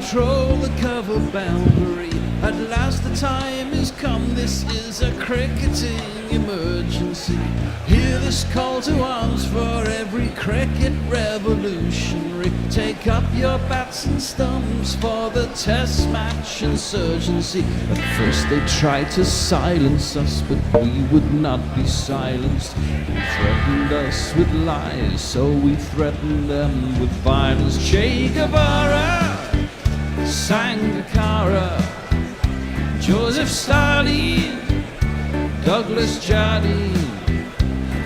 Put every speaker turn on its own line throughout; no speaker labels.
patrol the cover boundary. At last the time is come, this is a cricketing emergency. Hear this call to arms for every cricket revolutionary. Take up your bats and stumps for the test match insurgency. At first they tried to silence us, but we would not be silenced. They threatened us with lies, so we threatened them with violence. Che Guevara, Sangakkara, Joseph Stalin, Douglas Jardine,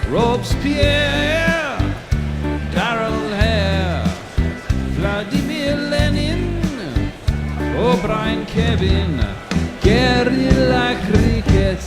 Robespierre, Darrell Hare, Vladimir Lenin, O'Brien Kevin, guerrilla cricket.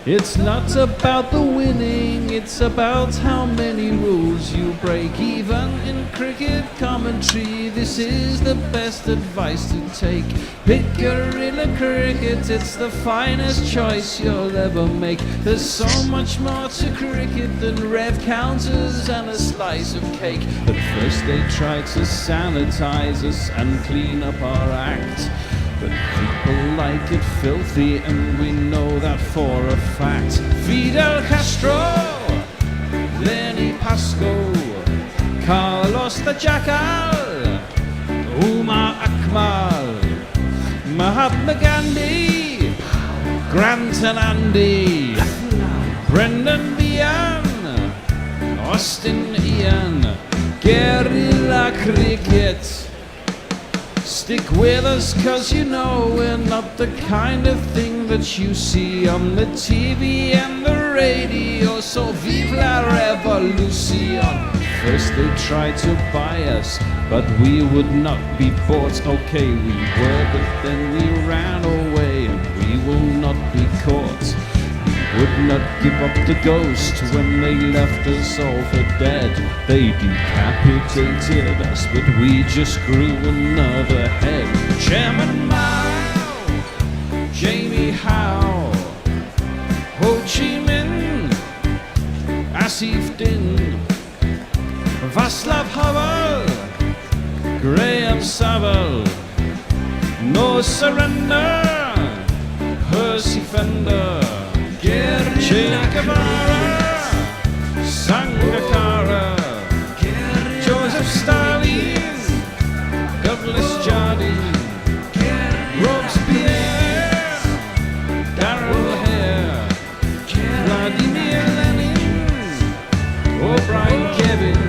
It's not about the winning, it's about how many rules you break. Even in cricket commentary, this is the best advice to take. Pick guerrilla cricket, it's the finest choice you'll ever make. There's so much more to cricket than rev counters and a slice of cake. At first they tried to sanitize us and clean up our act, but people like it filthy, and we know that for a fact. Fidel Castro, Lenny Pascoe, Carlos the Jackal, Umar Akmal, Mahatma Gandhi, Grant and Andy, Brendan Behan, Austin Ian, guerrilla cricket. Stick with us, cause you know we're not the kind of thing that you see on the TV and the radio. So vive la revolution. First they tried to buy us, but we would not be bought. Okay, we were, but then we ran away, and we will not be caught. Would not give up the ghost when they left us all for dead. They decapitated us, but we just grew another head. Chairman Mao, Jamie Howe, Ho Chi Minh, Asif Din, Václav Havel, Graham Saville, No Surrender, Percy Fender, Che Guevara, Sangakkara, Joseph Stalin, Douglas Jardine, Robespierre, Darrell Hare, Vladimir Lenin, O'Brien Kevin,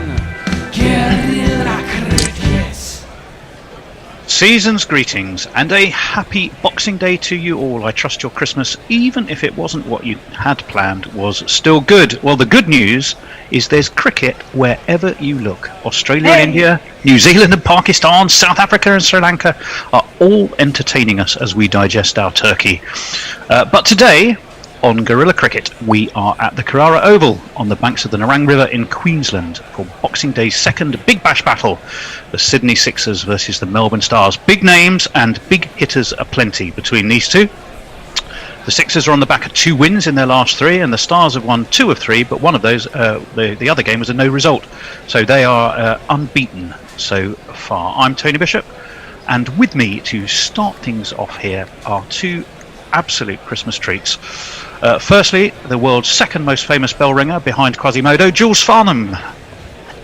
guerrilla cricket.
Season's greetings and a happy Boxing Day to you all. I trust your Christmas, even if it wasn't what you had planned, was still good. Well, the good news is there's cricket wherever you look. Australia and India, New Zealand and Pakistan, South Africa and Sri Lanka are all entertaining us as we digest our turkey. But today, on Guerrilla Cricket, we are at the Carrara Oval on the banks of the Nerang River in Queensland for Boxing Day's second Big Bash battle, the Sydney Sixers versus the Melbourne Stars. Big names and big hitters aplenty between these two. The Sixers are on the back of 2 wins in their last 3, and the Stars have won 2 of 3, but one of those, the other game was a no result. So they are unbeaten so far. I'm Tony Bishop, and with me to start things off here are 2 absolute Christmas treats. Firstly, the world's second most famous bell ringer behind Quasimodo, Jules Farnham.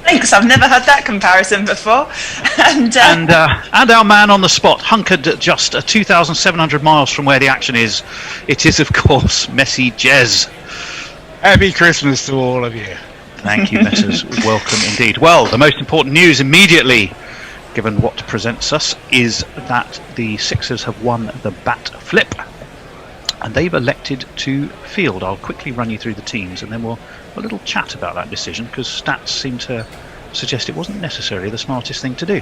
Thanks, I've never had that comparison before. and
our man on the spot, hunkered just 2,700 miles from where the action is. It is, of course, Messy Jez.
Happy Christmas to all of you.
Thank you, Messers. Welcome indeed. Well, the most important news immediately, given what presents us, is that the Sixers have won the bat flip, and they've elected to field. I'll quickly run you through the teams, and then we'll have a little chat about that decision, because stats seem to suggest it wasn't necessarily the smartest thing to do.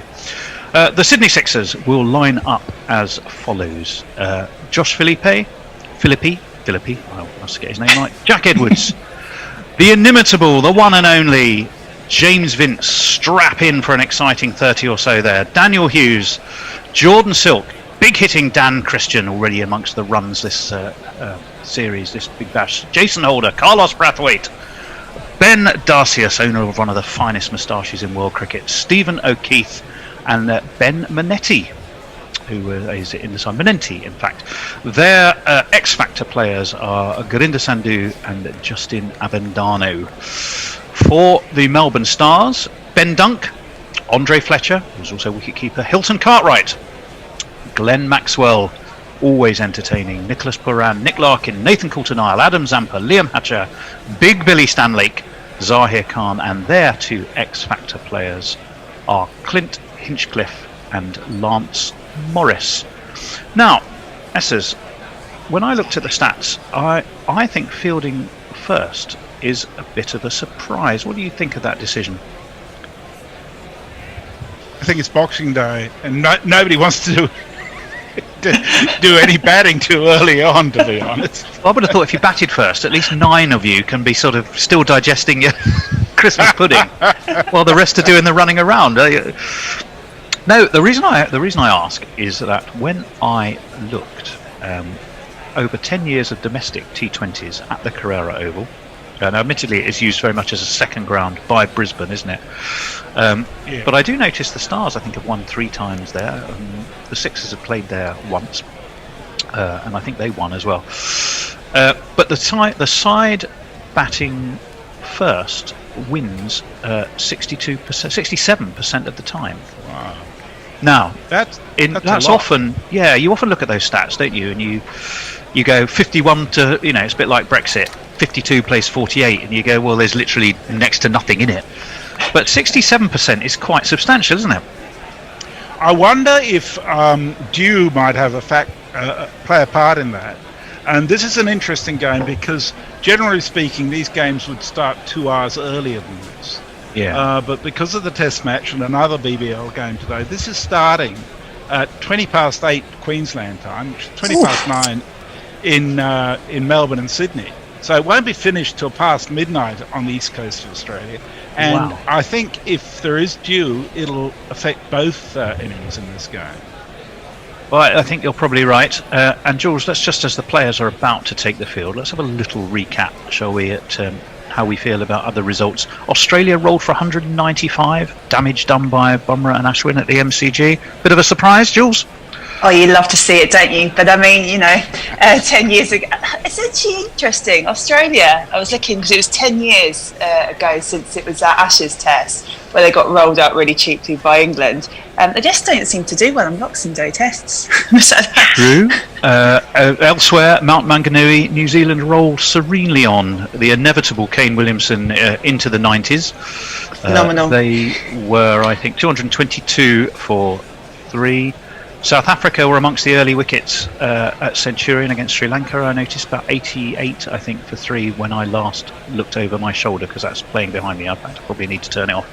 The Sydney Sixers will line up as follows. Josh Philippe, I must get his name right, Jack Edwards, the inimitable, the one and only James Vince, strap in for an exciting 30 or so there. Daniel Hughes, Jordan Silk, big hitting Dan Christian already amongst the runs this series, this Big Bash. Jason Holder, Carlos Brathwaite, Ben Darcius, owner of one of the finest moustaches in world cricket, Stephen O'Keefe, and Ben Manetti, who is in the side. Manenti, in fact. Their X Factor players are Gurinder Sandhu and Justin Avendano. For the Melbourne Stars, Ben Dunk, Andre Fletcher, who's also wicketkeeper, Hilton Cartwright, Glenn Maxwell, always entertaining, Nicholas Puran, Nick Larkin, Nathan Coulter-Nile, Adam Zampa, Liam Hatcher, Big Billy Stanlake, Zahir Khan, and their two X Factor players are Clint Hinchcliffe and Lance Morris. Now, Essers, when I looked at the stats, I think fielding first is a bit of a surprise. What do you think of that decision?
I think it's Boxing Day, and nobody wants to do any batting too early on, to be honest.
I would have thought if you batted first, at least 9 of you can be sort of still digesting your Christmas pudding while the rest are doing the running around. No, the reason I ask is that when I looked over 10 years of domestic T20s at the Carrera Oval, now admittedly it's used very much as a second ground by Brisbane, isn't it?
Yeah.
But I do notice the Stars, I think, have won 3 times there. The Sixers have played there once, and I think they won as well. But the side batting first wins 67% of the time.
Wow.
Now,
That's
often, yeah, you often look at those stats, don't you? And you go 51 to, it's a bit like Brexit, 52 plays 48, and you go, well, there's literally next to nothing in it. But 67% is quite substantial, isn't it?
I wonder if dew might have play a part in that. And this is an interesting game because, generally speaking, these games would start 2 hours earlier than this.
Yeah.
But because of the Test match and another BBL game today, this is starting at 20 past 8 Queensland time, which is 20 past 9 in Melbourne and Sydney. So it won't be finished till past midnight on the east coast of Australia. And
wow.
I think if there is dew, it'll affect both innings in this game.
Well, I think you're probably right. And Jules, let's just, as the players are about to take the field, let's have a little recap, shall we, at how we feel about other results. Australia rolled for 195, damage done by Bumrah and Ashwin at the MCG. Bit of a surprise, Jules?
Oh, you love to see it, don't you? But I mean, 10 years ago, it's actually interesting. Australia, I was looking because it was 10 years ago since it was that Ashes test where they got rolled out really cheaply by England. They just don't seem to do well on Boxing Day tests.
True. Elsewhere, Mount Maunganui, New Zealand rolled serenely on the inevitable Kane Williamson into the 90s.
Phenomenal.
They were, I think, 222 for 3. South Africa were amongst the early wickets at Centurion against Sri Lanka. I noticed about 88, I think, for 3 when I last looked over my shoulder because that's playing behind me. I probably need to turn it off.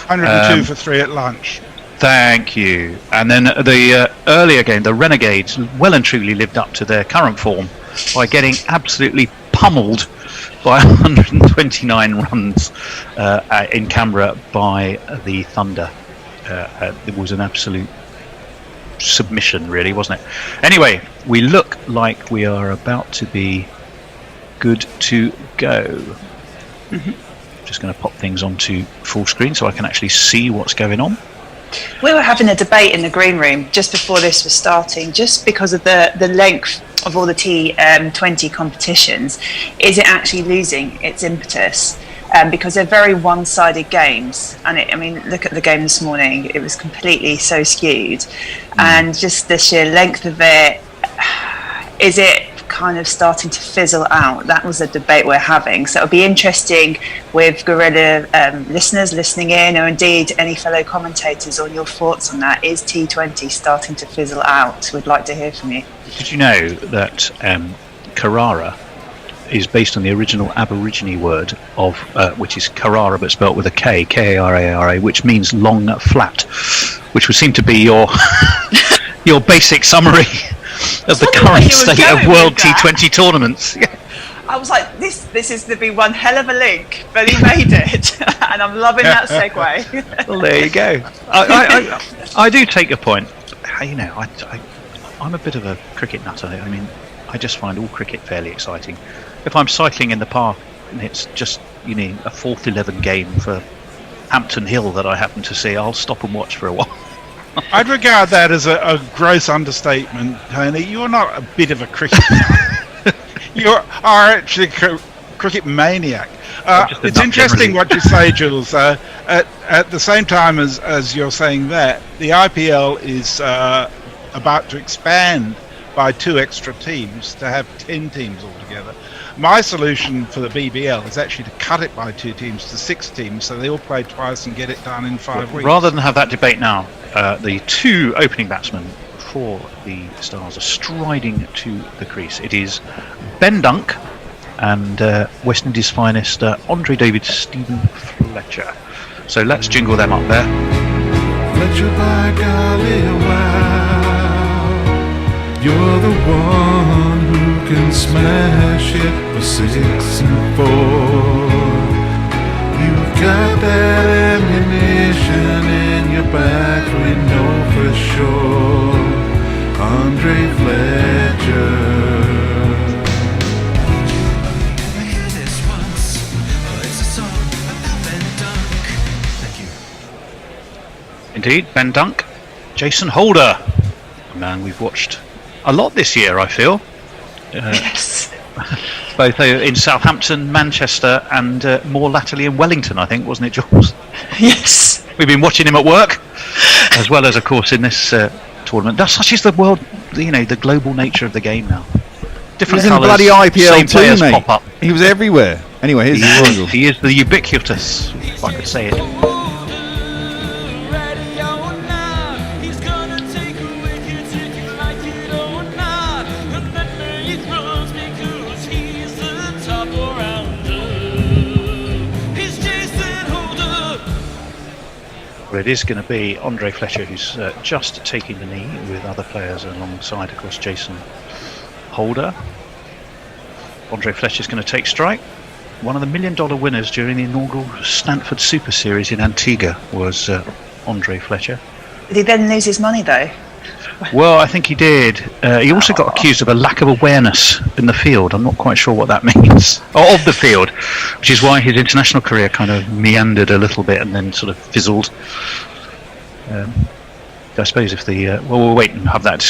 102 for 3 at lunch.
Thank you. And then the earlier game, the Renegades well and truly lived up to their current form by getting absolutely pummeled by 129 runs in Canberra by the Thunder. It was an absolute submission, really, wasn't it? Anyway, we look like we are about to be good to go. Mm-hmm. Just going to pop things onto full screen so I can actually see what's going on.
We were having a debate in the green room just before this was starting, just because of the length of all the T20 competitions. Is it actually losing its impetus? Because they're very one-sided games, and look at the game this morning. It was completely so skewed, and just the sheer length of it. Is it kind of starting to fizzle out? That was a debate we're having. So it'll be interesting with Guerrilla listeners listening in, or indeed any fellow commentators, on your thoughts on that. Is T20 starting to fizzle out? We'd like to hear from you.
Did you know that Carrara is based on the original Aborigine word of which is Carrara but spelt with a K, K-A-R-A-R-A, which means long flat, which would seem to be your your basic summary of the current state of World T20 tournaments. Yeah.
I was like, this is going to be one hell of a link, but he made it, and I'm loving that segue.
Well, there you go. I do take your point. I'm a bit of a cricket nutter. I just find all cricket fairly exciting. If I'm cycling in the park and it's just a 4th 11 game for Hampton Hill that I happen to see, I'll stop and watch for a while.
I'd regard that as a gross understatement, Tony. You're not a bit of a cricket nut. You are actually a cricket maniac. It's interesting what you say, Jules. At the same time as you're saying that, the IPL is about to expand by 2 extra teams to have 10 teams altogether. My solution for the BBL is actually to cut it by 2 teams to 6 teams, so they all play twice and get it done in 5 weeks.
Rather than have that debate now, the 2 opening batsmen for the Stars are striding to the crease. It is Ben Dunk and West Indies' finest Andre David Stephen Fletcher. So let's jingle them up there.
Fletcher, by golly, wow, you're the one who can smash it for 6 and 4. You've got that ammunition in your back, we know for sure. Andre Fletcher.
Indeed, Ben Dunk, Jason Holder, a man we've watched a lot this year, I feel.
Yes.
Both in Southampton, Manchester, and more latterly in Wellington, I think, wasn't it, Jules?
Yes.
We've been watching him at work, as well as, of course, in this tournament. Such is the world, the global nature of the game now. Different
He's in
colours,
bloody IPL
same
too,
players
mate.
pop up.
He was everywhere. Anyway, here's the jingle.
He is the ubiquitous, if I could say it. It is going to be Andre Fletcher who's just taking the knee with other players alongside, of course, Jason Holder. Andre Fletcher's going to take strike. One of the $1 million winners during the inaugural Stanford Super Series in Antigua was Andre Fletcher.
Did he then lose his money though?
Well, I think he did. He also got accused of a lack of awareness in the field. I'm not quite sure what that means. Of the field, which is why his international career kind of meandered a little bit and then sort of fizzled. I suppose if we'll wait and have that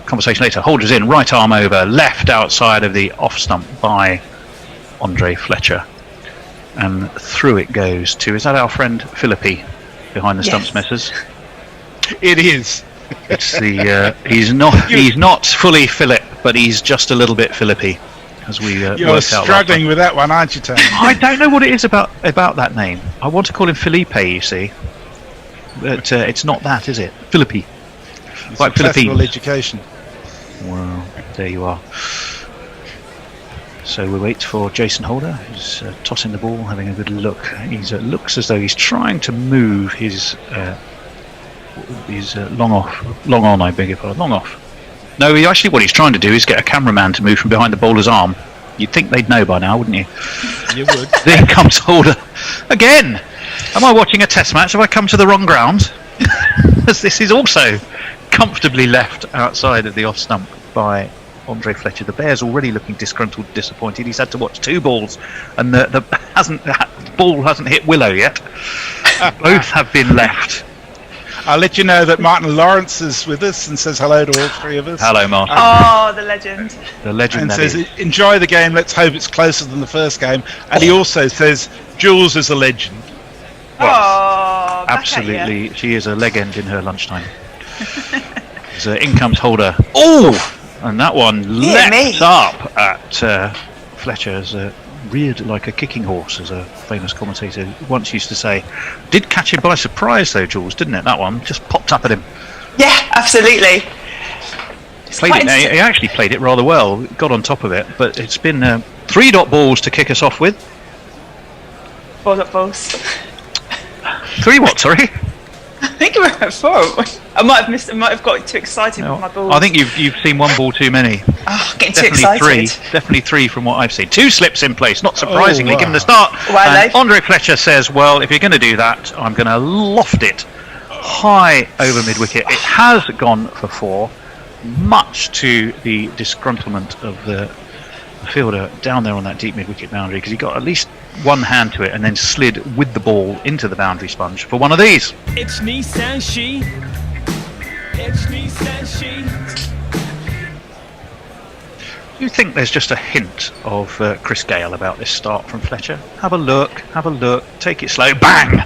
conversation later. Holder's in, right arm over, left outside of the off stump by Andre Fletcher. And through it goes to, is that our friend Philippi behind the stumps, Messrs?
It is.
It's the he's not fully Philip, but he's just a little bit Philippi, as we
You're struggling with that one, aren't you, Tony?
I don't know what it is about that name. I want to call him Felipe, you see, but it's not that, is it? Philippi, like Philippines.
Education.
Well, there you are. So we wait for Jason Holder, who's tossing the ball, having a good look. He looks as though he's trying to move his long on. I beg your pardon, long off. No, what he's trying to do is get a cameraman to move from behind the bowler's arm. You'd think they'd know by now, wouldn't you?
You would.
There comes Holder again. Am I watching a test match? Have I come to the wrong ground? As this is also comfortably left outside of the off stump by Andre Fletcher. The Bears already looking disgruntled, disappointed. He's had to watch 2 balls, and the ball hasn't hit Willow yet. Both have been left.
I'll let you know that Martin Lawrence is with us and says hello to all 3 of us.
Hello, Martin.
Oh, the legend.
The legend.
And
that
says,
is.
enjoy the game, let's hope it's closer than the first game. And he also says, Jules is a legend.
Oh,
Absolutely, she is a legend in her lunchtime. So in comes Holder. Oh! And that one leapt up at Fletcher's reared like a kicking horse, as a famous commentator once used to say. Did catch him by surprise though, Jules, didn't it? That one just popped up at him.
Yeah, absolutely.
He actually played it rather well, got on top of it, but it's been 3 dot balls to kick us off with.
4 dot balls.
3 what, sorry?
I think we're at 4. I might have got too excited with my balls.
I think you've seen 1 ball too many.
Oh, getting too excited.
Definitely 3 from what I've seen. 2 slips in place, not surprisingly, given the start.
Well,
and Andre Fletcher says, well, if you're going to do that, I'm going to loft it high over mid-wicket. It has gone for 4, much to the disgruntlement of the fielder down there on that deep mid-wicket boundary, because he got at least 1 hand to it and then slid with the ball into the boundary sponge for one of these.
It's me, Sanshi.
Do you think there's just a hint of Chris Gale about this start from Fletcher? Have a look, take it slow, bang!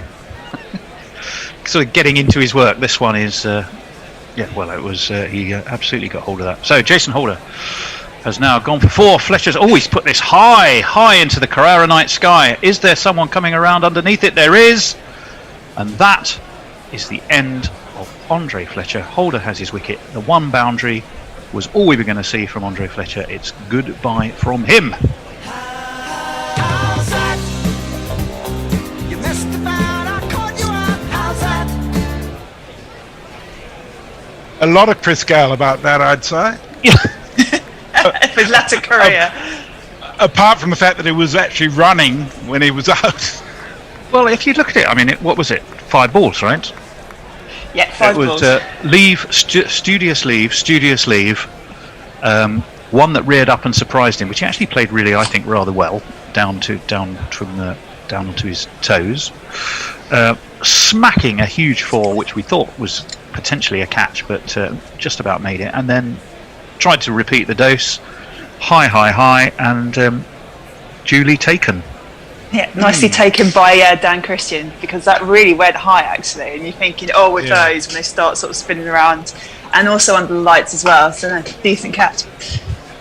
Sort of getting into his work. This one is, he absolutely got hold of that. So Jason Holder has now gone for 4. Fletcher's always put this high into the Carrara night sky. Is there someone coming around underneath it? There is! And that is the end of Andre Fletcher. Holder has his wicket. The one boundary was all we were going to see from Andre Fletcher. It's goodbye from him.
A lot of Chris Gale about that, I'd say.
His latter career.
Apart from the fact that he was actually running when he was out.
Well, if you look at it, I mean, what was it? 5 balls, right?
Yeah, 5 balls.
It was studious leave, one that reared up and surprised him, which he actually played really, I think, rather well, down onto his toes. Smacking a huge 4, which we thought was potentially a catch, but just about made it, and then tried to repeat the dose, high, and duly taken.
Yeah, nicely taken by Dan Christian, because that really went high actually, and you're thinking, with those when they start sort of spinning around, and also under the lights as well. So no, decent catch.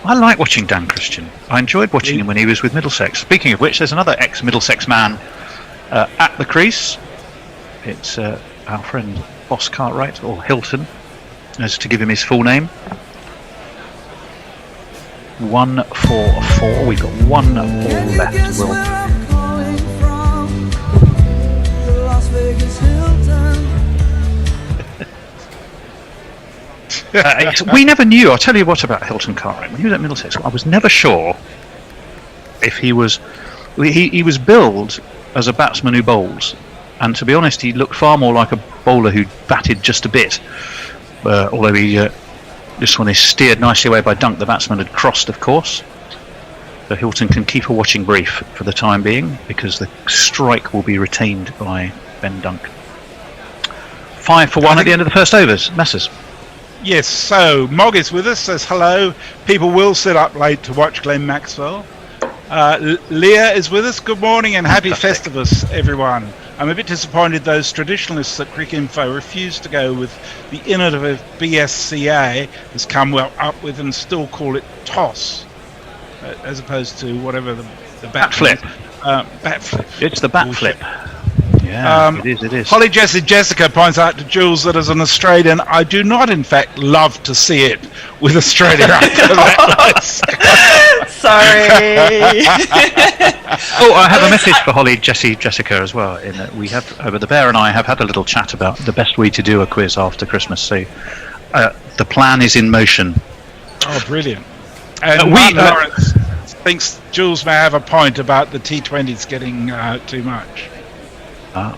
I like watching Dan Christian. I enjoyed watching him when he was with Middlesex. Speaking of which, there's another ex-Middlesex man at the crease. It's our friend Boss Cartwright, or Hilton, as to give him his full name. 1 for 4. We've got 1 ball left. We never knew. I'll tell you what about Hilton Cartwright. When he was at Middlesex, I was never sure if he was. He was billed as a batsman who bowls, and to be honest, he looked far more like a bowler who batted just a bit. Although this one is steered nicely away by Dunk. The batsman had crossed, of course. So Hilton can keep a watching brief for the time being, because the strike will be retained by Ben Dunk. 5 for 1 at the end of the first overs. Messers.
Yes, so Mog is with us, says hello. People will sit up late to watch Glenn Maxwell. Leah is with us. Good morning and happy Festivus, everyone. I'm a bit disappointed those traditionalists at Cricinfo refused to go with the innovative BSCA has come up with and still call it toss, as opposed to whatever the bat
flip.
Bat flip.
It's the bat flip. Yeah, it is.
Holly Jessica points out to Jules that as an Australian, I do not, in fact, love to see it with Australia up to that.
Sorry.
I have a message for Holly Jessica as well. In that we have, the Bear and I have had a little chat about the best way to do a quiz after Christmas. So the plan is in motion.
Oh, brilliant! And Lawrence thinks Jules may have a point about the T20s getting too much.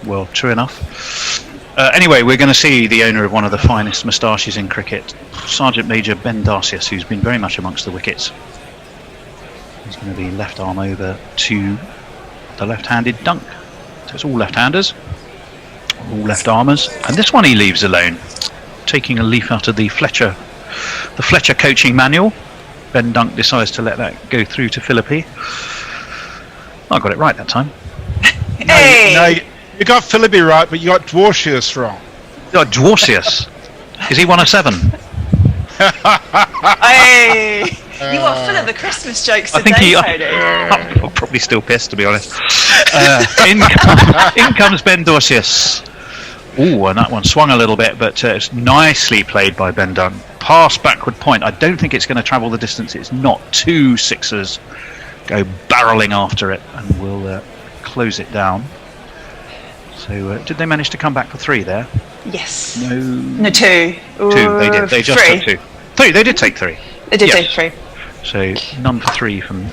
Well, true enough. Anyway, we're going to see the owner of one of the finest moustaches in cricket, Sergeant Major Ben Darcius, who's been very much amongst the wickets. He's going to be left arm over to the left-handed Dunk. So it's all left-handers, all left-armers, and this one he leaves alone, taking a leaf out of the Fletcher coaching manual. Ben Dunk decides to let that go through to Philippi. I got it right that time.
Hey!
No, you got Philippi right, but you got Dwarcius wrong.
Dwarcius. Is he 1 of 7?
Hey! You are full of the Christmas jokes today, Tony.
I'm probably still pissed, to be honest. In comes Ben Dwarcius. Ooh, and that one swung a little bit, but it's nicely played by Ben Dunn. Pass backward point. I don't think it's going to travel the distance. It's not. 2 sixers go barrelling after it, and we'll close it down. So did they manage to come back for 3 there?
Yes.
No,
2.
2. They did. They just took 2. 3. They did take 3.
They did take 3.
So none for 3 from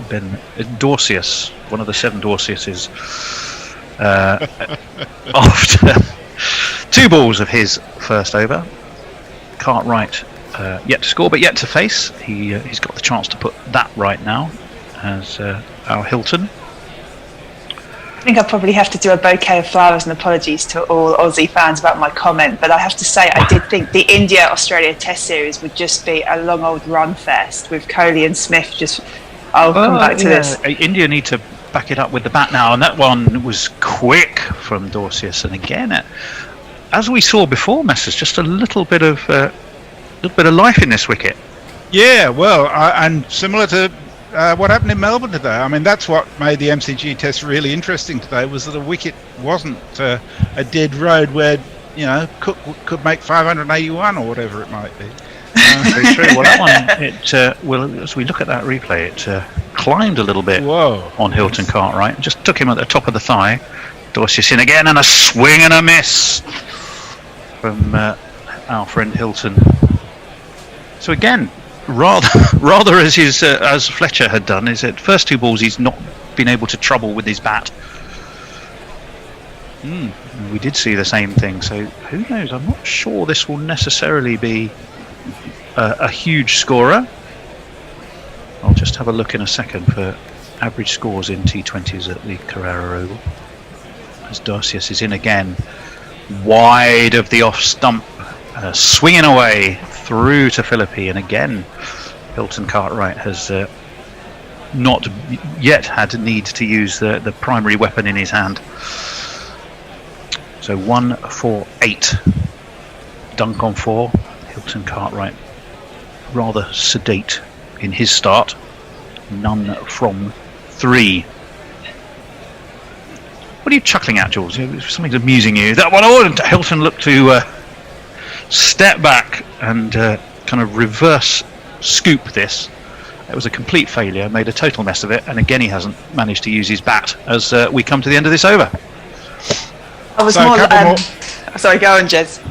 Ben Dwarcius, one of the 7 Dwarciuses. After 2 balls of his first over, Cartwright yet to score, but yet to face. He's got the chance to put that right now, as our Hilton.
I think I probably have to do a bouquet of flowers and apologies to all Aussie fans about my comment, but I have to say I did think the India-Australia Test Series would just be a long old run fest with Kohli and Smith just... I'll come back to this.
India need to back it up with the bat now, and that one was quick from Dorsius, and again, as we saw before, Messers, just a little bit of life in this wicket.
Yeah, well, and similar to what happened in Melbourne today. I mean, that's what made the MCG test really interesting today, was that the wicket wasn't a dead road where, you know, Cook could make 581 or whatever it might be.
Very true. Well, that one, as we look at that replay, it climbed a little bit on Hilton Cartwright. Just took him at the top of the thigh. Dorsius in again, and a swing and a miss from our friend Hilton. So again, rather as Fletcher had done, is that first two balls he's not been able to trouble with his bat. We did see the same thing, so who knows? I'm not sure this will necessarily be a huge scorer. I'll just have a look in a second for average scores in T20s at the Carrera Oval. As Dorsius is in again, wide of the off stump, swinging away through to Philippi, and again Hilton Cartwright has not yet had need to use the primary weapon in his hand. So 1 for 8, Dunk on 4. Hilton Cartwright rather sedate in his start, none from 3. What are you chuckling at, Jules? Something's amusing you. That one, Hilton looked to step back and kind of reverse scoop this. It was a complete failure, made a total mess of it, and again he hasn't managed to use his bat as we come to the end of this over.
I was sorry, go on, Jez.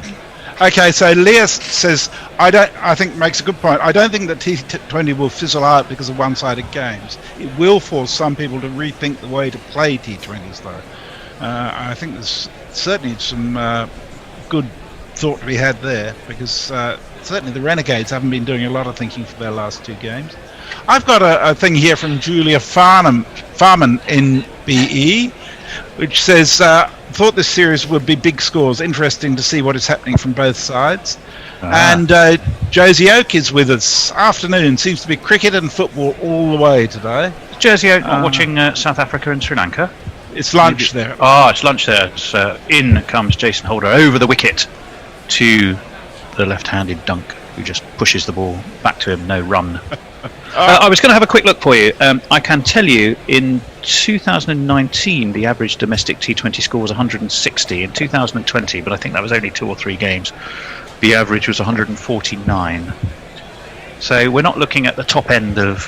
Okay, so Leah says, I think makes a good point. I don't think that T20 will fizzle out because of one-sided games. It will force some people to rethink the way to play T20s, though. I think there's certainly some good thought to be had there, because certainly the Renegades haven't been doing a lot of thinking for their last 2 games. I've got a thing here from Julia Farman in BE, which says, thought this series would be big scores, interesting to see what is happening from both sides. And Josie Oak is with us. Afternoon, seems to be cricket and football all the way today.
Josie Oak not watching South Africa and Sri Lanka?
It's lunch there.
It's lunch there. So in comes Jason Holder over the wicket to the left-handed Dunk, who just pushes the ball back to him. No run. I was going to have a quick look for you. I can tell you, in 2019, the average domestic T20 score was 160. In 2020, but I think that was only 2 or 3 games, the average was 149. So we're not looking at the top end of...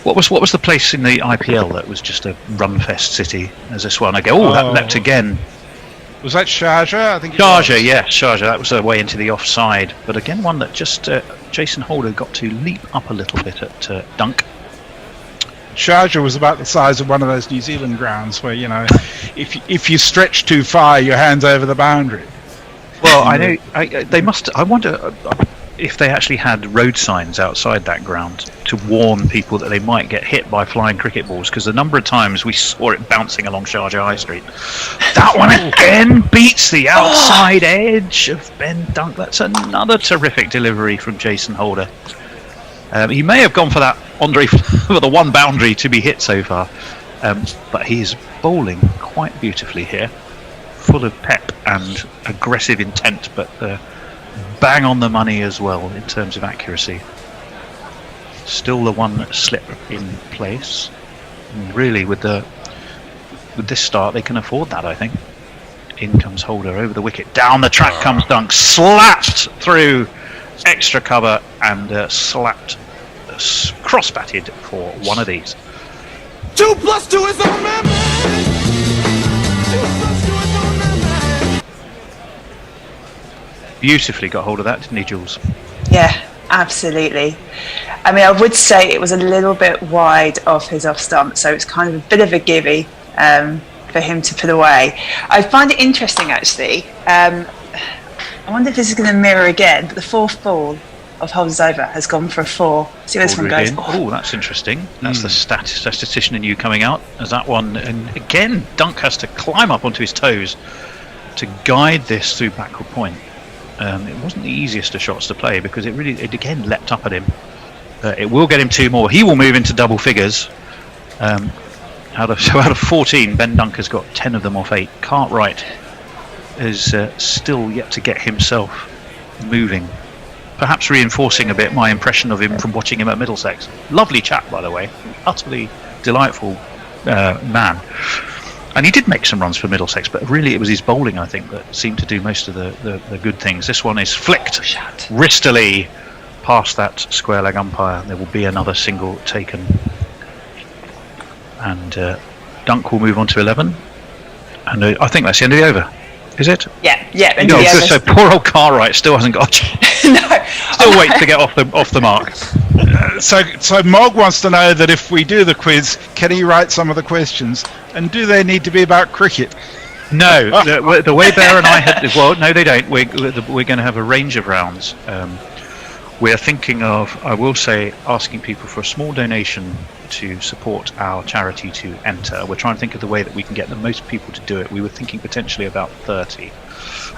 What was the place in the IPL that was just a run-fest city as this one? I go, that leapt again.
Was that Sharjah? I think
Sharjah, yes, Sharjah. That was way into the offside. But again, one that just Jason Holder got to leap up a little bit at Dunk.
Sharjah was about the size of one of those New Zealand grounds where, you know, if you stretch too far, your hand's over the boundary.
Well, I know they must. I wonder if they actually had road signs outside that ground to warn people that they might get hit by flying cricket balls, because the number of times we saw it bouncing along Sharjah High Street. That one again beats the outside edge of Ben Dunk. That's another terrific delivery from Jason Holder. He may have gone for that Andre for the one boundary to be hit so far, but he's bowling quite beautifully here, full of pep and aggressive intent, but bang on the money as well in terms of accuracy. Still the one slip in place, and really with this start they can afford that, I think. In comes Holder over the wicket, down the track comes Dunk, slapped through extra cover and slapped, cross-batted for one of these.
2 + 2 is on my mind. 2 + 2 is on my mind.
Beautifully got hold of that, didn't he, Jules?
Yeah, absolutely. I mean, I would say it was a little bit wide off his off stump, so it's kind of a bit of a gimme for him to put away. I find it interesting, actually. I wonder if this is going to mirror again, but the 4th ball, of holes over has gone for a 4. See where this one goes.
Oh, that's interesting. That's the statistician in you coming out as that one. And again, Dunk has to climb up onto his toes to guide this through backward point. It wasn't the easiest of shots to play because it again leapt up at him. It will get him 2 more. He will move into double figures. Out of 14, Ben Dunk has got 10 of them off 8. Cartwright is still yet to get himself moving. Perhaps reinforcing a bit my impression of him from watching him at Middlesex. Lovely chap, by the way. Utterly delightful man. And he did make some runs for Middlesex, but really it was his bowling, I think, that seemed to do most of the good things. This one is flicked wristily past that square leg umpire. There will be another single taken. And Dunk will move on to 11. And I think that's the end of the over. Is it?
Yeah.
So poor old Cartwright still hasn't got
No.
Still waits to get off the mark.
So Mog wants to know that if we do the quiz, can he write some of the questions? And do they need to be about cricket?
No, the way Bear and I had... Well, no, they don't. We're going to have a range of rounds. We're thinking of, I will say, asking people for a small donation to support our charity to enter. We're trying to think of the way that we can get the most people to do it. We were thinking potentially about 30.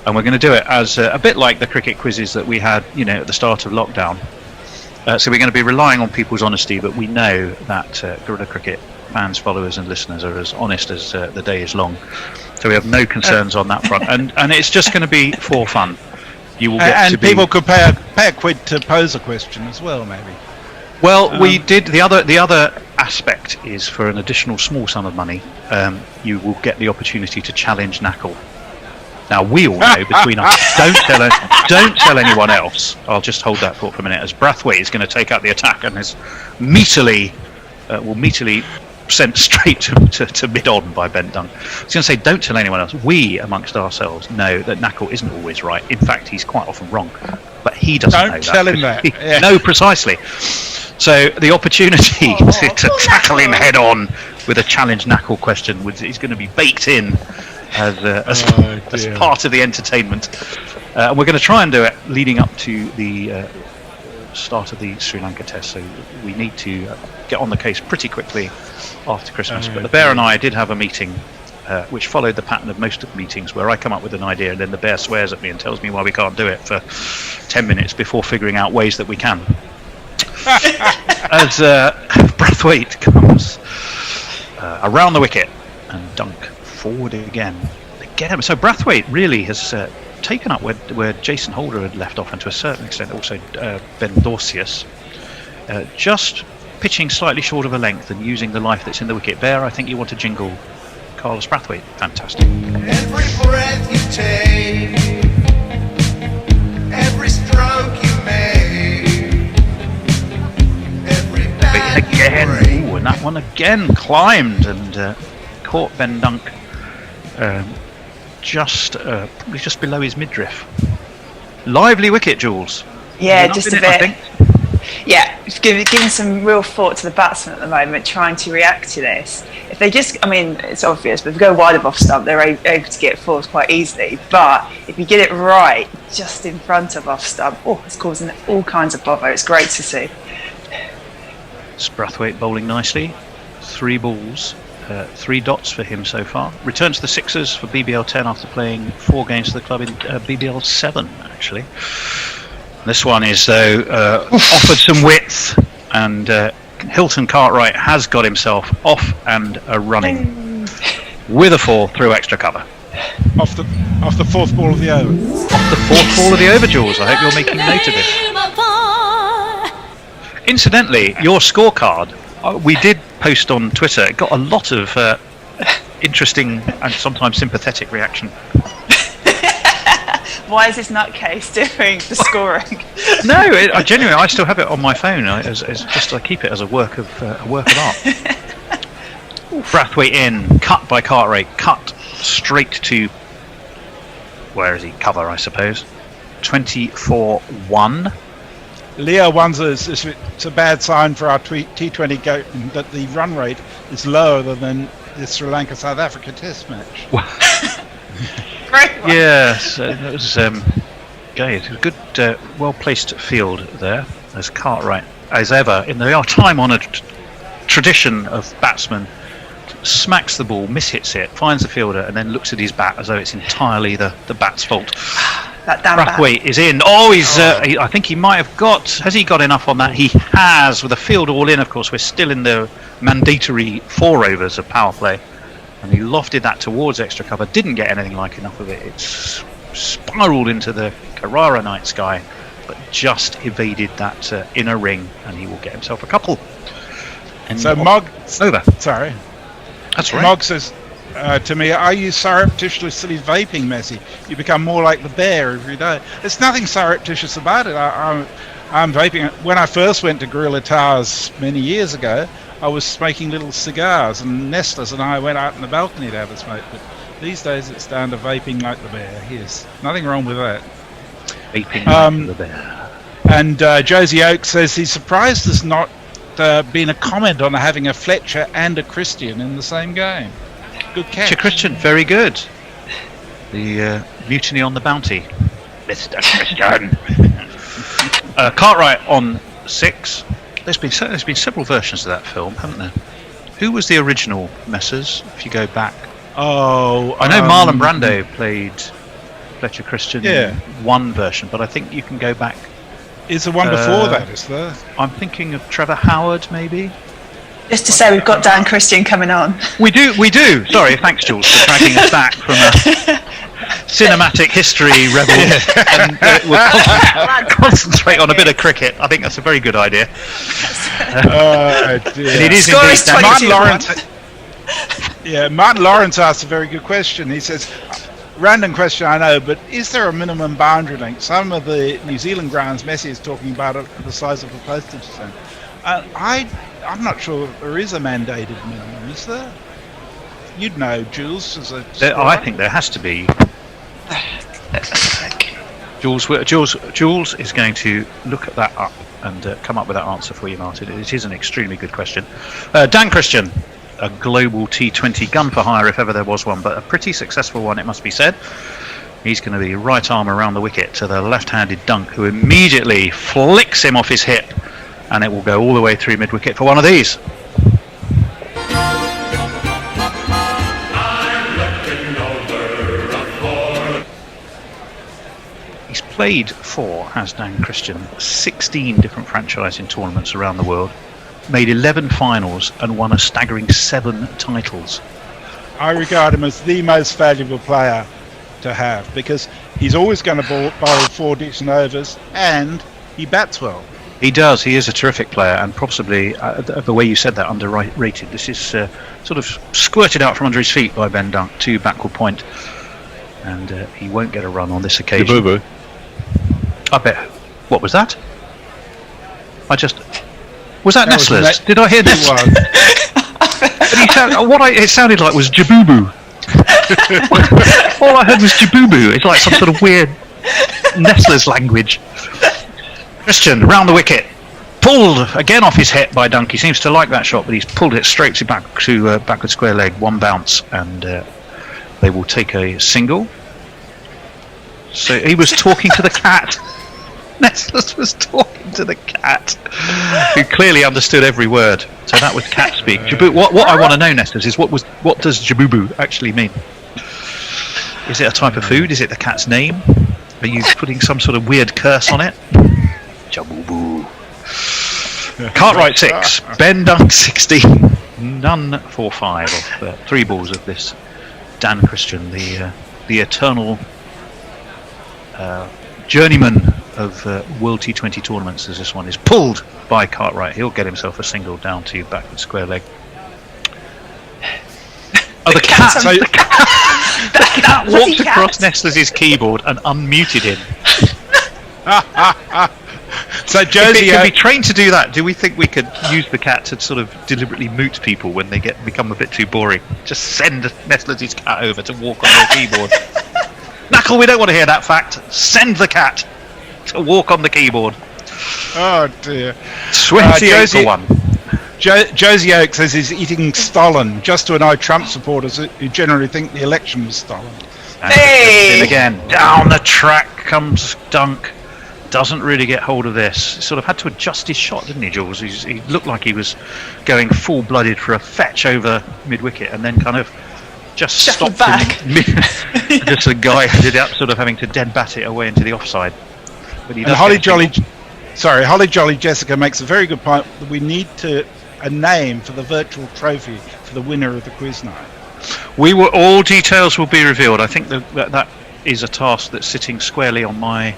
And we're going to do it as a bit like the cricket quizzes that we had, at the start of lockdown. So we're going to be relying on people's honesty, but we know that Guerrilla Cricket fans, followers and listeners are as honest as the day is long. So we have no concerns on that front. And it's just going to be for fun. You will get to
people could pay a quid to pose a question as well, maybe.
Well, we did. The other aspect is for an additional small sum of money, you will get the opportunity to challenge Knackle. Now we all know between us, don't tell anyone else. I'll just hold that thought for a minute. As Brathwaite is going to take out the attack and is meatily sent straight to mid-on by Ben Dunk. I was going to say, don't tell anyone else. We, amongst ourselves, know that Knackle isn't always right. In fact, he's quite often wrong. But he doesn't know that.
Don't tell him that. Yeah.
No, precisely. So the opportunity to tackle him head-on with a challenge Knackle question is going to be baked in as part of the entertainment. And we're going to try and do it leading up to the start of the Sri Lanka test, so we need to get on the case pretty quickly after Christmas. But the Bear and I did have a meeting which followed the pattern of most of the meetings, where I come up with an idea and then the Bear swears at me and tells me why we can't do it for 10 minutes before figuring out ways that we can. As Brathwaite comes around the wicket and Dunk forward again. So Brathwaite really has taken up where Jason Holder had left off, and to a certain extent also Ben Dorsius, just pitching slightly short of a length and using the life that's in the wicket. Bear, I think you want to jingle Carlos Brathwaite. Fantastic.
Every breath you take, every stroke you make, every back
again. Ooh, and that one again climbed and caught Ben Dunk probably just below his midriff. Lively wicket, Jules.
Yeah, just a bit.
I think.
Yeah, giving some real thought to the batsmen at the moment, trying to react to this. If they it's obvious, but if they go wide of off stump, they're able to get forwards quite easily. But if you get it right, just in front of off stump, it's causing all kinds of bother. It's great to see.
Brathwaite bowling nicely. 3 balls. 3 dots for him so far. Returns to the sixes for BBL 10 after playing 4 games for the club in BBL 7, actually. This one is, though, offered some width, and Hilton Cartwright has got himself off and running with a 4 through extra cover.
Off the 4th ball of the over.
Off the 4th ball of the over, Jules. I hope you're making note of this. Incidentally, your scorecard, we did post on Twitter. It got a lot of interesting and sometimes sympathetic reaction.
Why is this nutcase doing the scoring?
No, I genuinely, I still have it on my phone. I keep it as a work of art. Brathwaite in, cut by Cartwright, cut straight to, where is he? Cover, I suppose. 24-1.
Leo wonders if it's a bad sign for our T20 game that the run rate is lower than the Sri Lanka-South Africa test match.
Great one.
Yes, it was Okay, it's a good, well-placed field there, as Cartwright, as ever, in the time-honoured tradition of batsmen, smacks the ball, mishits it, finds the fielder, and then looks at his bat as though it's entirely the bat's fault.
That damn bat.
Brathwaite is in. I think he might have got. Has he got enough on that? He has, with the field all in. Of course, we're still in the mandatory 4 overs of power play, and he lofted that towards extra cover. Didn't get anything like enough of it. It's spiraled into the Carrara night sky, but just evaded that inner ring, and he will get himself a couple. And
So Mog,
over.
sorry,
That's right.
Mog says to me, "Are you surreptitiously vaping, Messi? You become more like the bear every day." There's nothing surreptitious about it. I'm vaping. When I first went to Gorilla Towers many years ago, I was smoking little cigars, and Nestlers and I went out in the balcony to have a smoke. But these days, it's down to vaping like the bear. Yes, nothing wrong with that.
Vaping like the bear.
And Josie Oak says he's surprised there's not been a comment on having a Fletcher and a Christian in the same game. Good catch.
To Christian, very good. The mutiny on the bounty. Mr. Christian. Cartwright on 6. There's been several versions of that film, haven't there? Who was the original Messers? If you go back, I know Marlon Brando played Fletcher Christian in one version, but I think you can go back.
Is the one before that, is there?
I'm thinking of Trevor Howard, maybe.
Just to say, we've got Dan Christian coming on.
We do. Sorry, thanks, Jules, for dragging us back from a cinematic history rebel, and we'll concentrate on a bit of cricket. I think that's a very good idea.
Oh dear.
And it is
Score is
indeed.
22
Martin Lawrence asked a very good question. He says, random question, I know, but is there a minimum boundary length? Some of the New Zealand grounds Messi is talking about are the size of a postage stamp. I'm not sure if there is a mandated minimum, is there? You'd know, Jules.
I think there has to be. Jules is going to look at that up and come up with that answer for you, Martin. It is an extremely good question. Dan Christian, a global T20 gun for hire if ever there was one, but a pretty successful one, it must be said. He's going to be right arm around the wicket to the left-handed Dunk, who immediately flicks him off his hip, and it will go all the way through mid-wicket for one of these. He's played for, has Dan Christian, 16 different franchising tournaments around the world, made 11 finals and won a staggering 7 titles.
I regard him as the most valuable player to have because he's always going to bowl 4 decent overs and he bats well.
He does. He is a terrific player, and possibly the way you said that, underrated. This is sort of squirted out from under his feet by Ben Dunk to backward point, and he won't get a run on this occasion.
Jabubu.
I bet. What was that? Was that Nestlers? Did I hear Nestlers? It sounded like was Jabubu. All I heard was Jabubu. It's like some sort of weird Nestlers language. Christian, round the wicket, pulled again off his hip by Dunk. He seems to like that shot, but he's pulled it straight to backward square leg, one bounce, and they will take a single. So he was talking to the cat. Nestlers was talking to the cat, who clearly understood every word. So that was cat speak. What I want to know, Nestlers, is what does Jabubu actually mean? Is it a type of food? Is it the cat's name? Are you putting some sort of weird curse on it? Jabubu. Cartwright 6, Ben Dunk 16, none for 5 of 3 balls of this Dan Christian, the eternal journeyman of World T20 tournaments, as this one is pulled by Cartwright. He'll get himself a single down to backward square leg. The cat walked across Nestlers' keyboard and unmuted him.
So Josie,
if it can be trained to do that, do we think we could use the cat to sort of deliberately mute people when they become a bit too boring? Just send Nestlers' cat over to walk on their keyboard. Knuckle, we don't want to hear that fact. Send the cat to walk on the keyboard.
Oh dear.
28 for 1.
Josie Oak says he's eating Stalin, just to annoy Trump supporters who generally think the election was stolen.
And
Hey!
again, down the track comes Dunk. Doesn't really get hold of this. Sort of had to adjust his shot, didn't he, Jules? He looked like he was going full-blooded for a fetch over mid-wicket, and then kind of just
Shuffled
stopped
back.
just a guy ended up sort of having to dead bat it away into the offside. But he
And
does
Holly
get
Jolly Jessica makes a very good point that we need a name for the virtual trophy for the winner of the quiz night.
all details will be revealed. I think that is a task that's sitting squarely on my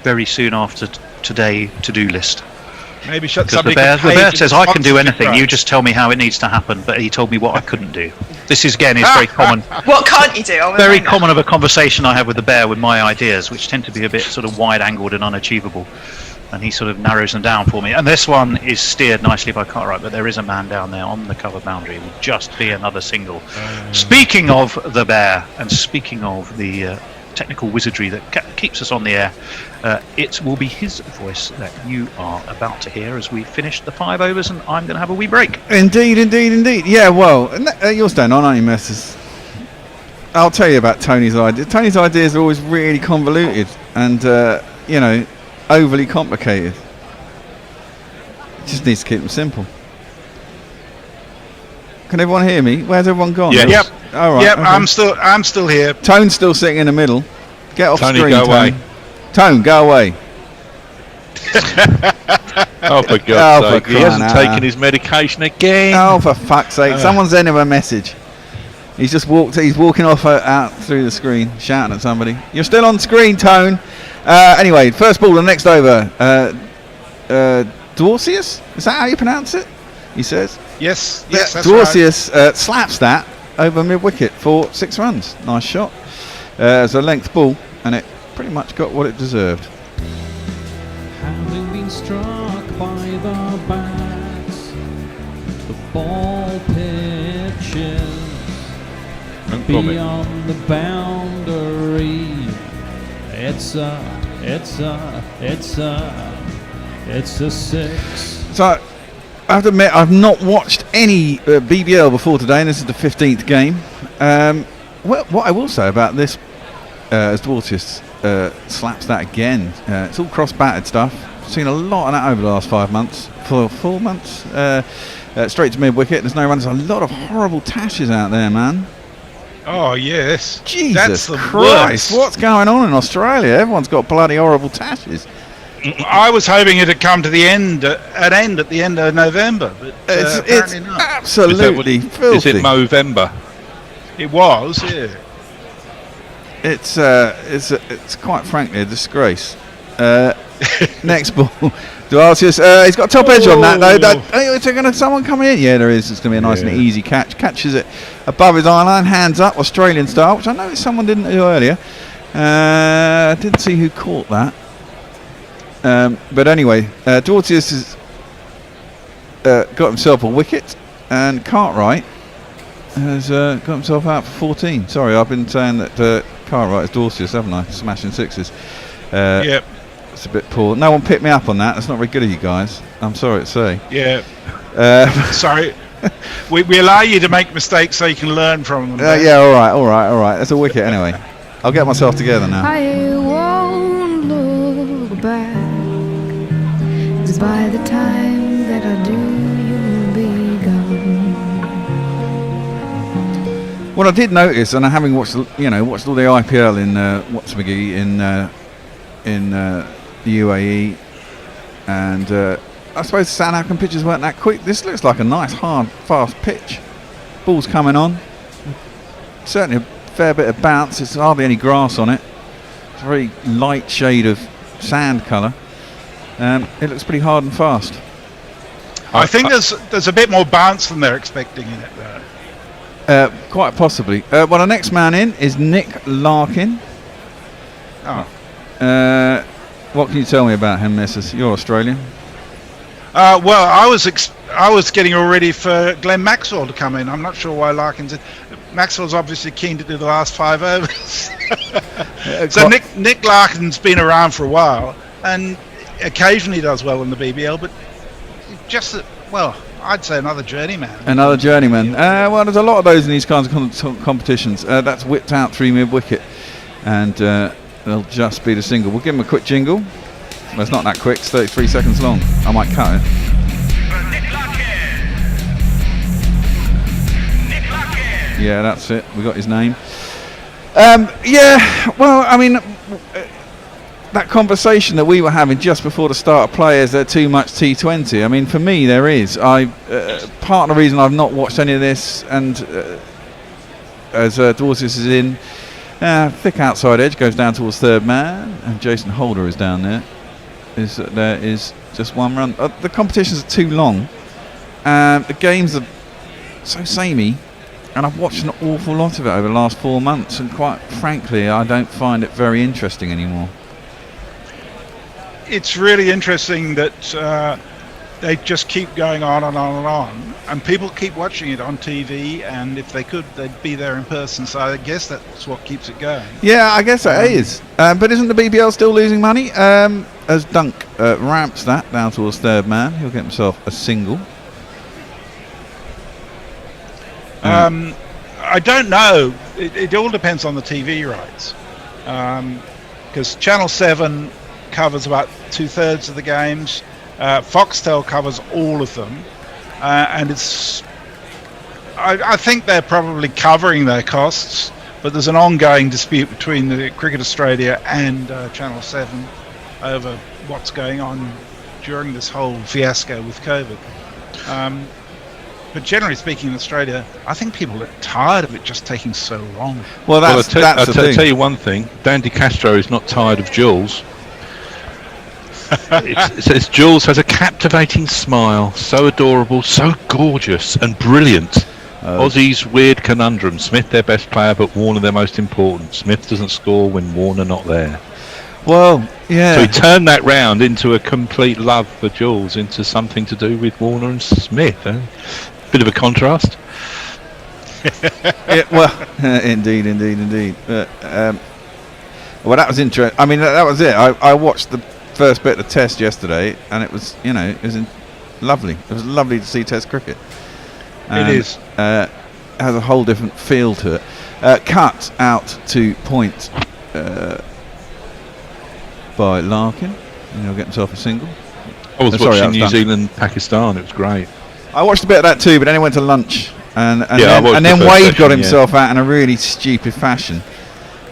very soon after today to-do list.
Maybe
Because
somebody
the
could pay
bear
for
says
the
I can do
sponsorship
anything. You
rights.
just tell me how it needs to happen. But he told me what I couldn't do. This is very common.
What can't you do? I wanna
Very
know.
common of a conversation I have with the bear with my ideas, which tend to be a bit sort of wide-angled and unachievable. And he sort of narrows them down for me. And this one is steered nicely by Cartwright, but there is a man down there on the cover boundary. It will just be another single. Speaking of the bear, and speaking of the technical wizardry that keeps us on the air, it will be his voice that you are about to hear as we finish the 5 overs, and I'm going to have a wee break.
Indeed. Yeah, well, you're staying on, aren't you, Messrs? I'll tell you about Tony's idea. Tony's ideas are always really convoluted and, overly complicated. Just needs to keep them simple. Can everyone hear me? Where's everyone gone?
Yep.
All right.
Yep.
okay.
I'm still here.
Tone's still sitting in the middle. Get off
Tony,
screen,
go
Tone.
away.
Tone, go away.
Oh, for
Oh,
God's
for
sake. He
crying
hasn't
out
taken
loud.
his medication again.
Oh, for fuck's sake! Someone's sending him a message. He's just walked. He's walking off out through the screen, shouting at somebody. You're still on screen, Tone. Anyway, first ball, the next over. Dorcius? Is that how you pronounce it? He says.
Yes, that's right.
Dorcius slaps that over mid-wicket for 6 runs. Nice shot. It's a length ball, and it pretty much got what it deserved.
Having been struck by the bats, the ball pitches beyond the boundary. It's a 6.
So, I have to admit, I've not watched any BBL before today, and this is the 15th game. What I will say about this, as Dorcius slaps that again, it's all cross-batted stuff. Seen a lot of that over the last 5 months, 4 months. Straight to mid-wicket. There's no runs. There's a lot of horrible tashes out there, man.
Oh yes.
Jesus
That's the
Christ!
worst.
What's going on in Australia? Everyone's got bloody horrible tashes.
I was hoping it'd come to the end at the end of November, but
It's
apparently not.
absolutely
Is
filthy.
it Movember?
It was, yeah.
It's quite frankly a disgrace. Next ball, Duartius. He's got top edge on that though. Is there going to someone coming in? Yeah, there is. It's going to be a nice and easy catch. Catches it above his eye line, hands up, Australian style, which I noticed someone didn't do earlier. I didn't see who caught that. But anyway, Duartius has got himself a wicket, and Cartwright has got himself out for 14. Sorry, I've been saying that Cartwright is Dorcius, haven't I? Smashing sixes.
Yep.
It's a bit poor. No one picked me up on that. That's not very good of you guys. I'm sorry to say.
Yeah. Sorry. We allow you to make mistakes so you can learn from them.
Yeah, all right. That's a wicket anyway. I'll get myself together now.
I won't look back, 'cause by the time that I do, you'll be gone.
What I did notice, and I having watched all the IPL in in the UAE, and I suppose the South African pitches weren't that quick. This looks like a nice, hard, fast pitch. Ball's coming on. Certainly a fair bit of bounce. There's hardly any grass on it. It's a very light shade of sand colour. It looks pretty hard and fast.
I think there's a bit more bounce than they're expecting in it, though.
Quite possibly. Well, the next man in is Nick Larkin.
Oh.
What can you tell me about him, Mrs.? You're Australian.
Well, I was getting all ready for Glenn Maxwell to come in. I'm not sure why Larkin's in. Maxwell's obviously keen to do the last 5 overs. So Nick Larkin's been around for a while and occasionally does well in the BBL, but just I'd say another journeyman.
Well, there's a lot of those in these kinds of competitions. That's whipped out through mid-wicket. and they'll just be the single. We'll give them a quick jingle. Well, it's not that quick. It's 33 seconds long. I might cut it. Yeah, that's it. We got his name. Yeah, well, I mean, that conversation that we were having just before the start of play, is there too much T20? I mean, for me, there is. Part of the reason I've not watched any of this, and as Dorsis is in, thick outside edge, goes down towards third man, and Jason Holder is down there. There is just one run. The competitions are too long. The games are so samey. And I've watched an awful lot of it over the last 4 months, and quite frankly, I don't find it very interesting anymore.
It's really interesting that they just keep going on and on and on, and people keep watching it on TV, and if they could, they'd be there in person, so I guess that's what keeps it going.
Yeah, I guess it is. But isn't the BBL still losing money? As Dunk ramps that down towards third man, he'll get himself a single.
I don't know. It all depends on the TV rights, because Channel 7 covers about 2/3 of the games. Foxtel covers all of them, and it's. I think they're probably covering their costs, but there's an ongoing dispute between the Cricket Australia and Channel 7 over what's going on during this whole fiasco with COVID. But generally speaking, in Australia, I think people are tired of it just taking so long.
Well, that's the thing.
I'll tell you one thing. Dan DiCastro is not tired of Jules. It says Jules has a captivating smile, so adorable, so gorgeous and brilliant. Aussie's weird conundrum. Smith their best player, but Warner their most important. Smith doesn't score when Warner not there.
Well, yeah.
So he turned that round into a complete love for Jules, into something to do with Warner and Smith. Bit of a contrast.
Yeah, well, indeed. Well, that was interesting. I mean, that was it. I watched the first bit of the test yesterday, and it was, lovely. It was lovely to see test cricket.
It is.
It has a whole different feel to it. Cut out to point by Larkin, and he'll get himself a single.
I was watching New Zealand Pakistan. It was great.
I watched a bit of that too, but then I went to lunch, and then Wade got himself out in a really stupid fashion.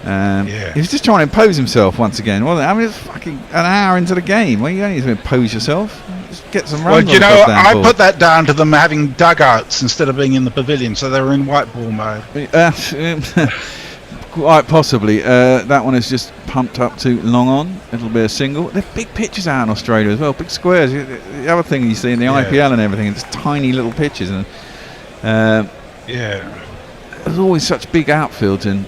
He was just trying to impose himself once again, wasn't it? I mean, it's fucking an hour into the game. Well, you don't need to impose yourself. Just get some runs.
Well, I put that down to them having dugouts instead of being in the pavilion, so they were in white ball mode.
Quite possibly. That one is just pumped up to long on. It'll be a single. They're big pitches out in Australia as well, big squares. The other thing you see in the IPL and everything, it's tiny little pitches. And there's always such big outfields in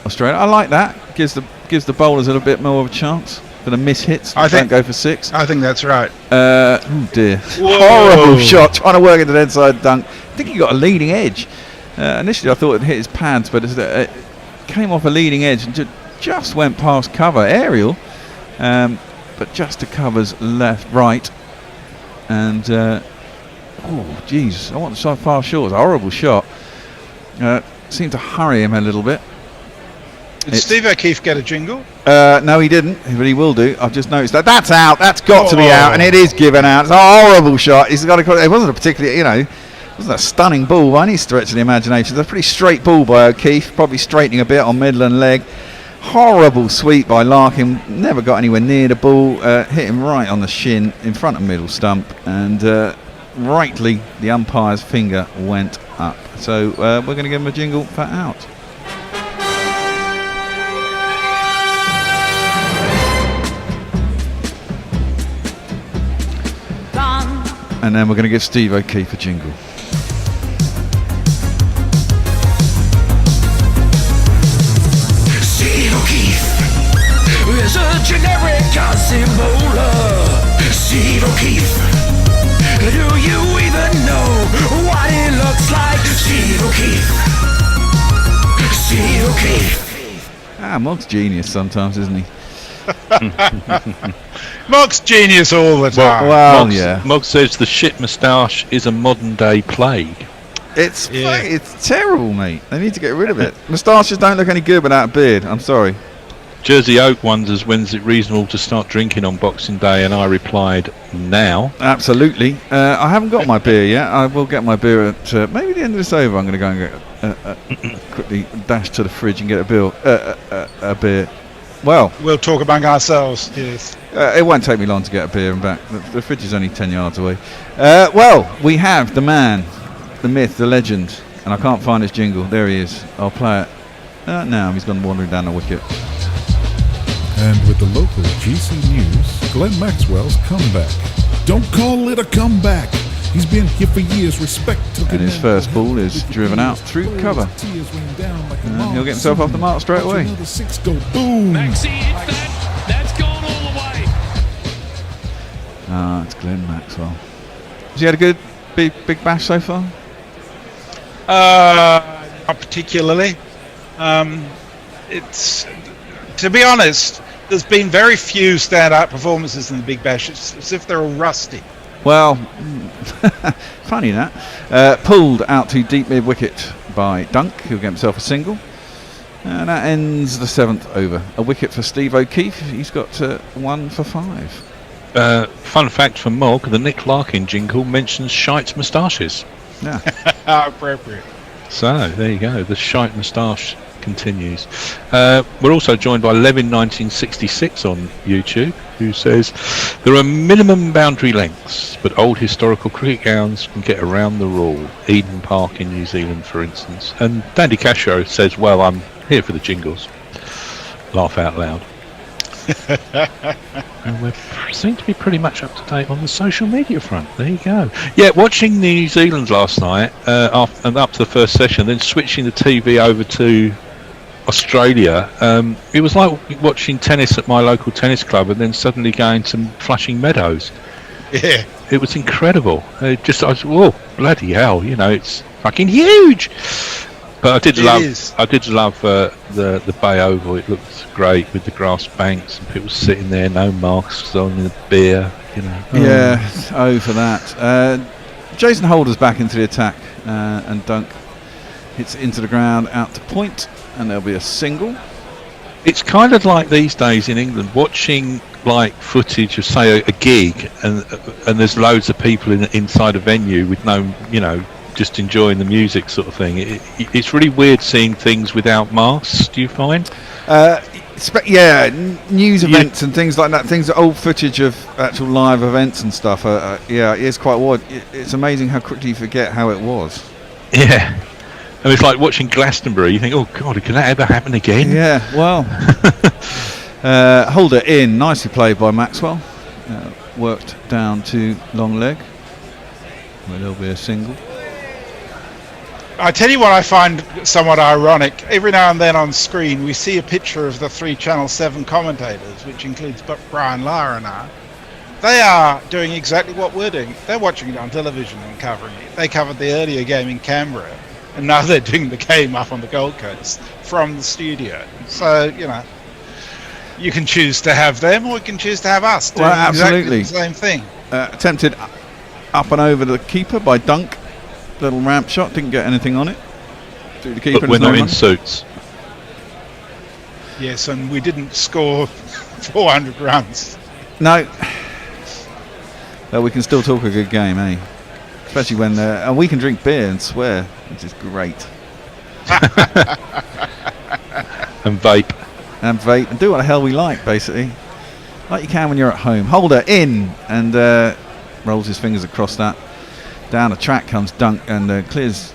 Australia. I like that. Gives the bowlers a little bit more of a chance for the miss hits. Don't go for six.
I think that's right.
Oh dear.
Whoa.
Horrible shot, trying to work into the inside dunk. I think he got a leading edge. Initially I thought it hit his pads, but it came off a leading edge and just went past cover. Aerial, but just to covers right. And geez, I want so far short. It's a horrible shot. Seemed to hurry him a little bit.
Did Steve O'Keefe get a jingle?
No, he didn't, but he will do. I've just noticed that. That's out. That's got to be out, and it is given out. It's a horrible shot. He's got to. It wasn't a particularly, it wasn't a stunning ball by any stretch of the imagination. It's a pretty straight ball by O'Keefe, probably straightening a bit on Midland leg. Horrible sweep by Larkin. Never got anywhere near the ball. Hit him right on the shin in front of middle stump, and rightly the umpire's finger went up. So we're going to give him a jingle for out. And then we're going to give Steve O'Keefe a jingle.
Steve O'Keefe is a generic bowler. Steve O'Keefe, do you even know what he looks like? Steve O'Keefe, Steve O'Keefe.
Mog's genius sometimes, isn't he?
Mog's genius all the time.
Well, yeah.
Mog says the shit moustache is a modern day plague.
It's terrible, mate. They need to get rid of it. Moustaches don't look any good without a beard. I'm sorry.
Jersey Oak wonders when's it reasonable to start drinking on Boxing Day, and I replied, now.
Absolutely. I haven't got my beer yet. I will get my beer at maybe the end of this over. I'm going to go and get quickly dash to the fridge and get a beer. Well,
We'll talk among ourselves. Yes.
it won't take me long to get a beer and back. The fridge is only 10 yards away. Well, we have the man, the myth, the legend, and I can't find his jingle. There he is. I'll play it. Now he's gone wandering down the wicket.
And with the local GC News, Glenn Maxwell's comeback. Don't call it a comeback. He's been here for years. Respect to
And his first ball is driven out through cover. And he'll get himself off the mark straight away.
Another 6 go boom.
Maxie hits that. That's gone all the way.
It's Glenn Maxwell. Has he had a good big bash so far?
Not particularly. It's, to be honest, there's been very few standout performances in the Big Bash. It's as if they're all rusty.
Well, funny that. Pulled out to deep mid wicket by Dunk, who'll get himself a single. And that ends the 7th over. A wicket for Steve O'Keefe. He's got 1 for 5.
Fun fact from Mog, the Nick Larkin jingle mentions shite moustaches.
Yeah.
How appropriate.
So, there you go. The shite moustache continues. We're also joined by Levin1966 on YouTube, who says there are minimum boundary lengths, but old historical cricket grounds can get around the rule. Eden Park in New Zealand, for instance. And Dandy Casho says, well, I'm here for the jingles. Laugh out loud. And we seem to be pretty much up to date on the social media front. There you go. Yeah, watching New Zealand last night and up to the first session, then switching the TV over to Australia, it was like watching tennis at my local tennis club and then suddenly going to Flushing Meadows.
Yeah.
It was incredible. I was, whoa, bloody hell, it's fucking huge. But I did love the Bay Oval. It looked great with the grass banks and people sitting there, no masks on, in a beer,
Yeah, for that. Jason Holder's back into the attack, and Dunk hits into the ground out to point, and there'll be a single.
It's kind of like these days in England, watching like footage of, say, a gig, and there's loads of people inside a venue with no, just enjoying the music sort of thing. It's really weird seeing things without masks, do you find?
News events and things like that, things, old footage of actual live events and stuff, it's quite odd. It's amazing how quickly you forget how it was.
Yeah. And it's like watching Glastonbury, you think, oh God, can that ever happen again?
Yeah, well, Holder in, nicely played by Maxwell. Worked down to long leg, where there'll be a single.
I tell you what I find somewhat ironic. Every now and then on screen we see a picture of the 3 Channel 7 commentators, which includes Brian Lara and I. They are doing exactly what we're doing. They're watching it on television and covering it. They covered the earlier game in Canberra, and now they're doing the game up on the Gold Coast from the studio. So, you can choose to have them or you can choose to have us doing
absolutely
exactly the same thing.
Attempted up and over the keeper by Dunk. Little ramp shot, didn't get anything on it. The keeper,
but we're not in suits.
Yes, and we didn't score 400 runs.
No. But we can still talk a good game, eh? Especially when and we can drink beer and swear, which is great.
And vape.
And do what the hell we like, basically. Like you can when you're at home. Holder in, and rolls his fingers across that. Down the track comes Dunk and clears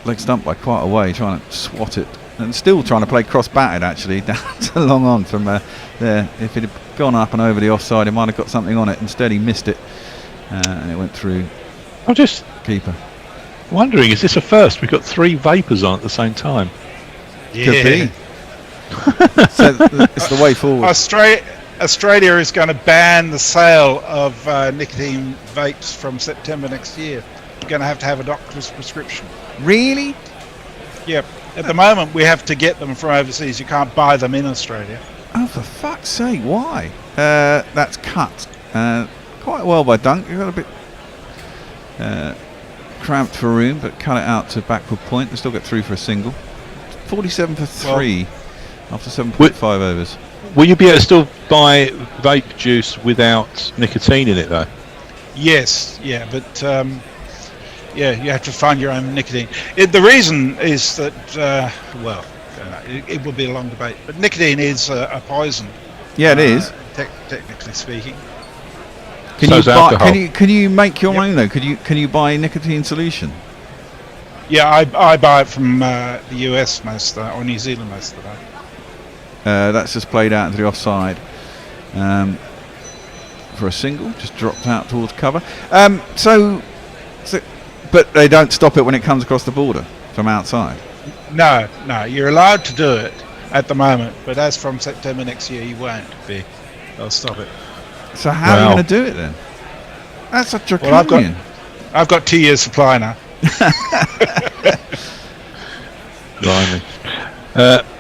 leg stump by quite a way, trying to swat it. And still trying to play cross-batted, actually, down to long on from there. If it had gone up and over the offside, he might have got something on it. Instead, he missed it. And it went through.
I'm just
keeper.
Wondering, is this a first? We've got 3 vapors on at the same time.
Yeah.
Could be. So it's the way forward.
Australia is going to ban the sale of nicotine vapes from September next year. You're going to have a doctor's prescription.
Really?
Yep. At the moment, we have to get them from overseas. You can't buy them in Australia.
Oh, for fuck's sake, why? That's cut. Quite well by Dunk. He got a bit cramped for room, but cut it out to backward point. They still get through for a single. 47 for 3 after 7.5 overs.
Will you be able to still buy vape juice without nicotine in it, though?
Yes, yeah, but yeah, you have to find your own nicotine. The reason is that, well, it will be a long debate, but nicotine is a poison.
Yeah, it is.
Technically speaking.
Can you make your own though? Can you buy nicotine solution?
Yeah, I buy it from the US most of the, or New Zealand most of the time.
That's just played out into the offside for a single, just dropped out towards cover. So, but they don't stop it when it comes across the border from outside.
No, you're allowed to do it at the moment, but as from September next year, you won't be. They'll stop it.
So how are you going to do it then? That's such a draconian.
Well, I've got 2 years supply now.
Blimey.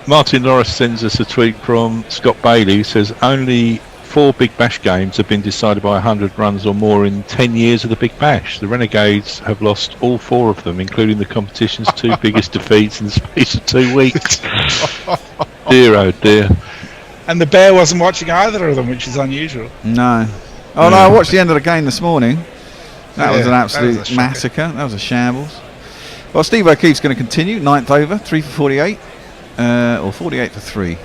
Martin Norris sends us a tweet from Scott Bailey who says only 4 Big Bash games have been decided by 100 runs or more in 10 years of the Big Bash. The Renegades have lost all 4 of them, including the competition's 2 biggest defeats in the space of 2 weeks. Dear oh dear.
And the Bear wasn't watching either of them, which is unusual.
No. Oh no, I watched the end of the game this morning. That was an absolute massacre. That was a shambles. Well, Steve O'Keefe's going to continue. 9th over, 3 for 48. Or 48 for 3.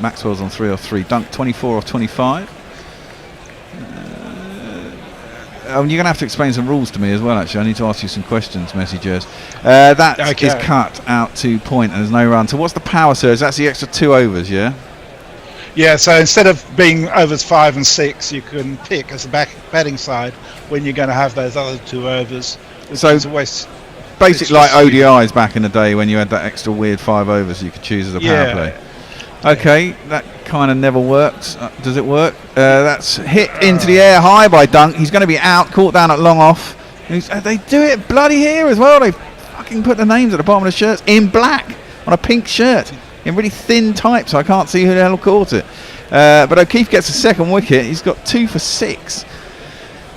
Maxwell's on 3 off 3. Dunk 24 off 25. You're going to have to explain some rules to me as well, actually. I need to ask you some questions, messages. That is cut out to point and there's no run. So what's the power surge? That's the extra 2 overs, yeah?
Yeah, so instead of being overs 5 and 6, you can pick as a batting side when you're going to have those other 2 overs.
So basically like ODIs back in the day when you had that extra weird 5 overs you could choose as a power play. Okay, that kind of never works. Does it work? That's hit into the air high by Dunk. He's going to be out, caught down at long off. They do it bloody here as well. They fucking put the names at the bottom of the shirts in black on a pink shirt in really thin type, so I can't see who the hell caught it. But O'Keefe gets a second wicket. He's got 2 for 6.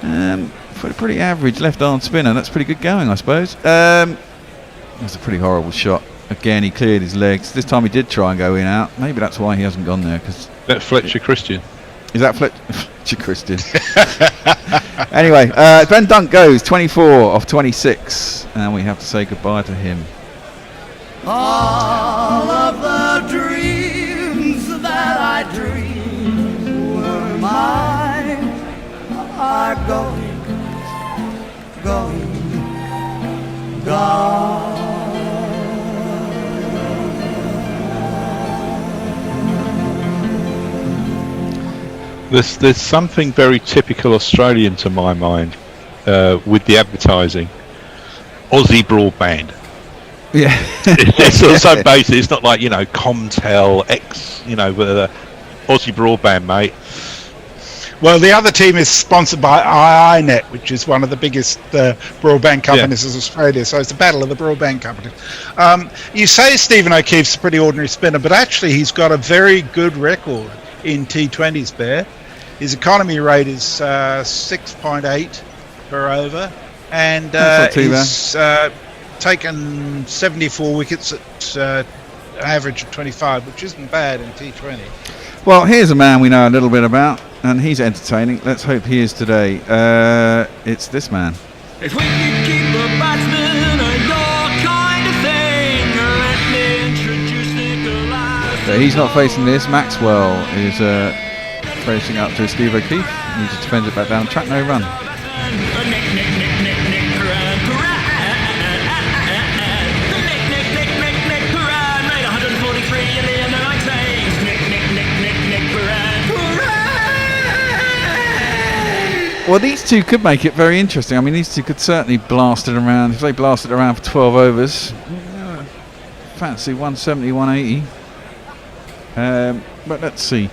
For a pretty average left-arm spinner, that's pretty good going, I suppose. That's a pretty horrible shot. Again, he cleared his legs. This time he did try and go in out. Maybe that's why he hasn't gone there.
That's Fletcher Christian.
Is that Fletcher Christian? Anyway, Ben Dunk goes 24 off 26, and we have to say goodbye to him.
All of the dreams that I dreamed were mine are going, gone.
There's something very typical Australian to my mind with the advertising. Aussie broadband.
Yeah.
It's so basic. It's not like, Comtel, with Aussie broadband, mate.
Well, the other team is sponsored by iiNet, which is one of the biggest broadband companies in Australia. So it's a battle of the broadband companies. You say Stephen O'Keefe's a pretty ordinary spinner, but actually he's got a very good record in T20s, Bear. His economy rate is 6.8 per over, and he's taken 74 wickets at an average of 25, which isn't bad in T20.
Well, here's a man we know a little bit about, and he's entertaining. Let's hope he is today. It's this man.
If we could keep a batsman or your kind of thing, let me introduce Nicholas.
But he's not facing this. Maxwell is facing up to Steve O'Keefe. He just defends it back down track, no run. Well, these two could make it very interesting. I mean, these two could certainly blast it around. If they blast it around for 12 overs, fancy 170, 180. But let's see.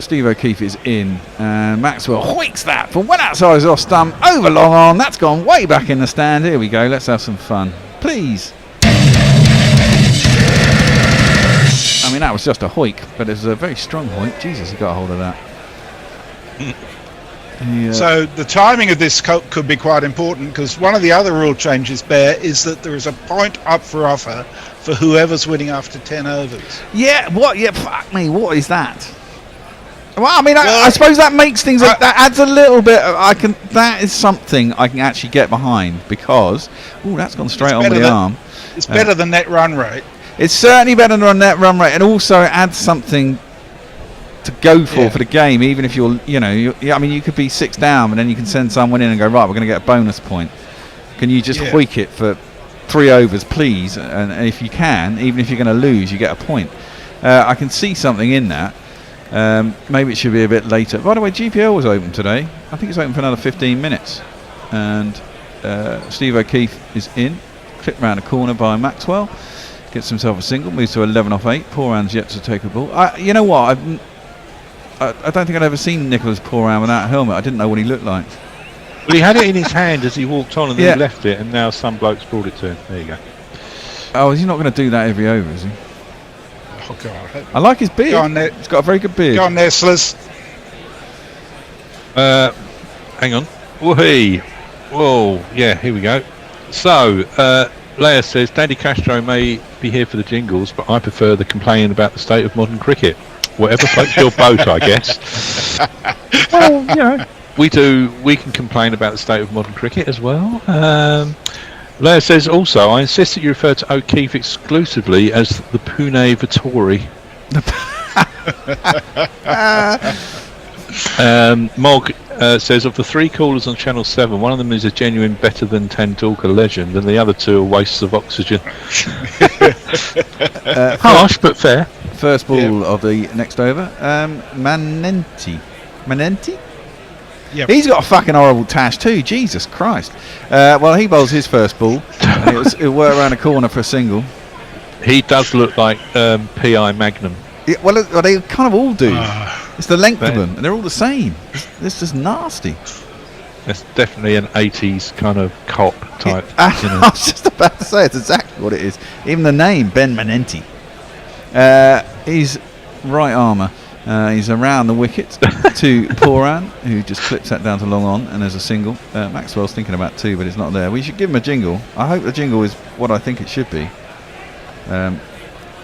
Steve O'Keefe is in, and Maxwell hoiks that from well outside his off stump, over long on. That's gone way back in the stand. Here we go. Let's have some fun, please. I mean, that was just a hoik, but it was a very strong hoik. Jesus, he got a hold of that.
So the timing of this could be quite important, because one of the other rule changes, Bear, is that there is a point up for offer for whoever's winning after 10 overs.
Yeah, what? Yeah, fuck me. What is that? Well, I mean, I suppose that makes things. That adds a little bit. That is something I can actually get behind, because that's gone straight on the arm.
It's better than net run rate.
It's certainly better than net run rate, and also it adds something to go for the game. Even if you're, I mean, you could be 6 down, and then you can send someone in and go, right, we're going to get a bonus point. Can you just hoik it for 3 overs, please? And if you can, even if you're going to lose, you get a point. I can see something in that. Maybe it should be a bit later. By the way, GPL was open today. I think it's open for another 15 minutes. And Steve O'Keefe is in. Clipped round a corner by Maxwell. Gets himself a single. Moves to 11 off 8. Poorhan's yet to take a ball. You know what? I don't think I'd ever seen Nicholas Poorhan without a helmet. I didn't know what he looked like.
Well, he had it in his hand as he walked on, and then he left it, and now some bloke's brought it to him. There you go.
Oh, is he not going to do that every over, is he?
Oh, God.
I like his beard.
Go on there.
He's got a very good beard.
Go on there, Sliz.
Hang on. Woohoo. Whoa. Yeah, here we go. So, Leia says, Danny Castro may be here for the jingles, but I prefer the complaining about the state of modern cricket. Whatever floats your boat, I guess. Well, we can complain about the state of modern cricket as well. Leia says also, I insist that you refer to O'Keefe exclusively as the Pune Vittori. Mog says, of the 3 callers on Channel 7, one of them is a genuine better than Tendulkar legend, and the other 2 are wastes of oxygen. Harsh, but fair.
First ball of the next over. Manenti? Yep. He's got a fucking horrible tash too. Jesus Christ. Well, he bowls his first ball. And it worked around a corner for a single.
He does look like PI Magnum.
Yeah, well, they kind of all do. It's the length of them, and they're all the same. It's just nasty.
It's definitely an 80s kind of cop type.
I was just about to say, it's exactly what it is. Even the name, Ben Manenti. He's right armour. He's around the wicket to Poorhan, who just clips that down to long on, and there's a single. Maxwell's thinking about 2, but it's not there. We should give him a jingle. I hope the jingle is what I think it should be.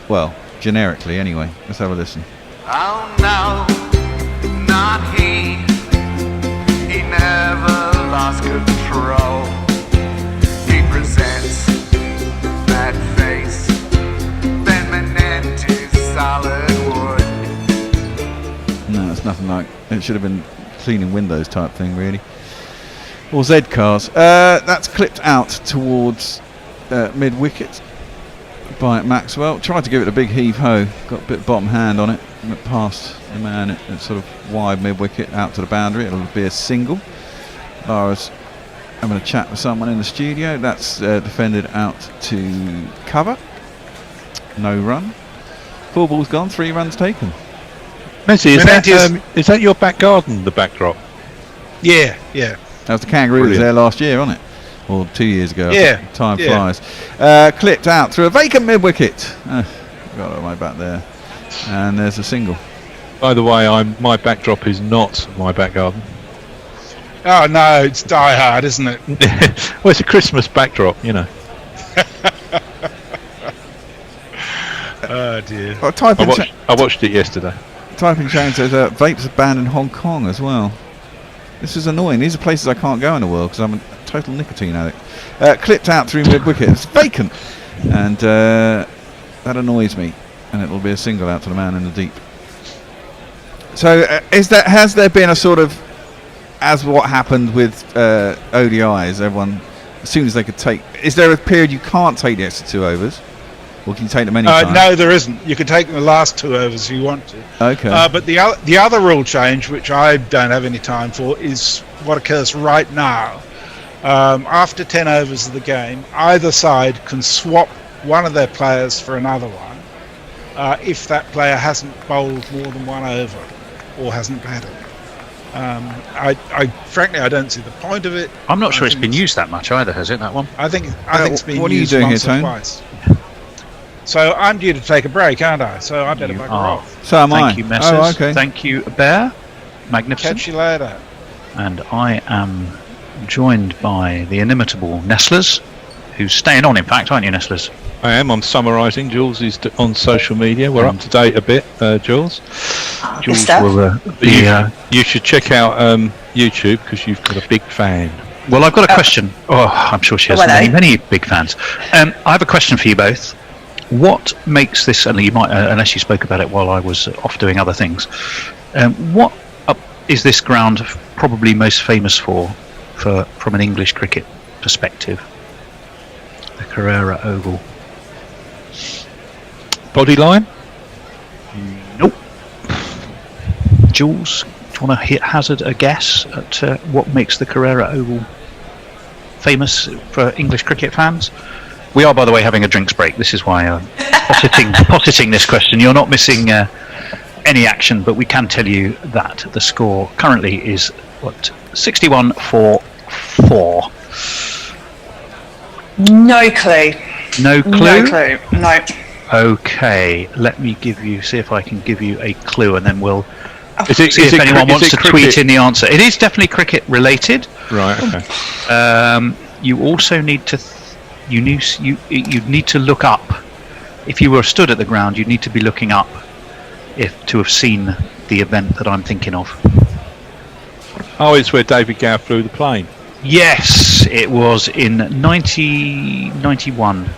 Well, generically anyway. Let's have a listen.
Oh no, not he. He never lost control. He presents that face. Ben Manenti's solid wood.
No, it's nothing like. It should have been cleaning windows type thing, really. Or Z cars. That's clipped out towards mid wicket by Maxwell. Tried to give it a big heave ho. Got a bit bottom hand on it. Went past the man. It's sort of wide mid wicket out to the boundary. It'll be a single. Lara's having a chat with someone in the studio. That's defended out to cover. No run. 4 balls gone. 3 runs taken.
Messi, is that your back garden, the backdrop?
Yeah.
That was the Kangaroos there last year, wasn't it? Or 2 years ago.
Yeah.
Time flies. Clipped out through a vacant mid wicket. Got it right back there. And there's a single.
By the way, my backdrop is not my back garden.
Oh no, it's Die Hard, isn't it?
Well, it's a Christmas backdrop, you know.
Oh dear.
Well,
I watched it yesterday.
Typing change says vapes are banned in Hong Kong as well. This is annoying. These are places I can't go in the world because I'm a total nicotine addict. Clipped out through mid wicket. It's vacant, and that annoys me. And it'll be a single out to the man in the deep. So has there been a sort of, as what happened with ODIs, everyone, as soon as they could take, is there a period you can't take the extra 2 overs? Or can you take them any time?
No, there isn't. You can take the last 2 overs if you want to.
Okay.
But the other rule change, which I don't have any time for, is what occurs right now. After 10 overs of the game, either side can swap one of their players for another one. If that player hasn't bowled more than 1 over or hasn't batted. I frankly don't see the point of it.
I'm not sure it's been used that much either, has it, that one?
I think it's been
what are you
used
doing
once
here,
or
Tone?
twice. So I'm due to take a break, aren't I? So I better bugger off.
So am I.
Thank you, Messrs.
Oh, okay.
Thank you, Bear. Magnificent.
Catch you later.
and I am joined by the inimitable Nestlers, who's staying on, in fact, aren't you, Nestlers?
I am. I'm summarising. Jules is on social media. We're up to date a bit, Jules.
Jules will
you should check out YouTube because you've got a big fan.
Well, I've got a question. Oh, I'm sure she has many big fans. I have a question for you both. What makes this, and you might, unless you spoke about it while I was off doing other things, what is this ground probably most famous for from an English cricket perspective? The Carrera Oval.
Bodyline?
Nope. Jules, do you want to hazard a guess at what makes the Carrera Oval famous for English cricket fans? We are, by the way, having a drinks break. This is why I'm positing this question. You're not missing any action, but we can tell you that the score currently is 61 for 4.
No clue.
No clue?
No clue. No.
Okay, let me see if I can give you a clue, and then we'll see if
it
anyone wants to
cricket?
tweet in the answer. It is definitely cricket related.
Right. Okay.
You also need to you need to look up. If you were stood at the ground, you'd need to be looking up to have seen the event that I'm thinking of.
Oh, it's where David Gower flew the plane.
Yes, it was in 1991.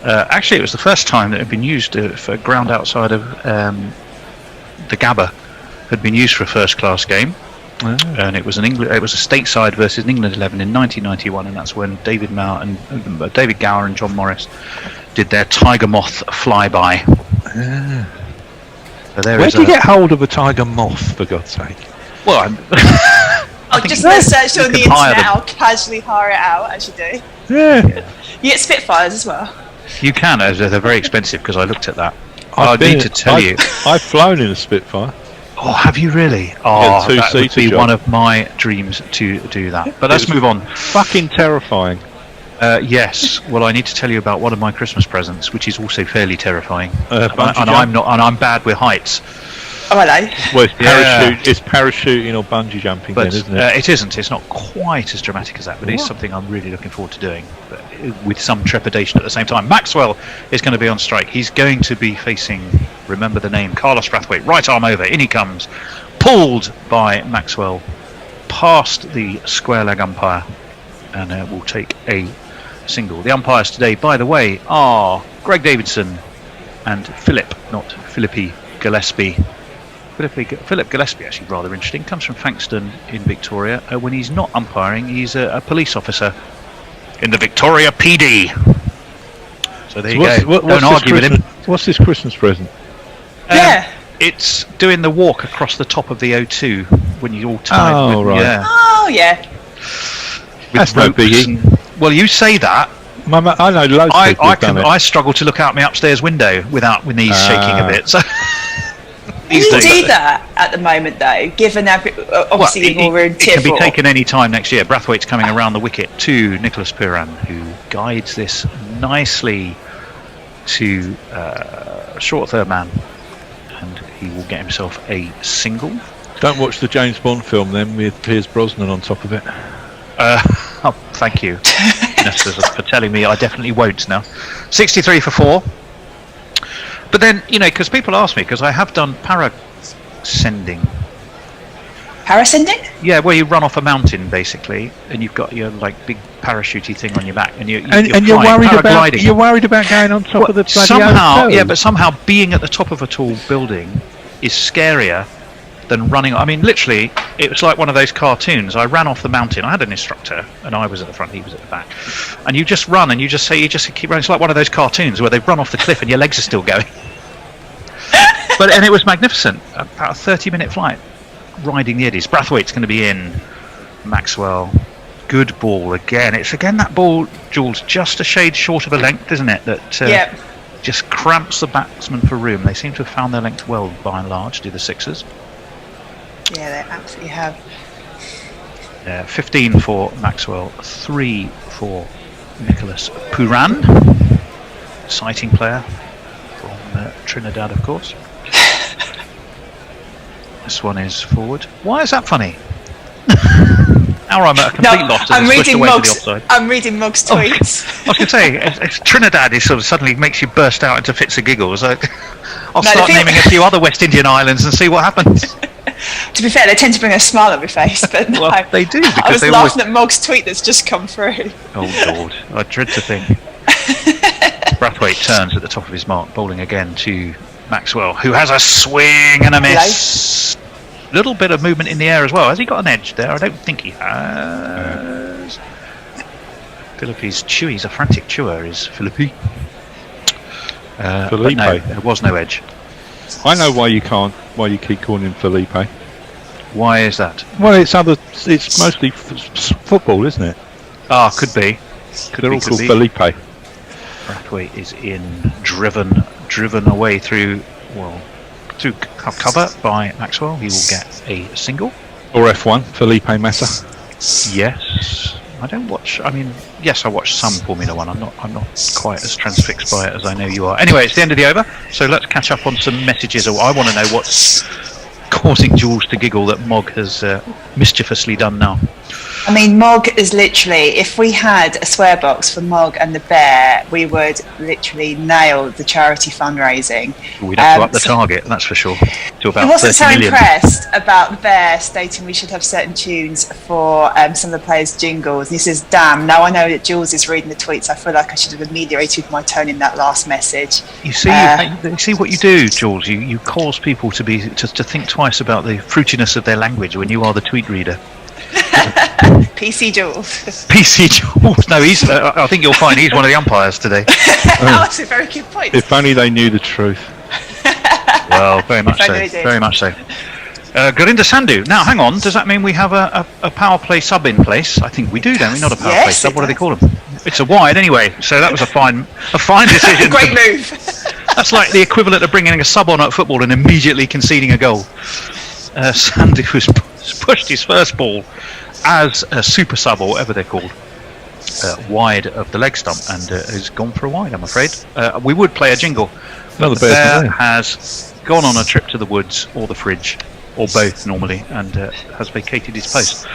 Actually, it was the first time that it had been used for ground outside of the Gabba had been used for a first-class game, and it was a stateside versus England 11 in 1991, and that's when David Gower and John Morris did their Tiger Moth flyby. So
where did you get hold of a Tiger Moth, for God's sake?
Well,
I'll just search on the internet. I'll casually hire it out as you do.
Yeah.
You get Spitfires as well.
You can. They're very expensive because I looked at that. I need to tell you.
I've flown in a Spitfire.
Oh, have you really? Oh, that would be one of my dreams to do that. But let's move on.
Fucking terrifying.
Yes. Well, I need to tell you about one of my Christmas presents, which is also fairly terrifying. And I'm bad with heights.
Oh, hello.
Well, it's parachuting or bungee jumping,
but,
then, isn't it?
It isn't. It's not quite as dramatic as that, but it's something I'm really looking forward to doing, but with some trepidation at the same time. Maxwell is going to be on strike. He's going to be facing, remember the name, Carlos Brathwaite. Right arm over. In he comes. Pulled by Maxwell past the square leg umpire, and will take a single. The umpires today, by the way, are Greg Davidson and Philip Gillespie. Philip Gillespie, actually rather interesting, comes from Frankston in Victoria. When he's not umpiring, he's a police officer in the Victoria PD. So there you go. Don't argue with him.
What's this Christmas present?
It's doing the walk across the top of the O2 when you're all tired.
Oh, right.
Yeah.
Oh, yeah.
That's no biggie.
Well, you say that.
Mama, I know loads of people have done it.
I struggle to look out my upstairs window without my knees shaking a bit. So.
You can do that at the moment, though, given obviously you're in tier 4.
It can be taken any time next year. Brathwaite's coming around the wicket to Nicholas Pooran, who guides this nicely to short third man, and he will get himself a single.
Don't watch the James Bond film then with Pierce Brosnan on top of it.
Thank you, for telling me. I definitely won't now. 63 for 4. But then, because people ask me, because I have done parascending.
Parascending?
Yeah, where you run off a mountain basically, and you've got your big parachutey thing on your back, and you're
worried about going on top of the bloody
somehow. Yeah, but somehow being at the top of a tall building is scarier than running. I mean, literally, it was like one of those cartoons. I ran off the mountain. I had an instructor, and I was at the front, he was at the back. And you just run, and you just keep running. It's like one of those cartoons where they run off the cliff and your legs are still going. And it was magnificent. About a 30-minute flight, riding the eddies. Brathwaite's going to be in. Maxwell, good ball again. It's again that ball, Jules, just a shade short of a length, isn't it? That just cramps the batsman for room. They seem to have found their length well, by and large, do the Sixers.
Yeah, they absolutely have.
15 for Maxwell, 3 for Nicholas Pooran, exciting player from Trinidad, of course. This one is forward. Why is that funny? Now I'm at a complete loss.
I'm
switched
reading
away to the
Mog's.
offside.
I'm reading Mog's tweets.
I was going to say, if Trinidad is sort of suddenly makes you burst out into fits of giggles, I'll start naming a few other West Indian islands and see what happens.
To be fair, they tend to bring a smile on my face, but no.
Well, they do, because
I was
they
laughing at Mog's tweet that's just come through.
Oh Lord, I dread to think. Brathwaite turns at the top of his mark, bowling again to Maxwell, who has a swing and a miss. Little bit of movement in the air as well. Has he got an edge there? I don't think he has. Philippe's chew. He's a frantic chewer, is Philippe. But no, there was no edge.
I know why you keep calling him Felipe.
Why is that?
Well, it's mostly football, isn't it?
Ah, could be.
They're all called Felipe.
Brathwaite is driven away through cover by Maxwell. He will get a single.
Or F1, Felipe Massa.
Yes. I don't watch. I mean, yes, I watch some Formula One. I'm not quite as transfixed by it as I know you are. Anyway, it's the end of the over, so let's catch up on some messages. I want to know what's causing Jules to giggle that Mog has mischievously done now.
I mean, Mog is literally, if we had a swear box for Mog and the bear, we would literally nail the charity fundraising.
We'd have to up the target, that's for sure, to about 30 million.
He wasn't so impressed about the bear stating we should have certain tunes for some of the players' jingles. And he says, damn, now I know that Jules is reading the tweets, I feel like I should have ameliorated my tone in that last message.
You see, you see what you do, Jules? You cause people to think twice about the fruitiness of their language when you are the tweet reader.
PC Jules.
PC Jules. No, he's. I think you'll find he's one of the umpires today.
That's a very good point.
If only they knew the truth.
Well, very much so. Very much so. Gurinder Sandhu. Now, hang on. Does that mean we have a power play sub in place? I think we do, don't we? Not a power play sub. What do they call them? It's a wide anyway. So that was a fine decision.
Great move.
That's like the equivalent of bringing a sub on at football and immediately conceding a goal. Sandhu has pushed his first ball as a super sub or whatever they're called wide of the leg stump and has gone for a wide, I'm afraid. We would play a jingle.
No,
the bear has gone on a trip to the woods or the fridge or both normally and has vacated his post.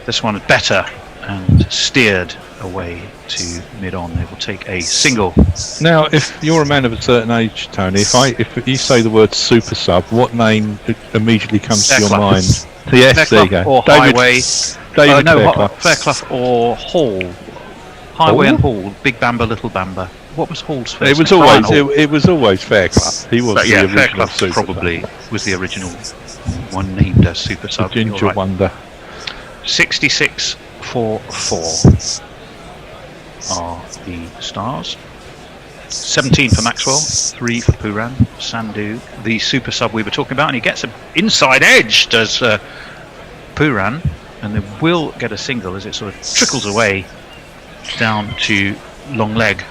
This one is better and steered away to mid-on. They will take a single.
Now, if you're a man of a certain age, Tony, if you say the word super sub, what name immediately comes to your mind? Yes, there you go.
Or
David,
Highway.
Fairclough.
Fairclough or Hall. Highway and Hall. Big Bamba, Little Bamba. What was Hall's first
It was
name?
it was always Fairclough. He was the original
Fairclough
super
probably was the original one named as super sub.
Ginger Wonder.
66 for 4 are the stars. 17 for Maxwell, 3 for Pooran. Sandhu, the super sub we were talking about, and he gets an inside edge, does Pooran, and they will get a single as it sort of trickles away down to long leg.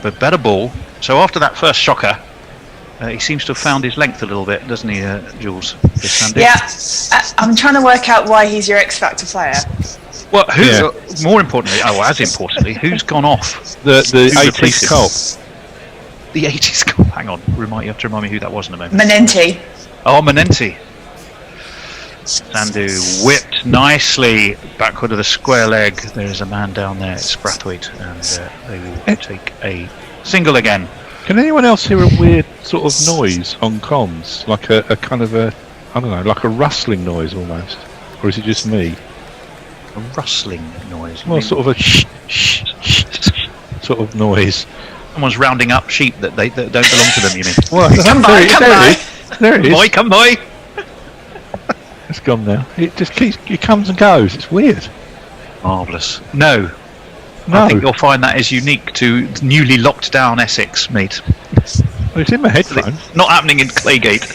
But better ball. So after that first shocker, he seems to have found his length a little bit, doesn't he, Jules?
Yeah, I'm trying to work out why he's your X Factor player.
Well, more importantly, as importantly, who's gone off?
The 80s cop.
The 80s cop. Hang on, you have to remind me who that was in a moment.
Manenti.
Oh, Manenti. Sandhu whipped nicely backward of the square leg. There is a man down there. It's Brathwaite, and they will take a single again.
Can anyone else hear a weird sort of noise on comms, like a kind of a, I don't know, like a rustling noise almost, or is it just me?
A rustling noise.
Well, sort of a sort of noise.
Someone's rounding up sheep that don't belong to them. You mean?
Well,
come by.
There it is.
Boy, come boy.
It's gone now. It just it comes and goes. It's weird.
Marvellous. No. I think you'll find that is unique to newly locked down Essex, mate.
Well, it's in my headphone.
Not happening in Claygate.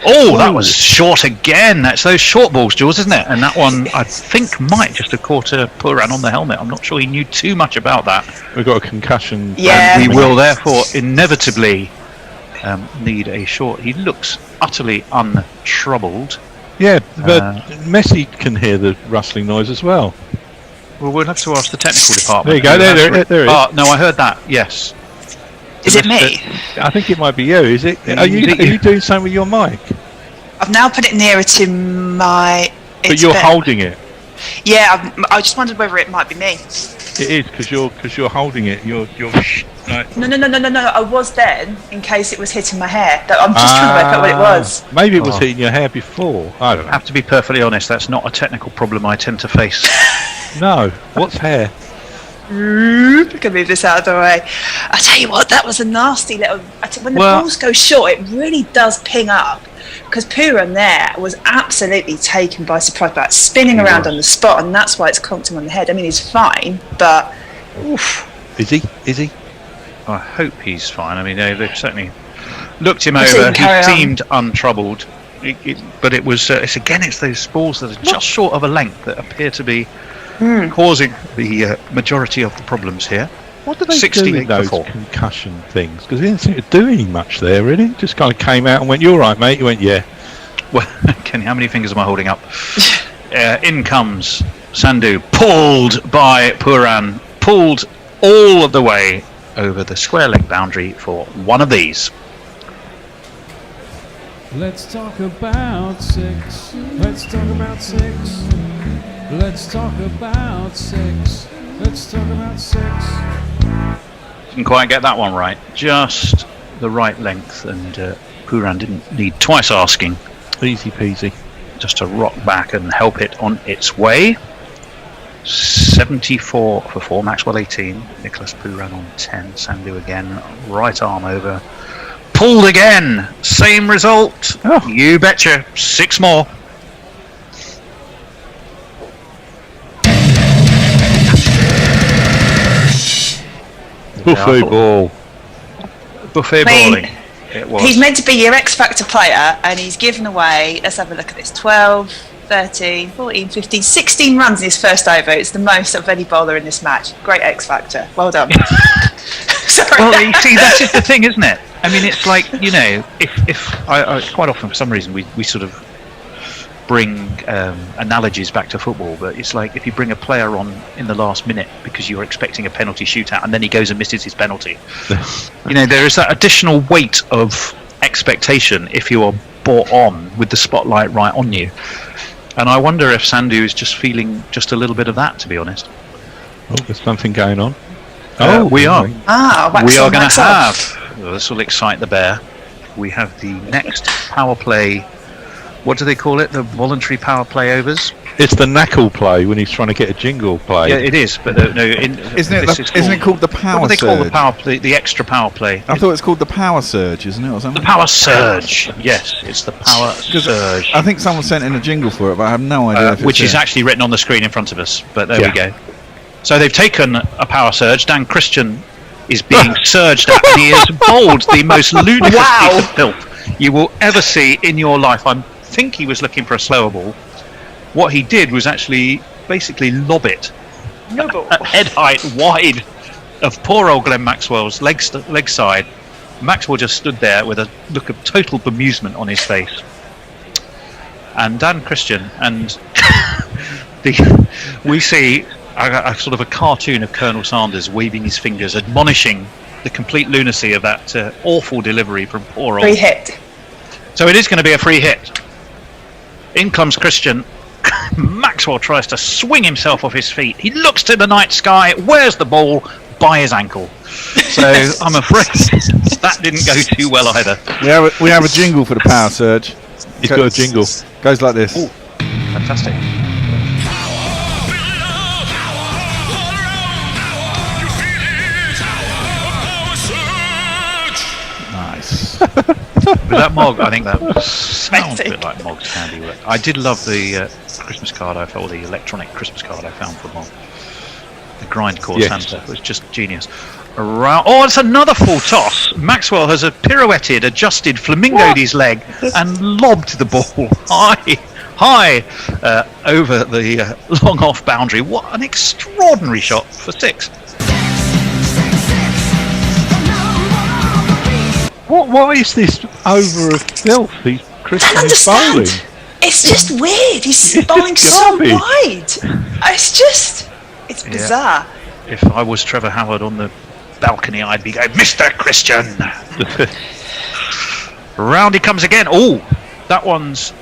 Oh, that was short again. That's those short balls, Jules, isn't it? And that one, I think, might just have caught a Pooran on the helmet. I'm not sure he knew too much about that.
We've got a concussion.
Yeah.
And we will therefore inevitably need a short. He looks utterly untroubled.
Yeah, but Messi can hear the rustling noise as well.
Well, we'll have to ask the technical department.
There you go. There it is.
Oh, no, I heard that. Yes.
Is it me?
I think it might be you. Is it? Are you doing something with your mic?
I've now put it nearer to my.
But you're holding it.
Yeah, I just wondered whether it might be me.
It is because you're holding it. You're like,
No. I was then, in case it was hitting my hair. I'm just trying to work out what it was.
Maybe it was hitting your hair before. I don't know.
I have to be perfectly honest, that's not a technical problem I tend to face.
No. What's hair?
We can move this out of the way. I tell you what, that was a nasty little. When the balls go short, it really does ping up. Because Puran there was absolutely taken by surprise, but spinning around on the spot, and that's why it's conked him on the head. I mean, he's fine, but oof.
Is he?
I hope he's fine. I mean, they've certainly looked him over. He seemed untroubled, but it was it's those balls that are just short of a length that appear to be causing the majority of the problems here.
What do they do with those concussion things? Because he didn't seem to do any much there, really. Just kind of came out and went, "You all right, mate?" You went, "Yeah."
Well, Kenny, how many fingers am I holding up? In comes Sandhu, pulled by Puran, pulled all of the way over the square leg boundary for one of these.
Let's talk about sex. Let's talk about sex. Let's talk about sex. Let's talk about sex.
Didn't quite get that one right. Just the right length, and Puran didn't need twice asking.
Easy peasy.
Just to rock back and help it on its way. 74 for 4, Maxwell 18, Nicholas Puran on 10, Sandhu again, right arm over, pulled again, same result, you betcha, 6 more.
Buffet ball.
Buffet balling. It was.
He's meant to be your X Factor player, and he's given away, let's have a look at this, 12, 13, 14, 15, 16 runs in his first over. It's the most of any bowler in this match. Great X Factor. Well done. Sorry.
Well, you see, that's just the thing, isn't it? I mean, it's like, if I quite often, for some reason, we sort of bring analogies back to football, but it's like if you bring a player on in the last minute because you're expecting a penalty shootout and then he goes and misses his penalty. There is that additional weight of expectation if you are brought on with the spotlight right on you. And I wonder if Sandhu is just feeling just a little bit of that, to be honest.
Oh, there's something going on.
We are. We are going to have. This will excite the bear. We have the next power play. What do they call it? The voluntary power play overs.
It's the knackle play when he's trying to get a jingle play.
Yeah, it is. But no, isn't
it called the power?
What do they
surge?
call the power play? The extra power play.
I thought it's called the power surge, isn't it, or something?
The power surge. Yes, it's the power surge.
I think someone sent in a jingle for it, but I have no idea.
Which is actually written on the screen in front of us. But there we go. So they've taken a power surge. Dan Christian is being surged at, and he has bowled the most ludicrous piece of filth you will ever see in your life. I think he was looking for a slower ball. What he did was actually basically lob it at head height wide of poor old Glenn Maxwell's leg side. Maxwell just stood there with a look of total bemusement on his face. And Dan Christian and we see a sort of a cartoon of Colonel Sanders waving his fingers, admonishing the complete lunacy of that awful delivery from poor old.
Free hit.
So it is going to be a free hit. In comes Christian. Maxwell tries to swing himself off his feet. He looks to the night sky. Where's the ball? By his ankle. So I'm afraid that didn't go too well either.
We have a jingle for the power surge.
He's got a jingle.
Goes like this.
Ooh, fantastic.
Nice.
With that Mog, I think that sounds a bit like Mog's handiwork. I did love the Christmas card I found, or the electronic Christmas card I found for Mog. The grindcore Santa was just genius. Oh, it's another full toss. Maxwell has pirouetted, adjusted, flamingoed his leg, and lobbed the ball high over the long off boundary. What an extraordinary shot for 6.
What is this over of filth? Christian is bowling.
It's just weird. He's bowling so wide. It's bizarre.
If I was Trevor Howard on the balcony, I'd be going, Mr. Christian. Round he comes again. Oh, that one's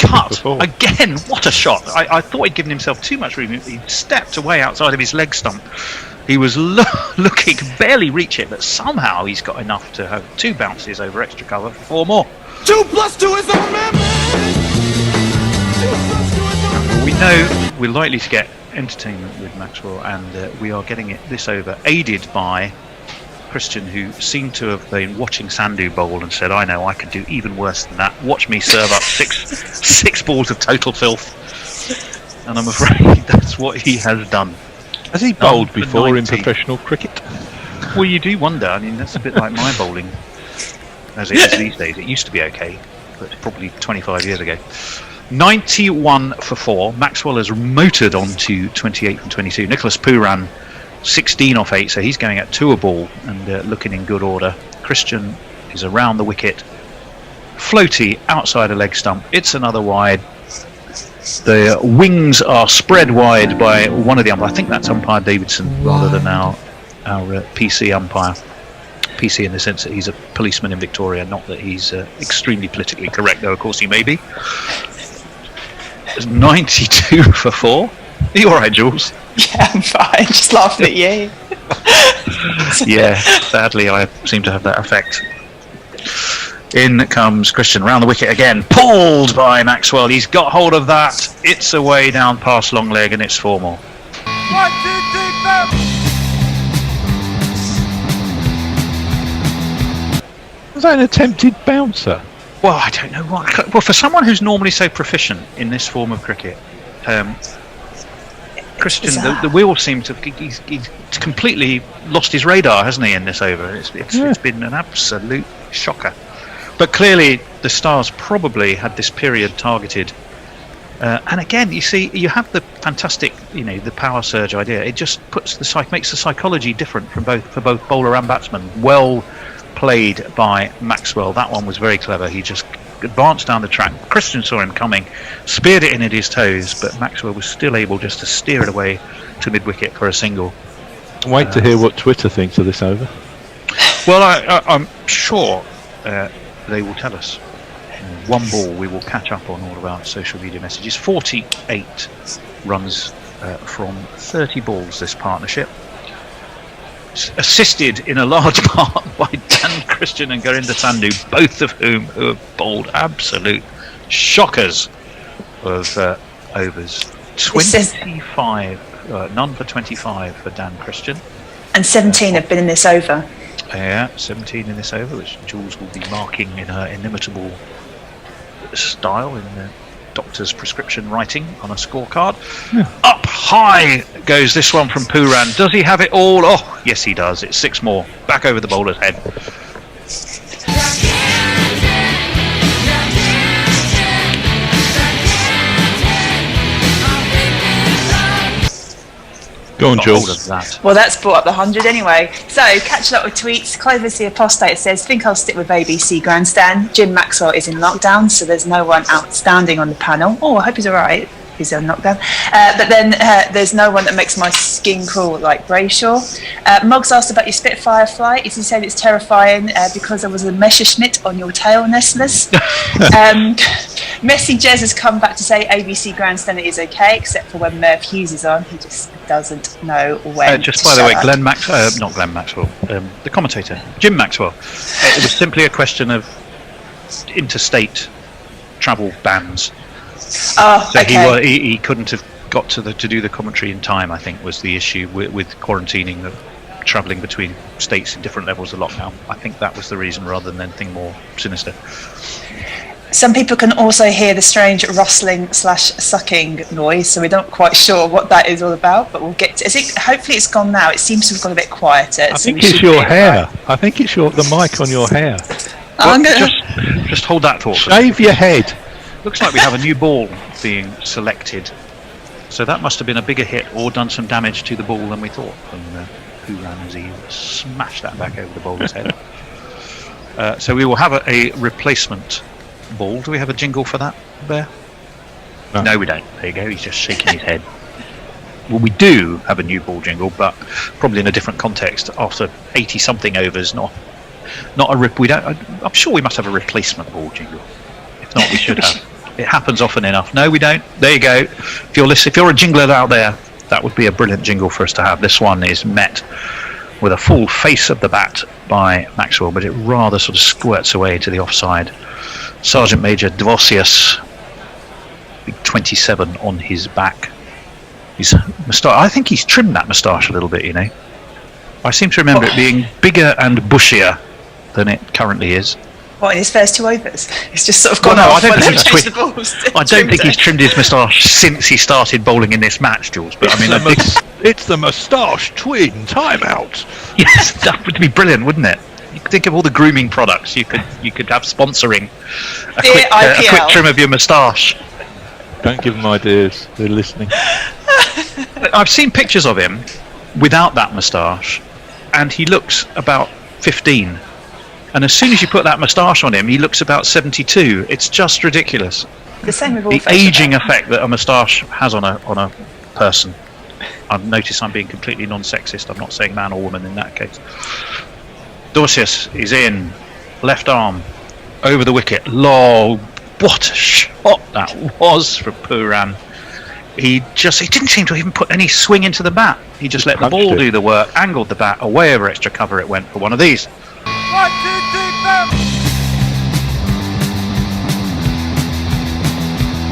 for
But
four.
again, what a shot! I thought he'd given himself too much room. He stepped away outside of his leg stump. He was looking, barely reach it, but somehow he's got enough to have 2 bounces over extra cover for 4 more.
2 + 2 is a remember.
We know we're likely to get entertainment with Maxwell, and we are getting this over, aided by Christian, who seemed to have been watching Sandu bowl and said, I know I could do even worse than that. Watch me serve up six balls of total filth. And I'm afraid that's what he has done.
Has he bowled
For
before in
90.
professional cricket?
Well, you do wonder. I mean, that's a bit like my bowling as it is these days. It used to be okay, but probably 25 years ago. 91 for 4. Maxwell has motored on to 28 from 22. Nicholas Pooran 16 off 8, so he's going at 2 a ball and looking in good order. Christian is around the wicket. Floaty outside a leg stump. It's another wide. The wings are spread wide by one of the umpires. I think that's umpire Davidson rather than our PC umpire. PC in the sense that he's a policeman in Victoria, not that he's extremely politically correct, though of course he may be. It's 92 for 4. Are you alright, Jules?
Yeah, I'm fine. Just laughing at you.
Yeah, sadly I seem to have that effect. In comes Christian, round the wicket again, pulled by Maxwell. He's got hold of that. It's away down past long leg, and it's 4 more.
1, 2, 3, 4.
Was that an attempted bouncer?
Well, I don't know what. Well, for someone who's normally so proficient in this form of cricket, Christian, the wheel seems to he's completely lost his radar, hasn't he? In this over, it's been an absolute shocker. But clearly, the Stars probably had this period targeted. And again, you see, you have the fantastic, the power surge idea. It just makes the psychology different for both bowler and batsman. Well played by Maxwell. That one was very clever. He just advanced down the track. Christian saw him coming, speared it in at his toes, but Maxwell was still able just to steer it away to mid-wicket for a single.
Wait to hear what Twitter thinks of this over.
Well, I'm sure they will tell us. One ball, we will catch up on all of our social media messages. 48 runs from 30 balls, this partnership. Assisted in a large part by Dan Christian and Gurinder Sandhu, both of whom who have bowled absolute shockers of overs. 25, none for 25 for Dan Christian.
And 17 have been in this over.
Yeah, 17 in this over, which Jules will be marking in her inimitable style in the doctor's prescription writing on a scorecard. Up high goes this one from Pooran. Does he have it all? Oh, yes he does. It's 6 more. Back over the bowler's head.
Go on, Jules.
Well, that's brought up the 100 anyway. So, catching up with tweets, Clovis the Apostate says, think I'll stick with ABC Grandstand. Jim Maxwell is in lockdown, so there's no one outstanding on the panel. Oh, I hope he's all right. He's on lockdown. But then there's no one that makes my skin crawl like Brayshaw. Moggs asked about your Spitfire flight. He said it's terrifying because there was a Messerschmitt on your tail nestless. Messi Jez has come back to say ABC Grandstand is okay, except for when Merv Hughes is on. He just doesn't know when.
Just by the way, not Glenn Maxwell, the commentator, Jim Maxwell. It was simply a question of interstate travel bans.
Oh,
so
okay.
he couldn't have got to do the commentary in time, I think, was the issue with quarantining, the travelling between states in different levels of lockdown. I think that was the reason rather than anything more sinister.
Some people can also hear the strange rustling/sucking noise, so we're not quite sure what that is all about, but we'll get to it. Hopefully it's gone now. It seems to have gone a bit quieter.
I think it's your hair. I think it's the mic on your hair.
Just hold that thought.
Shave your head.
Looks like we have a new ball being selected. So that must have been a bigger hit or done some damage to the ball than we thought. And Pooran as he smashed that back over the bowler's head. So we will have a replacement ball. Do we have a jingle for that, Bear? No, we don't. There you go. He's just shaking his head. Well, we do have a new ball jingle, but probably in a different context. After 80-something overs, not a rip. We don't. I'm sure we must have a replacement ball jingle. If not, we should have. It happens often enough. No, we don't. There you go. If you're a jingler out there, that would be a brilliant jingle for us to have. This one is met with a full face of the bat by Maxwell, but it rather sort of squirts away to the offside. Sergeant Major Dvosius, 27 on his back. His moustache, I think he's trimmed that moustache a little bit, you know. I seem to remember it being bigger and bushier than it currently is.
What, in his first 2 overs? It's just sort of gone
Well, no,
off
I don't
when
think
they've
he's
changed the balls.
I don't think he's trimmed his moustache since he started bowling in this match, Jules. But I mean,
It's the moustache twin timeout.
yes, that would be brilliant, wouldn't it? You could think of all the grooming products you could have sponsoring a quick trim of your moustache.
Don't give them ideas. They're listening.
I've seen pictures of him without that moustache, and he looks about 15. And as soon as you put that moustache on him, he looks about 72. It's just ridiculous.
The same with all
The
facial
aging
hair.
effect that a moustache has on a person. I've noticed I'm being completely non-sexist. I'm not saying man or woman in that case. Dorsius is in, left arm, over the wicket. Lol, what a shot that was from Puran. He didn't seem to even put any swing into the bat. He just let the ball do the work, angled the bat, away over extra cover it went for one of these.
1, 2, 3,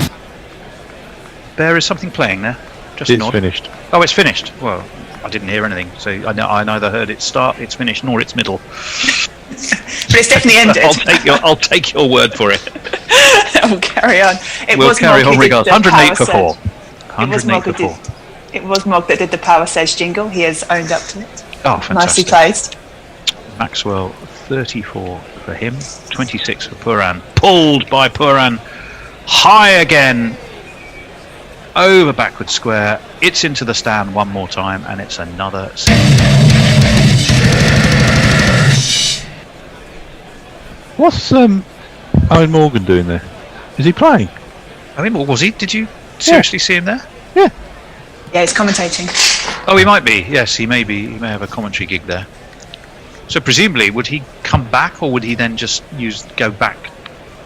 4.
There is something playing there. Just
It's
nod.
finished.
Oh, it's finished. Well, I didn't hear anything, so I neither heard it start, its finish, nor its middle.
But it's definitely ended.
I'll take your word for it.
We'll carry on.
We'll carry on regardless. 108 for 4.
It was
108 for 4.
It was Mog that did the Power Surge jingle. He has owned up to it.
Oh, fantastic.
Nicely placed.
Maxwell, 34 for him, 26 for Puran. Pulled by Puran. High again. Over backward square. It's into the stand one more time, and it's another six.
What's Owen Morgan doing there? Is he playing?
I mean, what was he? Did you seriously see him there?
Yeah, he's commentating.
Oh, he might be. Yes, he may be. He may have a commentary gig there. So presumably, would he come back, or would he then just go back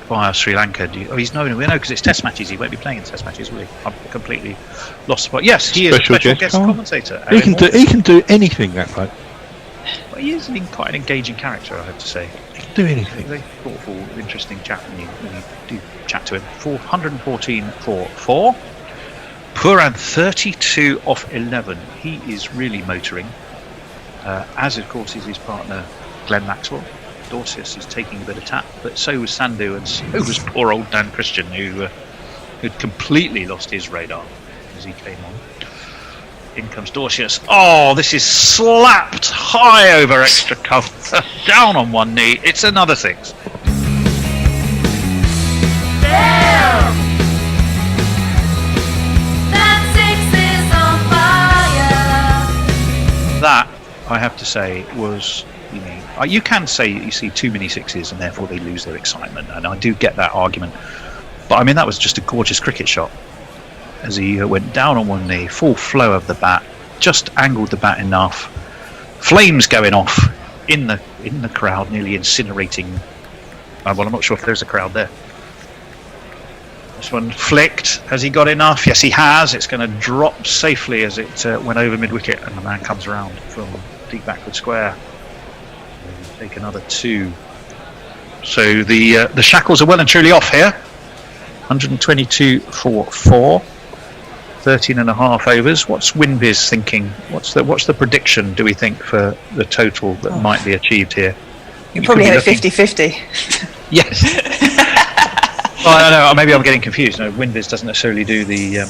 via Sri Lanka? He's no, because it's Test matches. He won't be playing in Test matches, will he? I'm completely lost. Spot. Yes, he is a special guest commentator.
He can do anything, that bloke.
Well, he is quite an engaging character, I have to say.
He can do anything.
Very thoughtful, interesting chat when you do chat to him. 414 for 4. Puran 32 off 11. He is really motoring. As of course is his partner Glenn Maxwell. Dorsius is taking a bit of tap, but so was Sandhu, and so was poor old Dan Christian, who'd completely lost his radar as he came on. In comes Dorsius. Oh, this is slapped high over extra cover, down on one knee. It's another 6. That, I have to say, was, you can say you see too many 6s and therefore they lose their excitement, and I do get that argument. But I mean, that was just a gorgeous cricket shot as he went down on one knee, full flow of the bat, just angled the bat enough. Flames going off in the crowd, nearly incinerating. Well, I'm not sure if there's a crowd there. This one flicked. Has he got enough? Yes, he has. It's going to drop safely as it went over mid-wicket, and the man comes around from deep backward square. Take another 2. So the shackles are well and truly off here. 122 for 4. 13 and a half overs. What's WinBiz thinking? What's the prediction, do we think, for the total that might be achieved here?
You probably had it 50-50.
Yes. Well, I don't know. Maybe I'm getting confused. No, WinBiz doesn't necessarily do the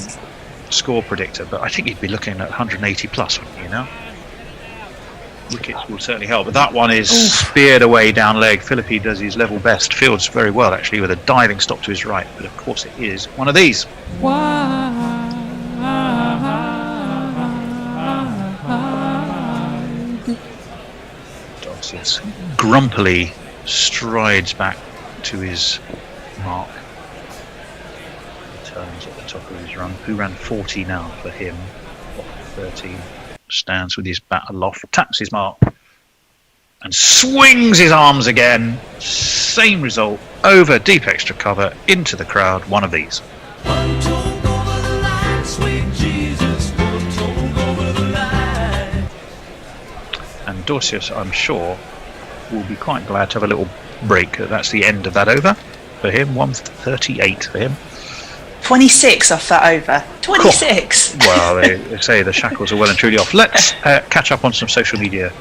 score predictor, but I think you'd be looking at 180 plus, wouldn't you now? Wickets will certainly help, but that one is speared away down leg. Philippi does his level best. Fields very well, actually, with a diving stop to his right, but of course it is one of these. Dorsius grumpily strides back to his mark. Turns at the top of his run. Who ran 40 now for him? 13. Stands with his bat aloft, taps his mark. and swings his arms again. Same result, over deep extra cover, into the crowd, one of these.
One tongue over the line, sweet Jesus, one tongue over the line.
And Dorcius, I'm sure, will be quite glad to have a little break. That's the end of that over for him. 138 for him.
26 off that over. 26.
Well, they say the shackles are well and truly off. Let's catch up on some social media.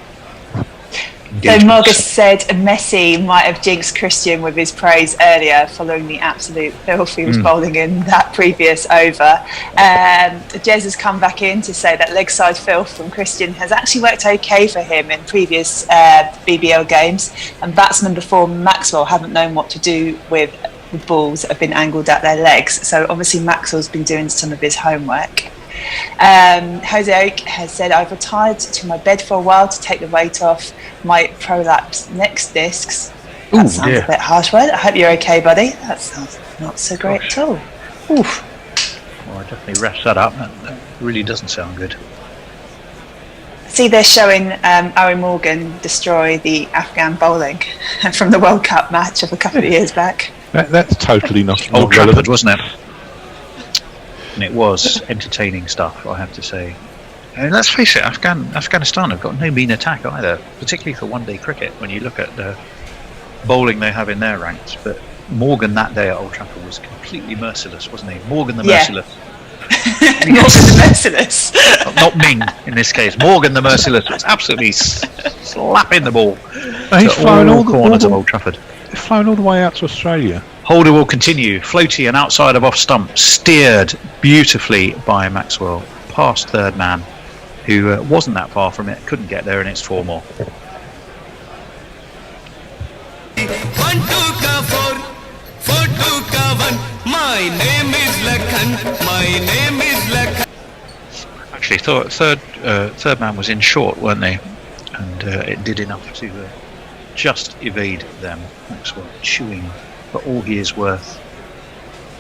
So Margus said Messi might have jinxed Christian with his praise earlier following the absolute filth he was bowling in that previous over. Jez has come back in to say that leg side filth from Christian has actually worked okay for him in previous BBL games, and batsmen before Maxwell haven't known what to do with the balls that have been angled at their legs. So obviously Maxwell's been doing some of his homework. Jose Oak has said, I've retired to my bed for a while to take the weight off my prolapse neck discs. That sounds a bit harsh word. I hope you're okay, buddy. That sounds not so great at all. Oof.
Well, I definitely wraps that up. That really doesn't sound good.
See, they're showing Owen Morgan destroy the Afghan bowling from the World Cup match of a couple of years back.
That's totally not
Old
relevant,
Trafford, wasn't it? And it was entertaining stuff, I have to say. And let's face it, Afghanistan have got no mean attack either, particularly for one-day cricket, when you look at the bowling they have in their ranks. But Morgan that day at Old Trafford was completely merciless, wasn't he? Morgan the Merciless.
Morgan the Merciless.
Not Ming in this case. Morgan the Merciless was absolutely slapping the ball
He's
to
flown
all corners of Old Trafford.
He's flown all the way out to Australia.
Holder will continue. Floaty and outside of off stump, steered beautifully by Maxwell, past third man, who wasn't that far from it, couldn't get there, and it's 4 more.
1, 2 ka 4, 4 2 ka 1. My name is Lakhan. My name is Lakhan.
Actually, third man was in short, weren't they? And it did enough to just evade them. Maxwell chewing for all he is worth.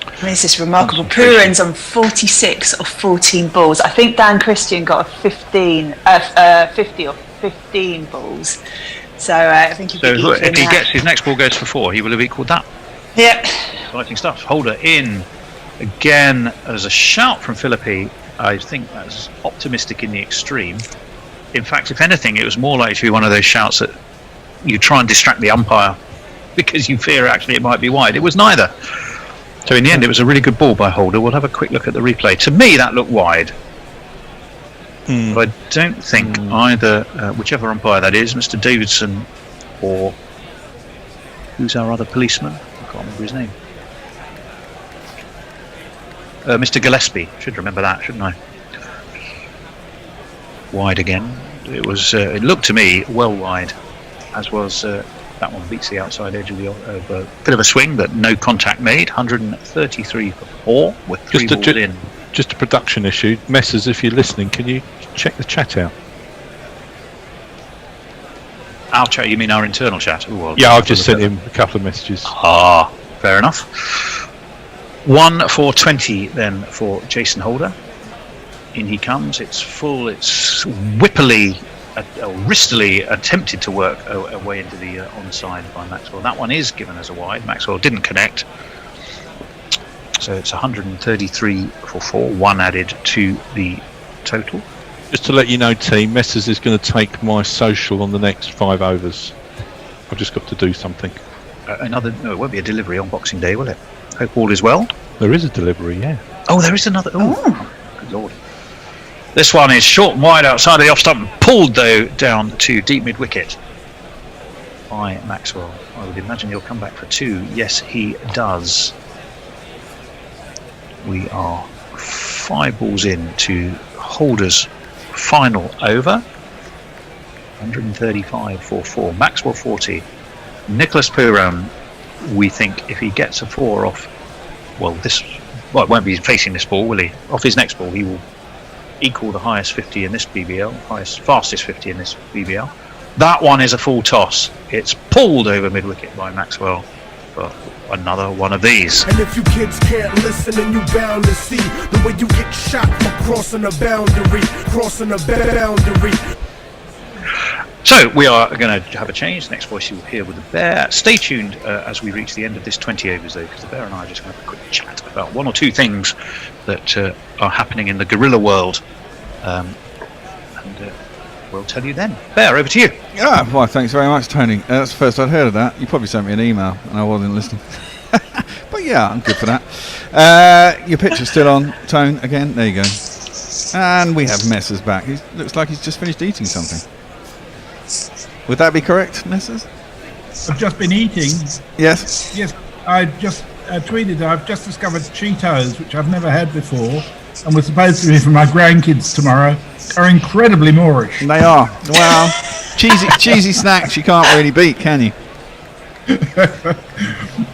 I mean, it's just remarkable. Pooran's on 46 of 14 balls. I think Dan Christian got a 50 or 15 balls. So I think
So if he gets his next ball goes for 4, he will have equalled that.
Yep.
Exciting stuff. Holder in again as a shout from Philippi. I think that's optimistic in the extreme. In fact, if anything, it was more likely to be one of those shouts that you try and distract the umpire because you fear actually it might be wide. It was neither. So in the end, it was a really good ball by Holder. We'll have a quick look at the replay. To me, that looked wide. But I don't think either, whichever umpire that is, Mr. Davidson or who's our other policeman? I can't remember his name. Mr. Gillespie. Should remember that, shouldn't I? Wide again. It was. It looked to me well wide, as was that one. Beats the outside edge of the bit of a swing, but no contact made. 133 for 4 with 3 balls in.
Just a production issue. Messers, if you're listening, can you check the chat out?
Our chat? You mean our internal chat? Ooh,
Yeah, I've just sent him a couple of messages.
Ah, fair enough. 1 for 20 then for Jason Holder. In he comes. It's full. It's whippily, wristily attempted to work away into the onside by Maxwell. That one is given as a wide. Maxwell didn't connect. So it's 133 for 4. 1 added to the total.
Just to let you know, team, Messers is going to take my social on the next 5 overs. I've just got to do something.
No, it won't be a delivery on Boxing Day, will it? Hope all is well.
There is a delivery, yeah.
Oh, there is another. Oh, good lord. This one is short and wide outside of the off stump, pulled though down to deep mid wicket by Maxwell. I would imagine he'll come back for 2. Yes, he does. We are 5 balls in to Holder's final over. 135 for 4. Maxwell 40. Nicholas Pooran, we think if he gets a 4 off, it won't be facing this ball, will he? Off his next ball, he will equal the highest 50 in this BBL, fastest 50 in this BBL. That one is a full toss. It's pulled over mid-wicket by Maxwell for another one of these.
And if you kids can't listen, then you bound to see the way you get shot for crossing a boundary,
So we are going to have a change. The next voice you'll hear with the Bear. Stay tuned as we reach the end of this 20 overs, though, because the Bear and I are just going to have a quick chat about one or two things that are happening in the gorilla world, and we'll tell you then. Bear, over to you.
Yeah, well, thanks very much, Tony. That's the first I'd heard of that. You probably sent me an email and I wasn't listening. But yeah, I'm good for that. Your picture's still on, Tone, again. There you go. And we have Messers back. He looks like he's just finished eating something. Would that be correct, Messers?
I've just been eating.
Yes.
Yes, I just tweeted I've just discovered Cheetos, which I've never had before, and we're supposed to be for my grandkids tomorrow. Are incredibly Moorish.
They are. Well, cheesy snacks you can't really beat, can you?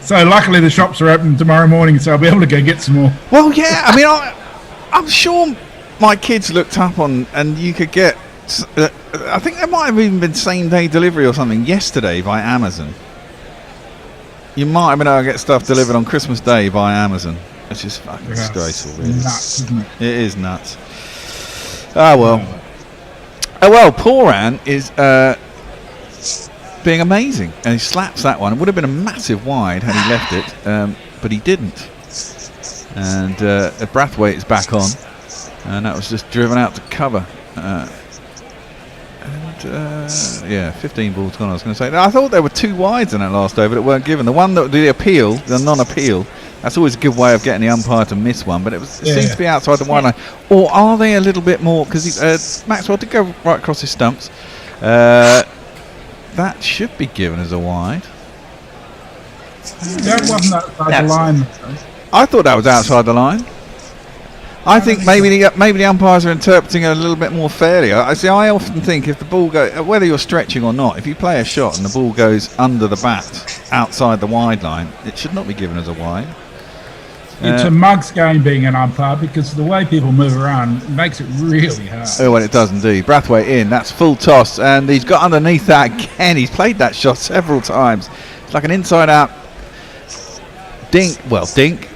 So luckily the shops are open tomorrow morning, so I'll be able to go get some more.
Well, yeah. I mean, I'm sure my kids looked up on, and you could get. I think there might have even been same-day delivery or something yesterday by Amazon. You might have been able to get stuff delivered on Christmas Day by Amazon. It's just fucking disgraceful, really.
Nuts, isn't it?
It is nuts. Ah, well. Oh, well, Poran is being amazing. And he slaps that one. It would have been a massive wide had he left it, but he didn't. And Brathwaite is back on. And that was just driven out to cover. Yeah, 15 balls gone, I was going to say. I thought there were two wides in that last over that weren't given. The one that the appeal, the non-appeal, that's always a good way of getting the umpire to miss one, but it seems to be outside the wide line. Or are they a little bit more, because Maxwell did go right across his stumps. That should be given as a wide.
That wasn't outside the line.
I thought that was outside the line. I think maybe the umpires are interpreting it a little bit more fairly. I often think if the ball goes, whether you're stretching or not, if you play a shot and the ball goes under the bat, outside the wide line, it should not be given as a wide.
It's a mug's game being an umpire, because the way people move around makes it really hard.
Oh, well, it does indeed. Brathwaite in, that's full toss, and he's got underneath that again. He's played that shot several times. It's like an inside-out dink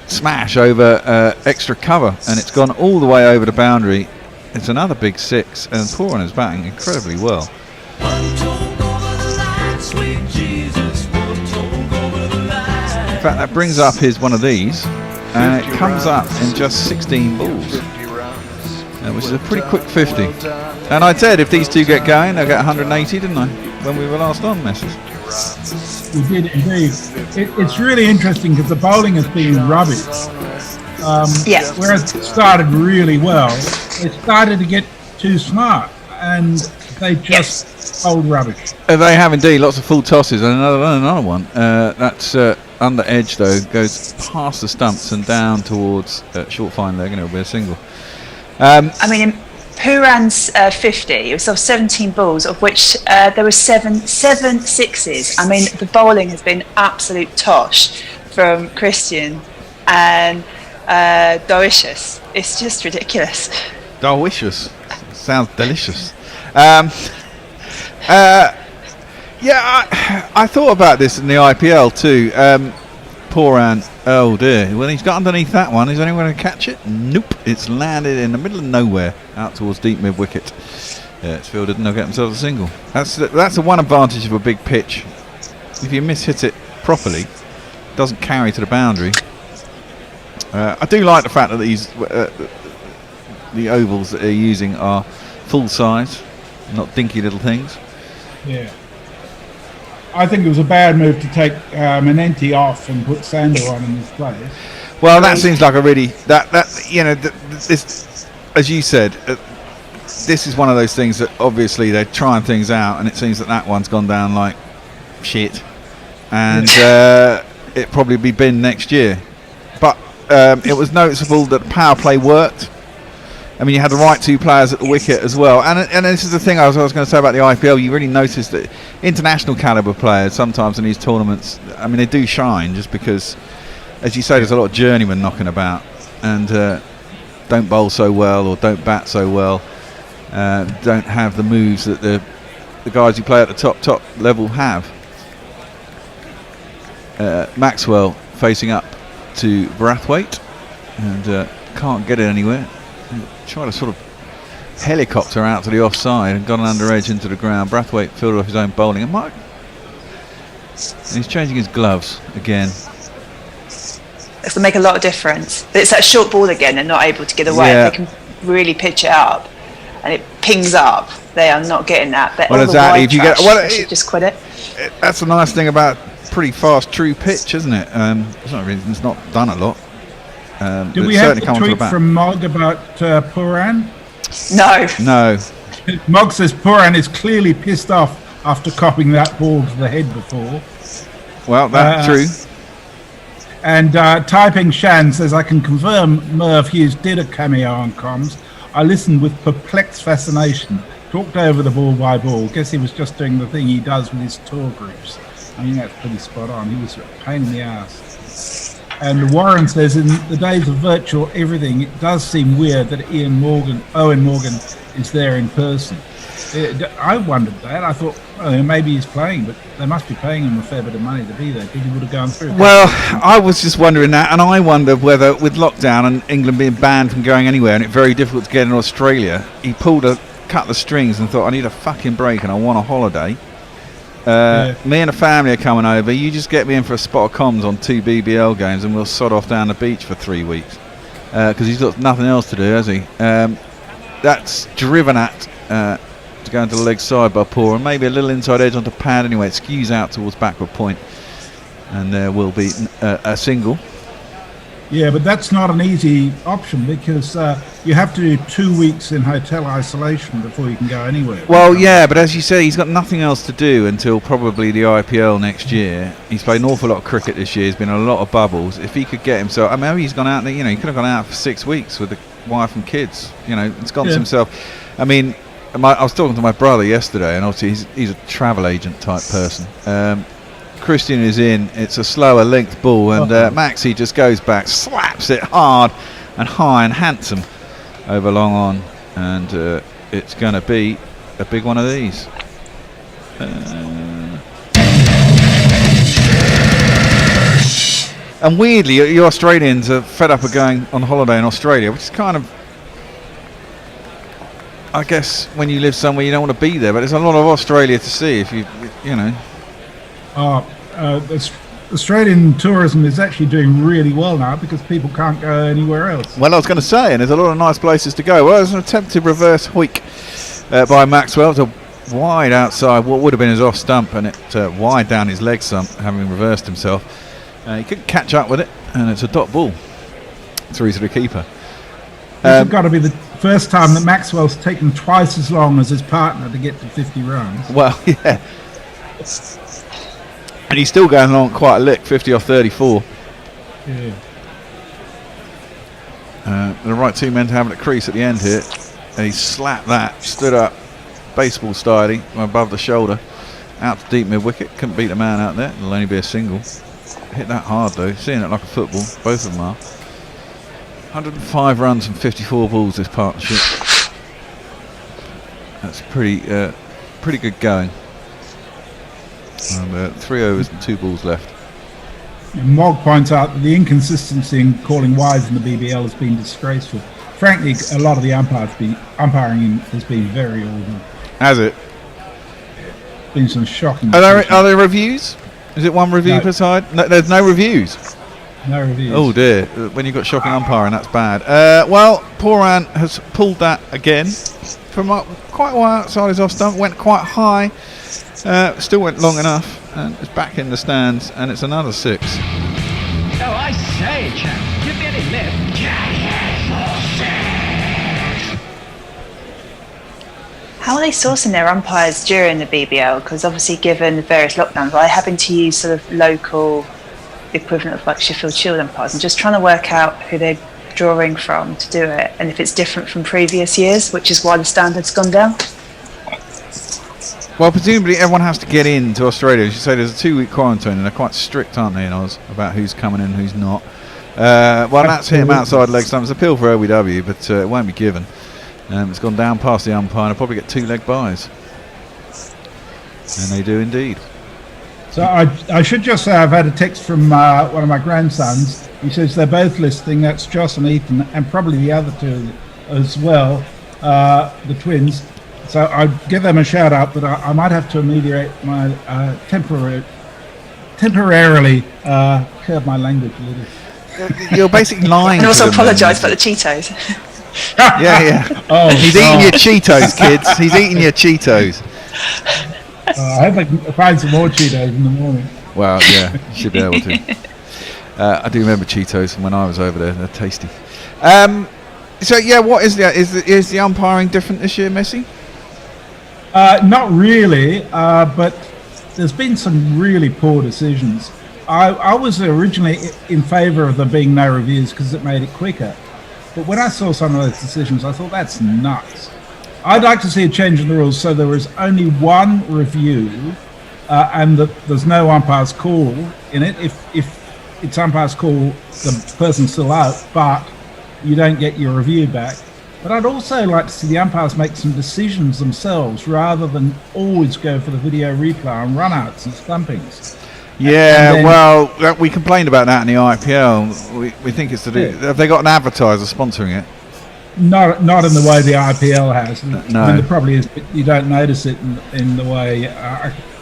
smash over extra cover, and it's gone all the way over the boundary. It's another big six, and Poran is batting incredibly well. In fact, that brings up his one of these, and it comes up in just 16 balls, which is a pretty quick 50. And I said if these two get going, they'll get 180, didn't I, when we were last on, Messers?
We did indeed. It's really interesting because the bowling has been rubbish. Whereas it started really well, they started to get too smart, and they just bowled rubbish.
They have indeed, lots of full tosses, and another one. That's under edge though, goes past the stumps and down towards short fine leg, and it'll be a single.
I mean, in Puran's 50, it was 17 balls, of which there were seven sixes. I mean, the bowling has been absolute tosh from Christian and Delicious. It's just ridiculous.
Delicious. Sounds delicious. I thought about this in the IPL too. Poran, oh dear. Well, he's got underneath that one. Is anyone going to catch it? Nope. It's landed in the middle of nowhere, out towards deep mid wicket. It's fielded and they'll get themselves a single. That's the one advantage of a big pitch. If you miss-hit it properly, it doesn't carry to the boundary. I do like the fact that these the ovals that they're using are full size, not dinky little things.
Yeah. I think it was a bad move to take Menenti off and put Sander on in his place.
Well, that seems like a really this, as you said, this is one of those things that obviously they're trying things out, and it seems that one's gone down like shit, and it probably be binned next year. But it was noticeable that the power play worked. I mean, you had the right two players at the wicket as well. And this is the thing I was going to say about the IPL. You really notice that international calibre players sometimes in these tournaments, I mean, they do shine just because, as you say, there's a lot of journeymen knocking about and don't bowl so well or don't bat so well, don't have the moves that the guys who play at the top level have. Maxwell facing up to Brathwaite and can't get it anywhere. Try to sort of helicopter out to the offside and got an under edge into the ground. Brathwaite fielded off his own bowling, and Mike, he's changing his gloves again.
It's going to make a lot of difference. But it's that short ball again. They're not able to get away.
Yeah.
If they can really pitch it up and it pings up, they are not getting that. But
Well,
all
exactly.
the
If you
wide
get,
trash,
well,
they should just quit it.
That's the nice thing about pretty fast, true pitch, isn't it? It's not done a lot.
Did we have a tweet from Mog about Puran?
No.
Mog says Puran is clearly pissed off after copping that ball to the head before.
Well, that's true.
And Typing Shan says, I can confirm Merv Hughes did a cameo on comms. I listened with perplexed fascination. Talked over the ball by ball. Guess he was just doing the thing he does with his tour groups. I mean, that's pretty spot on. He was a pain in the ass. And Warren says, in the days of virtual everything, it does seem weird that Owen Morgan is there in person. I wondered that. I thought, maybe he's playing, but they must be paying him a fair bit of money to be there because he would have gone through.
Well, I was just wondering that, and I wonder whether with lockdown and England being banned from going anywhere and it's very difficult to get in Australia, he cut the strings and thought, I need a fucking break and I want a holiday. Me and the family are coming over. You just get me in for a spot of comms on 2 BBL games and we'll sod off down the beach for 3 weeks. Because he's got nothing else to do, has he? That's driven at to go into the leg side by Poor, and maybe a little inside edge onto pad anyway. It skews out towards backward point, and there will be a single.
Yeah, but that's not an easy option because you have to do 2 weeks in hotel isolation before you can go anywhere.
Well, yeah, but as you say, he's got nothing else to do until probably the IPL next year. He's played an awful lot of cricket this year. There's been a lot of bubbles. If he could get himself, maybe he's gone out. He could have gone out for 6 weeks with the wife and kids. It's gone to himself. I mean, I was talking to my brother yesterday, and obviously he's a travel agent type person. Christian is in. It's a slower length ball, and Maxi just goes back, slaps it hard and high and handsome over long on, and it's going to be a big one of these. And weirdly, you Australians are fed up of going on holiday in Australia, which is kind of, I guess, when you live somewhere you don't want to be there, but there's a lot of Australia to see if you know.
Australian tourism is actually doing really well now because people can't go anywhere else.
Well, I was going to say, and there's a lot of nice places to go. Well, there's an attempted reverse hoik by Maxwell. It's a wide outside what would have been his off stump, and it wide down his leg stump, having reversed himself. He couldn't catch up with it, and it's a dot ball through to the keeper.
This has got to be the first time that Maxwell's taken twice as long as his partner to get to 50 runs.
Well, yeah. And he's still going along quite a lick, 50 off 34.
Yeah.
The right two men to have it at crease at the end here. And he slapped that, stood up, baseball styling, above the shoulder, out to deep mid wicket. Couldn't beat the man out there. It'll only be a single. Hit that hard though, seeing it like a football. Both of them are. 105 runs and 54 balls this partnership. That's pretty good going. And 3 overs and 2 balls left.
Mog points out that the inconsistency in calling wides in the BBL has been disgraceful. Frankly, a lot of the umpiring has been very ordinary.
Has it?
Been some shocking.
Are there reviews? Is it one review per side? No, there's no reviews.
No reviews.
Oh dear! When you've got shocking umpiring, that's bad. Well, Poran has pulled that again from quite a while outside his off stump. Went quite high. Still went long enough, and it's back in the stands, and it's another 6.
Oh, I say, chap, give me any lift.
How are they sourcing their umpires during the BBL? Because obviously, given the various lockdowns, are they having to use sort of local equivalent of like Sheffield Shield umpires? I'm just trying to work out who they're drawing from to do it, and if it's different from previous years, which is why the standard's gone down.
Well, presumably everyone has to get into Australia. As you say, there's a 2-week quarantine, and they're quite strict, aren't they, in Oz, about who's coming in and who's not. Well, that's him outside leg stump. It's an appeal for OBW, but it won't be given. It's gone down past the umpire, and I'll probably get 2 leg byes. And they do indeed.
So I should just say I've had a text from one of my grandsons. He says they're both listening. That's Joss and Ethan, and probably the other two as well.
the Twins. So I'd give them a shout out, but I might have to ameliorate my temporarily curb my language a little.
You're basically lying.
And also
to them,
apologise for the Cheetos.
Yeah.
Oh,
He's eating your Cheetos, kids. He's eating your Cheetos.
I hope I can find some more Cheetos in the morning.
Well, yeah, you should be able to. I do remember Cheetos from when I was over there. They're tasty. So yeah, what is the umpiring different this year, Messi?
Not really, but there's been some really poor decisions. I was originally in favour of there being no reviews because it made it quicker. But when I saw some of those decisions, I thought that's nuts. I'd like to see a change in the rules so there was only one review and there's no umpire's call in it. If it's umpire's call, the person's still out, but you don't get your review back. But I'd also like to see the umpires make some decisions themselves rather than always go for the video replay on runouts and stumpings.
Yeah, well, we complained about that in the IPL. We think it's to do. Have they got an advertiser sponsoring it?
Not in the way the IPL has.
No.
I mean, there probably is, but you don't notice it in the way.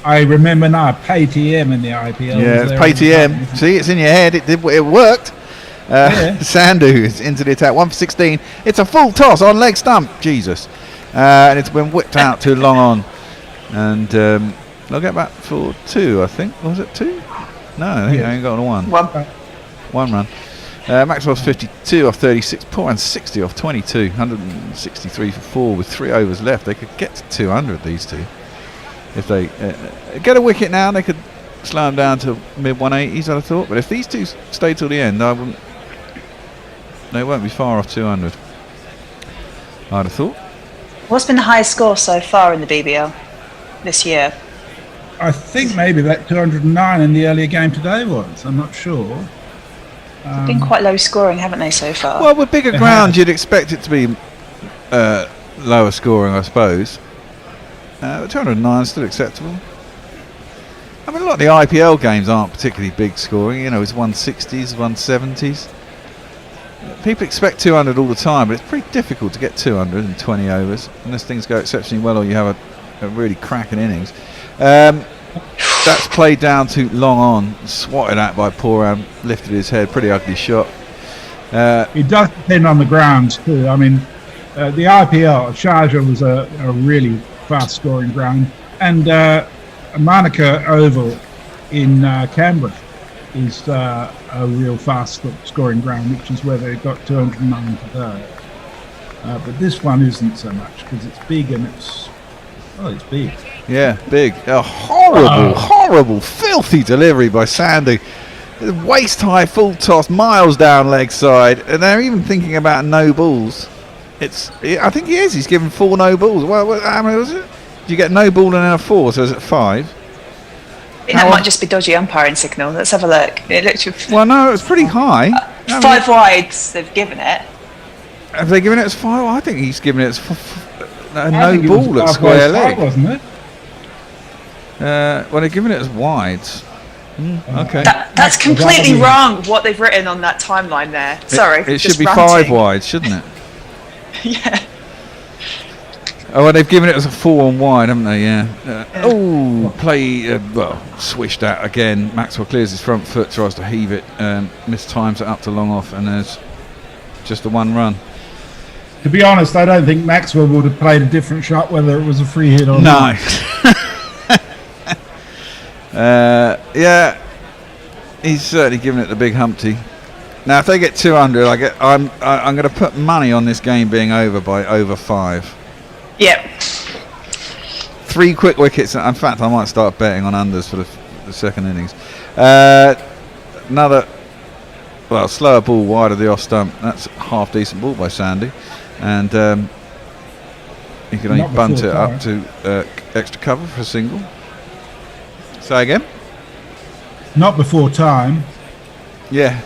I remember now, PayTM in the IPL.
Yeah, it's PayTM. See, it's in your head. It worked. Sandhu is into the attack. 1 for 16. It's a full toss on leg stump. Jesus. And it's been whipped out too long on. And they'll get back for 2, I think. Was it 2? No, I think I only got a 1. 1 run. Maxwell's 52 off 36. Poor and 60 off 22. 163 for 4 with 3 overs left. They could get to 200, these two. If they get a wicket now, they could slow them down to mid 180s, I'd have thought. But if these two stay till the end, they won't be far off 200, I'd have thought.
What's been the highest score so far in the BBL this year?
I think maybe that 209 in the earlier game today was. I'm not sure.
They've been quite low scoring, haven't they, so far?
Well, with bigger ground, you'd expect it to be lower scoring, I suppose. But 209 is still acceptable. I mean, a lot of the IPL games aren't particularly big scoring. You know, it's 160s, 170s. People expect 200 all the time, but it's pretty difficult to get 200 in 20 overs unless things go exceptionally well or you have a really cracking innings. That's played down to long on, swatted at by Poram, lifted his head, pretty ugly shot.
It does depend on the grounds too. I mean, the IPL, Sharjah was a really fast scoring ground, and Monaco Oval in Canberra is a real fast scoring ground, which is where they got 209 today. But this one isn't so much because it's big and it's big.
Yeah, big. A horrible, filthy delivery by Sandy. Waist high, full toss, miles down leg side, and they're even thinking about no balls. I think he is. He's given 4 no balls. Well, how many was it? Did you get no ball and then a 4? So is it 5?
I think that might just be dodgy umpiring signal. Let's have a look. It looked.
Well, no, it was pretty high.
5 wides. They've given it.
Have they given it as 5? I think he's given it as no ball at square leg,
wasn't it?
Well, they're giving it as wides. Okay.
That's completely wrong. What they've written on that timeline there. Sorry.
It should be 5 wides, shouldn't it?
Yeah.
Oh, well, they've given it as a 4 on wide, haven't they? Yeah. Swished out again. Maxwell clears his front foot, tries to heave it, mistimes it up to long off, and there's just a 1 run.
To be honest, I don't think Maxwell would have played a different shot whether it was a free hit or not.
No. Yeah, he's certainly given it the big Humpty. Now, if they get 200, I'm going to put money on this game being over by over 5.
Yep.
3 quick wickets. In fact, I might start betting on unders for the second innings. Another, slower ball wide of the off stump. That's a half decent ball by Sandy, and he can only bunt it up to extra cover for a single. Say again?
Not before time.
Yeah.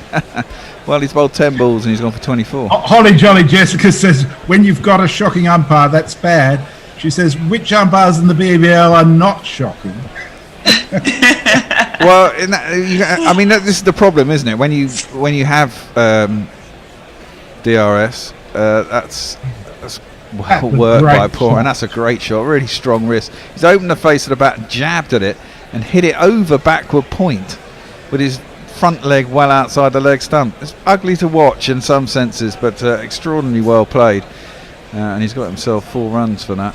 Well, he's bowled 10 balls and he's gone for 24.
Holly Jolly Jessica says, when you've got a shocking umpire, that's bad. She says, which umpires in the BBL are not shocking?
Well, this is the problem, isn't it? When you have DRS, that's Well
was
worked
great
by Poor,
shot.
and that's a great shot. Really strong wrist. He's opened the face of the bat, jabbed at it, and hit it over backward point with his front leg well outside the leg stump. It's ugly to watch in some senses, but extraordinarily well played. And he's got himself 4 runs for that.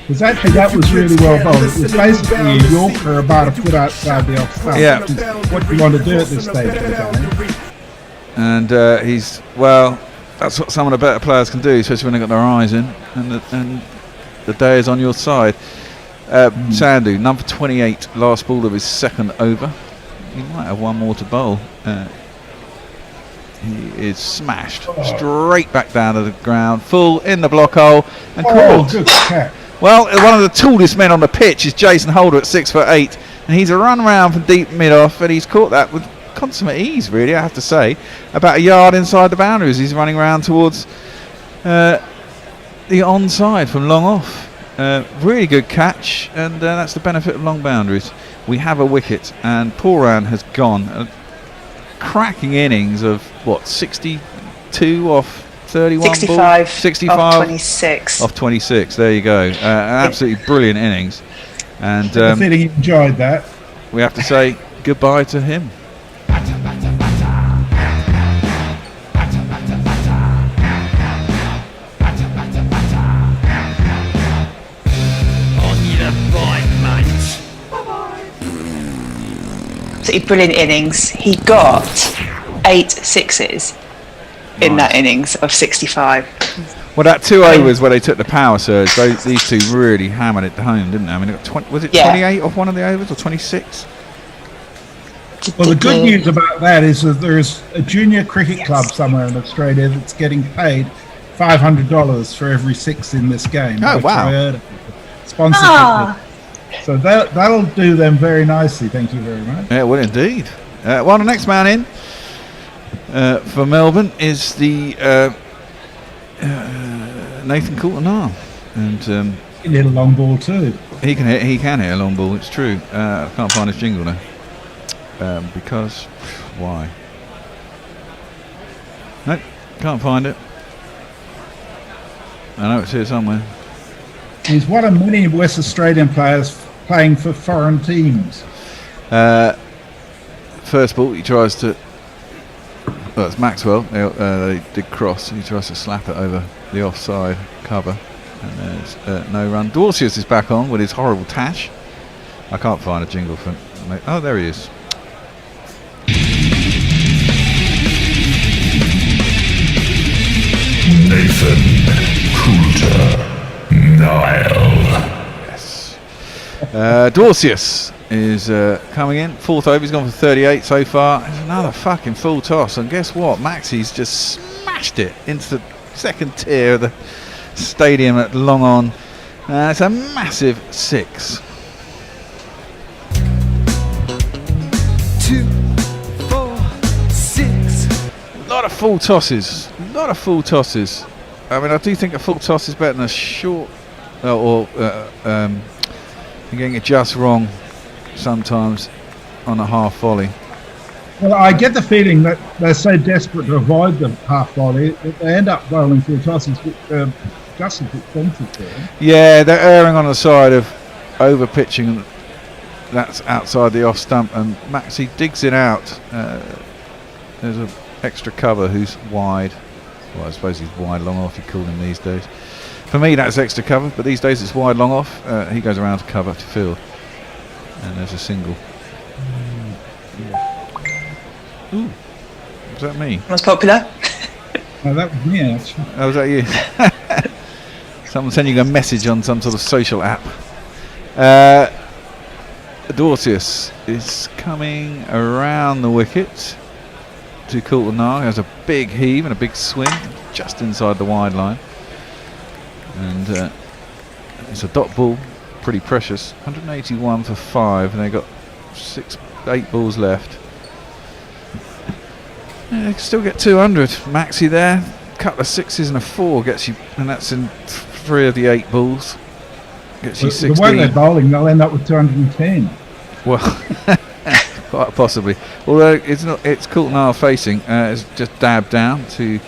Because actually that was really well bowled. It was basically a Yorker about a foot outside the off stump.
Yeah.
Which is what you want to do at this stage of the game.
And that's what some of the better players can do, especially when they've got their eyes in and the day is on your side. Sandhu, number 28, last ball of his second over. He might have one more to bowl. He is smashed straight back down to the ground, full in the block hole and caught.
Good catch.
Well, one of the tallest men on the pitch is Jason Holder at 6'8", and he's a run round from deep mid off, and he's caught that with consummate ease, really, I have to say. About a yard inside the boundaries, he's running round towards the onside from long off. Really good catch, and that's the benefit of long boundaries. We have a wicket, and Pooran has gone. A cracking innings of, 62 off 31
65,
balls? 65
off 26.
Off 26, there you go. An absolutely brilliant innings. And
I think he enjoyed that.
we have to say goodbye to him.
Absolutely brilliant innings. He got 8 sixes in that innings of 65.
Well, that 2 overs where they took the power surge, these two really hammered it home, didn't they? I mean, it got was it 28 off one of the overs or 26?
Well, the good news about that is that there's a junior cricket club somewhere in Australia that's getting paid $500 for every 6 in this game.
Oh,
which
wow.
I heard of. Sponsorship. So that'll do them very nicely. Thank you very much.
Yeah, well, indeed. Well, the next man in for Melbourne is the Nathan Coulter-Nile, and
He can hit a long ball too.
he can hit a long ball. It's true. I can't find his jingle now. Because why? Nope, can't find it. I know it's here somewhere.
He's one of many West Australian players playing for foreign teams.
First ball, he tries to. Well, it's Maxwell. They did cross. He tries to slap it over the offside cover, and there's no run. Dorsius is back on with his horrible tash. I can't find a jingle for. Oh, there he is.
Nathan Coulter-Nile.
Yes. Dorsius is coming in. 4th over. He's gone for 38 so far. There's another fucking full toss. And guess what? Maxi's just smashed it into the second tier of the stadium at Long On. It's a massive 6.
2, 4, 6.
A lot of full tosses. I mean, I do think a full toss is better than a short, or getting it just wrong sometimes on a half volley.
Well, I get the feeling that they're so desperate to avoid the half volley that they end up bowling full tosses, which are just as expensive for them.
Yeah, they're erring on the side of over pitching. That's outside the off stump, and Maxi digs it out. There's an extra cover who's wide. Well, I suppose he's wide long off, you call him these days. For me, that's extra cover, but these days it's wide long off. He goes around to cover to field, and there's a single. Ooh, was that me?
Most popular.
No, that was me actually.
Oh, was that you? Someone sending you a message on some sort of social app. Dorsius is coming around the wicket to Coulter-Nile. He has a big heave and a big swing just inside the wide line. And it's a dot ball, pretty precious. 181 for 5, and they've got 8 balls left. Yeah, they can still get 200. Maxi there, a couple of 6s and a 4 gets you, and that's in 3 of the 8 balls. Gets you 16.
The way they're bowling, they'll end up with 210.
Well, quite possibly. Although it's not, it's Coulter-Nile facing. It's just dabbed down to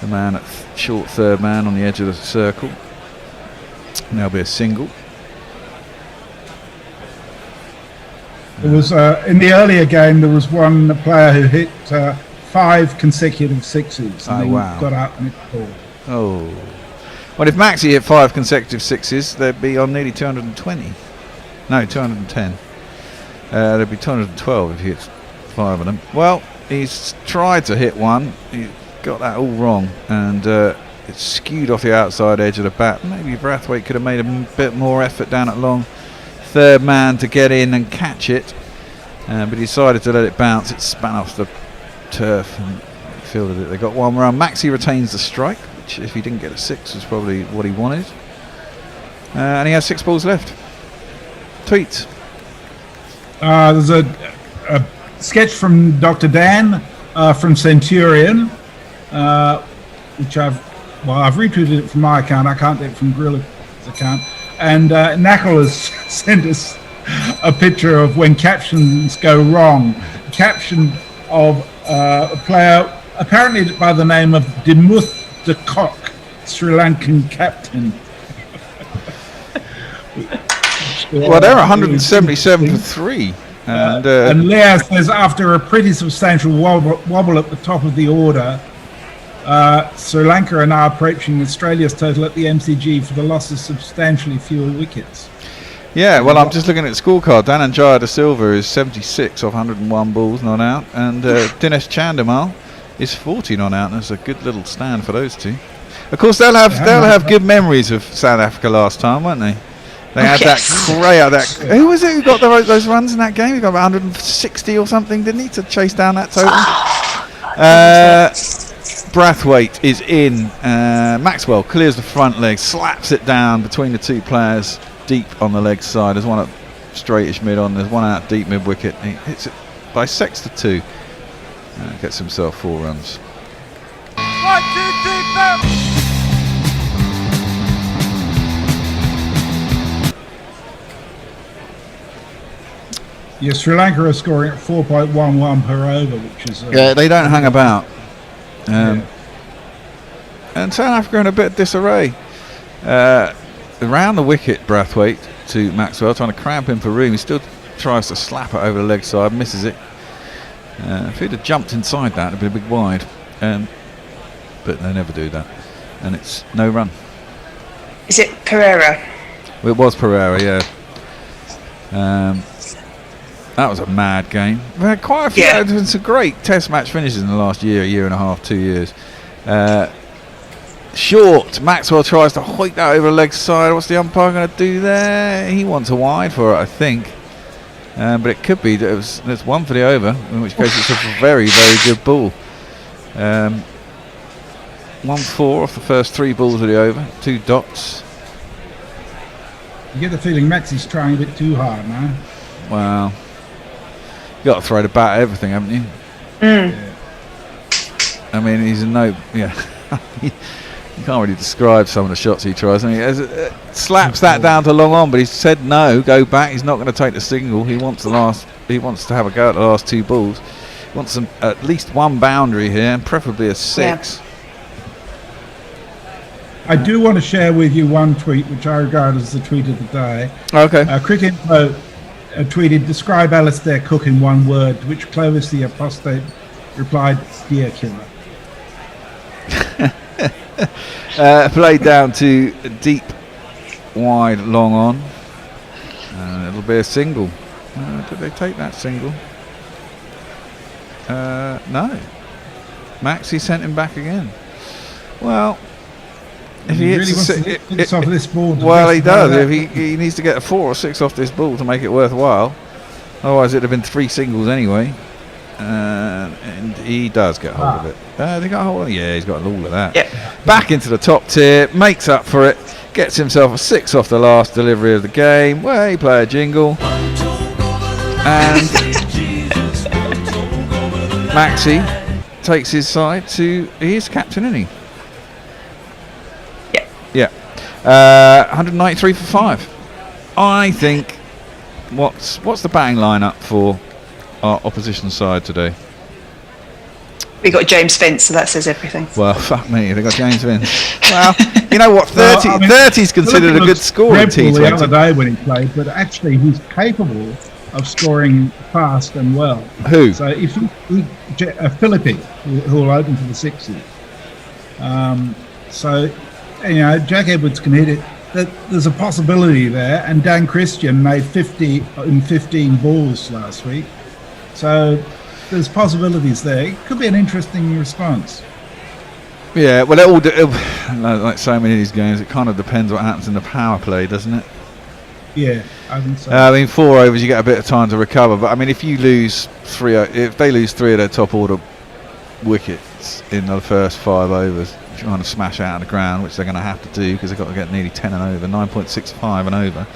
The man at short third man on the edge of the circle. And there'll be a single.
It was in the earlier game. There was one player who hit 5 consecutive sixes. And he got out and it scored.
Oh, well, if Maxi hit 5 consecutive sixes, they'd be on nearly 220. No, 210. They'd be 212 if he hits 5 of them. Well, he's tried to hit one. He got that all wrong, and it's skewed off the outside edge of the bat. Maybe Brathwaite could have made a bit more effort down at long third man to get in and catch it, but he decided to let it bounce. It span off the turf and fielded it. They got one run. Maxi retains the strike, which if he didn't get a 6 was probably what he wanted, and he has 6 balls left. Tweets.
There's a sketch from Dr. Dan from Centurion, which I've retweeted it from my account. I can't do it from Gorilla's account. And Knackle has sent us a picture of when captions go wrong. A caption of a player apparently by the name of Dimuth de Kock, Sri Lankan captain.
Well, they're 177 for 3.
And Leah says, after a pretty substantial wobble at the top of the order, Sri Lanka are now approaching Australia's total at the MCG for the loss of substantially fewer wickets.
Yeah, well, I'm just looking at the scorecard. Dhananjaya De Silva is 76 off 101 balls, not out, and Dinesh Chandimal is 40 not out. That's a good little stand for those two. Of course, they'll have good memories of South Africa last time, won't they? They had that who was it who got those runs in that game? He got about 160 or something, didn't he, to chase down that total? Brathwaite is in. Maxwell clears the front leg, slaps it down between the two players, deep on the leg side. There's one at straightish mid on. There's one out deep mid wicket. He hits it by 6 to 2. Gets himself 4 runs.
1, 2, 3, 4.
Yeah, Sri Lanka are scoring at 4.11 per over, which is
yeah, they don't hang about. And South Africa in a bit of disarray. Around the wicket, Brathwaite to Maxwell, trying to cramp him for room. He still tries to slap it over the leg side, misses it. If he'd have jumped inside that, it'd be a big wide. But they never do that. And it's no run.
Is it Pereira?
Well, it was Pereira, yeah. That was a mad game. We had quite a few. There's been some great Test match finishes in the last year and a half, 2 years. Short. Maxwell tries to hoik that over the leg side. What's the umpire going to do there? He wants a wide for it, I think. But it could be that there's one for the over, in which case it's a very, very good ball. 1-4 off the first 3 balls of the over. 2 dots.
You get the feeling Maxi's trying a bit too hard, man.
Wow. You got to throw the bat at everything, haven't you?
Yeah.
I mean, he's a no. Yeah. You can't really describe some of the shots he tries. I mean, slaps that down to long on, but he said no, go back. He's not going to take the single. He wants He wants to have a go at the last 2 balls. He wants at least 1 boundary here, and preferably a 6.
Yeah.
I do want to share with you one tweet, which I regard as the tweet of the day.
Okay.
Cricket Info tweeted, describe Alistair Cook in 1 word, to which Clovis the apostate replied, deer killer.
Played down to deep, wide, long on. It'll be a single. Did they take that single? No. Maxi sent him back again. Well, if he
really
hits
hits off this ball.
Well, he does. If he needs to get a 4 or 6 off this ball to make it worthwhile. Otherwise, it'd have been 3 singles anyway. And he does get hold of it. They got hold of it? Yeah, he's got all of that.
Yeah.
Back into the top tier, makes up for it, gets himself a 6 off the last delivery of the game. Way play a jingle. And Maxi takes his side to. He is captain, isn't he? Yeah. 193 for 5. I think. What's the batting lineup for our opposition side today?
We got James Vince, so that says everything.
Well, fuck me, they got James Vince. Well, you know what? 30 is considered a good score in T20.
The other day when he played, but actually he's capable of scoring fast and well.
Who?
So if Philippi, who will open for the Sixers. So, you know, Jack Edwards can hit it. There's a possibility there, and Dan Christian made 50 in 15 balls last week. So there's possibilities there. It could be an interesting response.
Yeah, well, like so many of these games, it kind of depends what happens in the power play, doesn't it?
Yeah, I think so.
I mean, 4 overs, you get a bit of time to recover. But I mean, if they lose 3 of their top order wickets in the first 5 overs, trying to smash out of the ground, which they're going to have to do because they've got to get nearly 10 and over, 9.65 and over.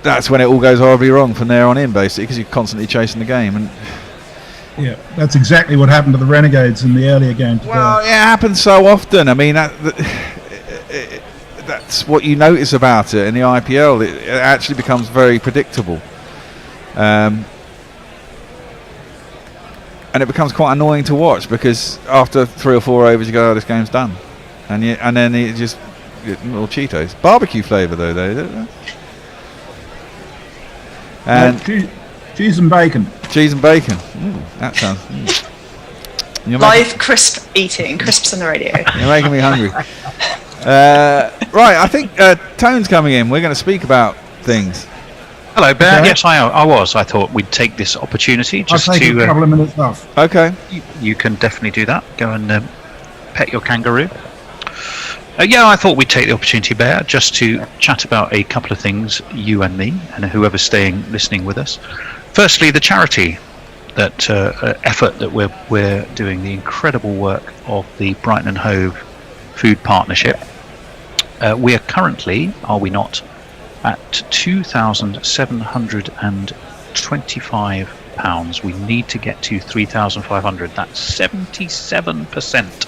That's when it all goes horribly wrong from there on in, basically, because you're constantly chasing the game. And
yeah, that's exactly what happened to the Renegades in the earlier game today.
Well, it happens so often. I mean, that's what you notice about it in the IPL. It actually becomes very predictable. And it becomes quite annoying to watch because after 3 or 4 overs you go, oh, this game's done, and then it just little Cheetos, barbecue flavour though, don't they? And
cheese and bacon.
Cheese and bacon. Ooh, that sounds.
Live crisp eating, crisps on the radio.
You're making me hungry. Right, I think Tone's coming in. We're going to speak about things.
Hello, Bear.
Okay.
Yes, I was. I thought we'd take this opportunity just
I'll take a couple of minutes off.
Okay.
You can definitely do that. Go and pet your kangaroo. Yeah, I thought we'd take the opportunity, Bear, just to chat about a couple of things, you and me, and whoever's listening with us. Firstly, the charity effort that we're doing, the incredible work of the Brighton and Hove Food Partnership. We are currently, are we not, at £2,725. We need to get to 3,500. That's 77%.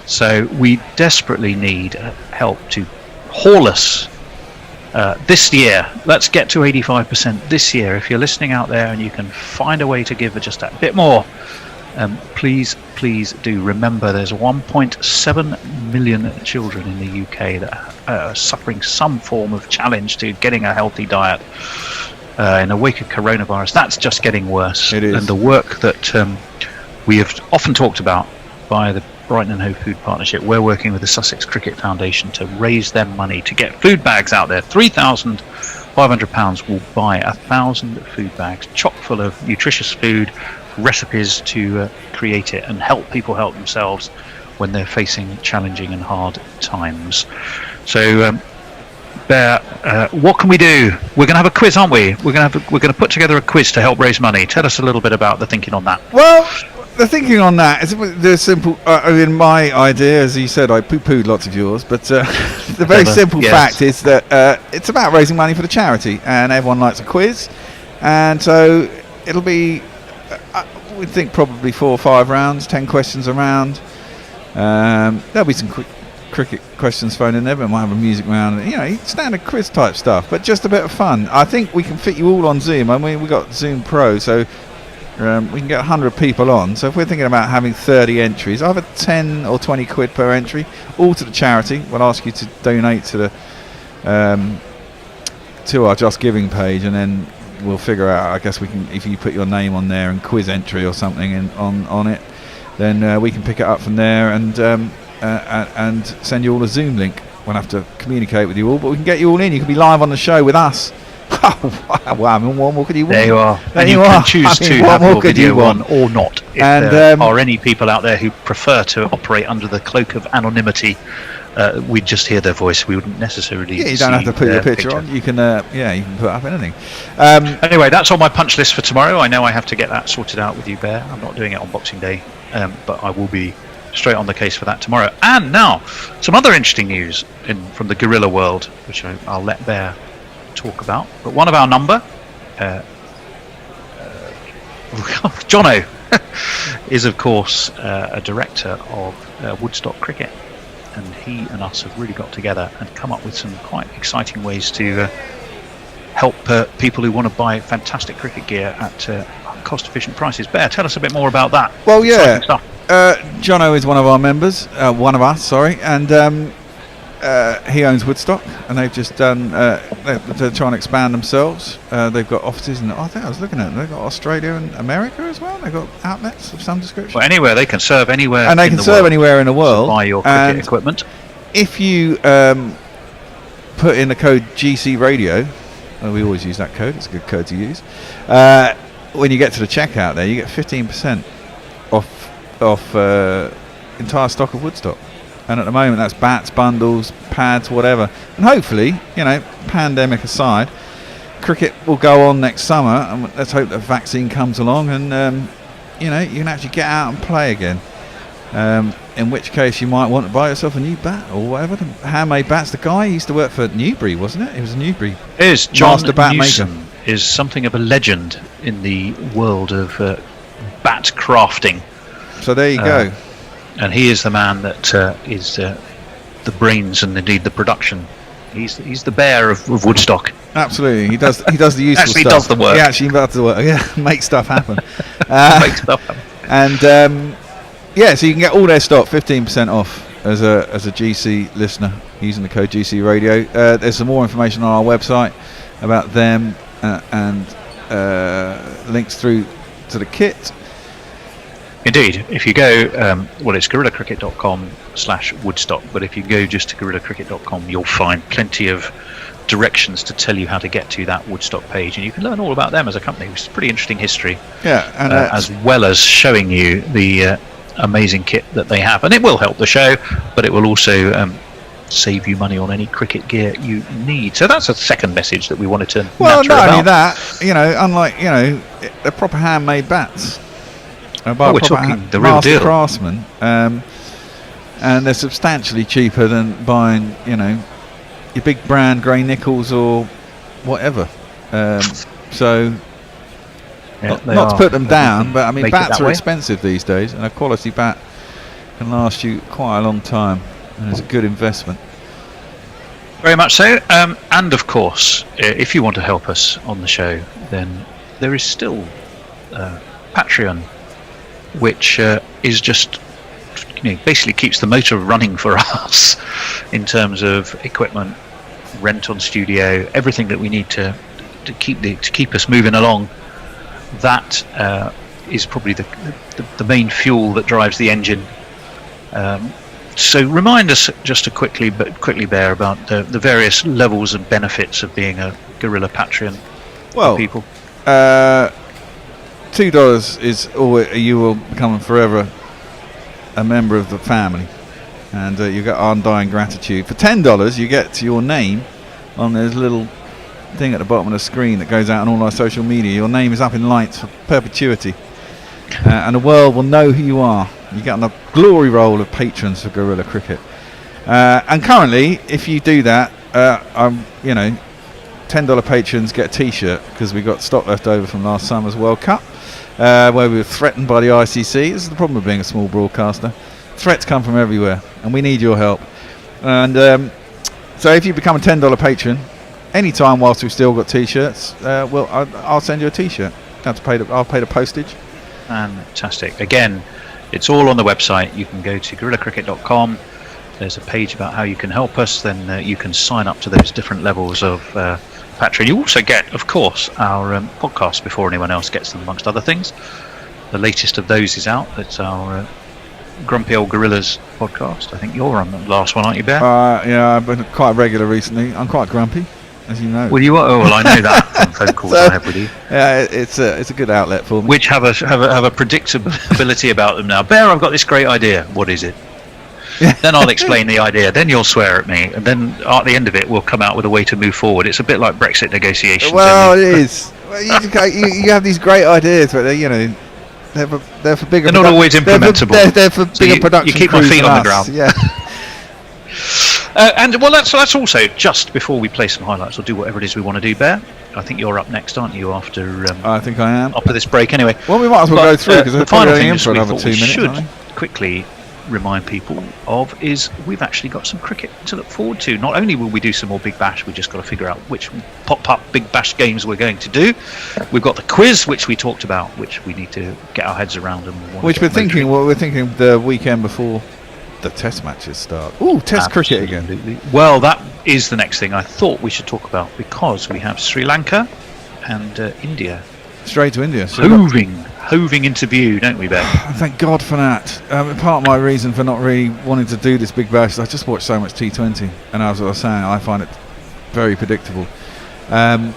So we desperately need help to haul us this year. Let's get to 85% this year. If you're listening out there and you can find a way to give just a bit more, please do. Remember, there's 1.7 million children in the UK that are suffering some form of challenge to getting a healthy diet. In the wake of coronavirus, that's just getting worse.
It is.
And the work that we have often talked about by the Brighton and Hove Food Partnership, we're working with the Sussex Cricket Foundation to raise them money to get food bags out there. £3,500 will buy 1,000 food bags chock full of nutritious food, recipes to create it and help people help themselves when they're facing challenging and hard times. So Bear, what can we do? We're going to have a quiz, aren't we? We're going to put together a quiz to help raise money. Tell us a little bit about the thinking on that.
Well, the thinking on that is the simple. I mean, my idea, as you said, I poo-pooed lots of yours, but the very simple fact is that it's about raising money for the charity, and everyone likes a quiz, and so it'll be. We think probably 4 or 5 rounds, 10 questions a round. There'll be some quick cricket questions thrown in there, but we might have a music round, standard quiz type stuff, but just a bit of fun. I think we can fit you all on Zoom. I mean, we got Zoom Pro, so we can get 100 people on. So if we're thinking about having 30 entries, either 10 or 20 quid per entry, all to the charity. We'll ask you to donate to the to our Just Giving page, and then we'll figure out. I guess we can, if you put your name on there and quiz entry or something on it, then we can pick it up from there and send you all a Zoom link. We'll have to communicate with you all, but we can get you all in. You can be live on the show with us. Wow, I mean, what more could you want?
There you are.
There
and you can choose to have your video on or not. If there are any people out there who prefer to operate under the cloak of anonymity, we'd just hear their voice. We wouldn't necessarily.
Yeah, you don't have to put your picture on. You can, you can put up anything.
Anyway, that's on my punch list for tomorrow. I know I have to get that sorted out with you, Bear. I'm not doing it on Boxing Day, but I will be straight on the case for that tomorrow. And now, some other interesting news from the guerrilla world, which I'll let Bear talk about. But one of our number, Jono, is of course a director of Woodstock Cricket, and he and us have really got together and come up with some quite exciting ways to help people who want to buy fantastic cricket gear at cost-efficient prices. Bear, tell us a bit more about that.
Well,
Exciting stuff.
Jono is one of our members, one of us, sorry, and he owns Woodstock, and they've just done. They're trying to expand themselves. They've got offices, and I think I was looking at them. They've got Australia and America as well. They've got outlets of some description.
Well, anywhere they can serve anywhere,
and they can serve anywhere in the world.
Buy your cricket equipment.
If you put in the code GC Radio, well, we always use that code. It's a good code to use. When you get to the checkout, there you get 15% off entire stock of Woodstock. And at the moment, that's bats, bundles, pads, whatever. And hopefully, pandemic aside, cricket will go on next summer. And let's hope the vaccine comes along, and you can actually get out and play again. In which case, you might want to buy yourself a new bat or whatever. The handmade bats. The guy used to work for Newbury, wasn't it? It was Newbury.
Is John
master bat
Newsom
maker.
Is something of a legend in the world of bat crafting.
So there you go.
And he is the man that is the brains and indeed the production. He's the bear of Woodstock.
Absolutely, he does the useful
actually
stuff.
does the work.
He actually does the work. Yeah, make stuff happen.
Make stuff happen.
And so you can get all their stock 15% off as a GC listener using the code GC Radio. There's some more information on our website about them and links through to the kit.
Indeed, if you go, it's guerrillacricket.com/Woodstock, but if you go just to guerrillacricket.com, you'll find plenty of directions to tell you how to get to that Woodstock page, and you can learn all about them as a company, which is a pretty interesting history.
Yeah, and
as well as showing you the amazing kit that they have, and it will help the show, but it will also save you money on any cricket gear you need. So that's a second message that we wanted to.
Well, not only that, unlike they're proper handmade bats.
We're talking the real deal.
Craftsman, and they're substantially cheaper than buying, your big brand grey nickels or whatever. So, not to put them down, but I mean, bats are expensive these days, and a quality bat can last you quite a long time, and it's a good investment.
Very much so. And of course, if you want to help us on the show, then there is still Patreon, which is just basically keeps the motor running for us in terms of equipment, rent on studio, everything that we need to keep us moving along. That is probably the main fuel that drives the engine. So remind us just to quickly Bear, about the various levels and benefits of being a Guerrilla Patreon for people.
$2 is you will become forever a member of the family, and you get undying gratitude. For $10, you get your name on this little thing at the bottom of the screen that goes out on all our social media. Your name is up in lights for perpetuity, and the world will know who you are. You get on the glory roll of patrons for Guerrilla Cricket. And currently, if you do that, $10 patrons get a T-shirt, because we got stock left over from last summer's World Cup, where we were threatened by the ICC. This is the problem with being a small broadcaster. Threats come from everywhere, and we need your help. And so if you become a $10 patron, anytime whilst we've still got T-shirts, I'll send you a T-shirt. I'll pay the postage.
Fantastic. Again, it's all on the website. You can go to guerrillacricket.com. There's a page about how you can help us. Then you can sign up to those different levels of Patreon. You also get, of course, our podcast before anyone else gets them, amongst other things. The latest of those is out. It's our Grumpy Old Gorillas podcast. I think you're on the last one, aren't you, Bear?
Yeah, I've been quite regular recently. I'm quite grumpy, as you know.
Well, you are. Oh, well, I know that from phone calls I have with you.
Yeah, it's a good outlet for me.
Which have a predictability about them now. Bear, I've got this great idea. What is it? Then I'll explain the idea. Then you'll swear at me, and then at the end of it, we'll come out with a way to move forward. It's a bit like Brexit negotiations.
Well, it is. Well, you have these great ideas, but they're for bigger.
They're not always implementable.
They're for bigger production.
You keep my feet on the ground.
Yeah.
And that's also just before we play some highlights or do whatever it is we want to do. Bear, I think you're up next, aren't you? After
I think I am.
After this break, anyway.
Well, we might as well go through, because
the
we're
final
probably
thing
in
is
for
we
another 2 minutes.
should quickly remind people of is we've actually got some cricket to look forward to. Not only will we do some more Big Bash, we've just got to figure out which pop-up Big Bash games we're going to do. We've got the quiz, which we talked about, which we need to get our heads around. And
which we're thinking the weekend before the Test matches start. Ooh, Test cricket again.
Well, that is the next thing I thought we should talk about, because we have Sri Lanka and India.
Straight to India. So
hoving into view, don't we, Ben?
Thank God for that. Part of my reason for not really wanting to do this Big Bash is I just watch so much T20, and as I was saying, I find it very predictable. And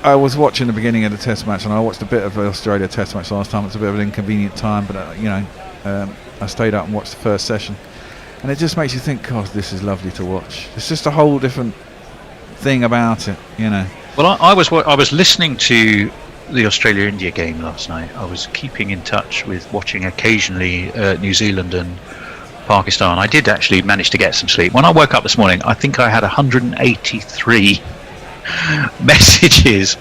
I was watching the beginning of the Test match, and I watched a bit of the Australia Test match last time. It's a bit of an inconvenient time, but I stayed up and watched the first session, and it just makes you think, God, this is lovely to watch. It's just a whole different thing about it, you know.
Well, I was listening to the Australia-India game last night. I was keeping in touch with watching occasionally New Zealand and Pakistan. I did actually manage to get some sleep. When I woke up this morning, I think I had 183 messages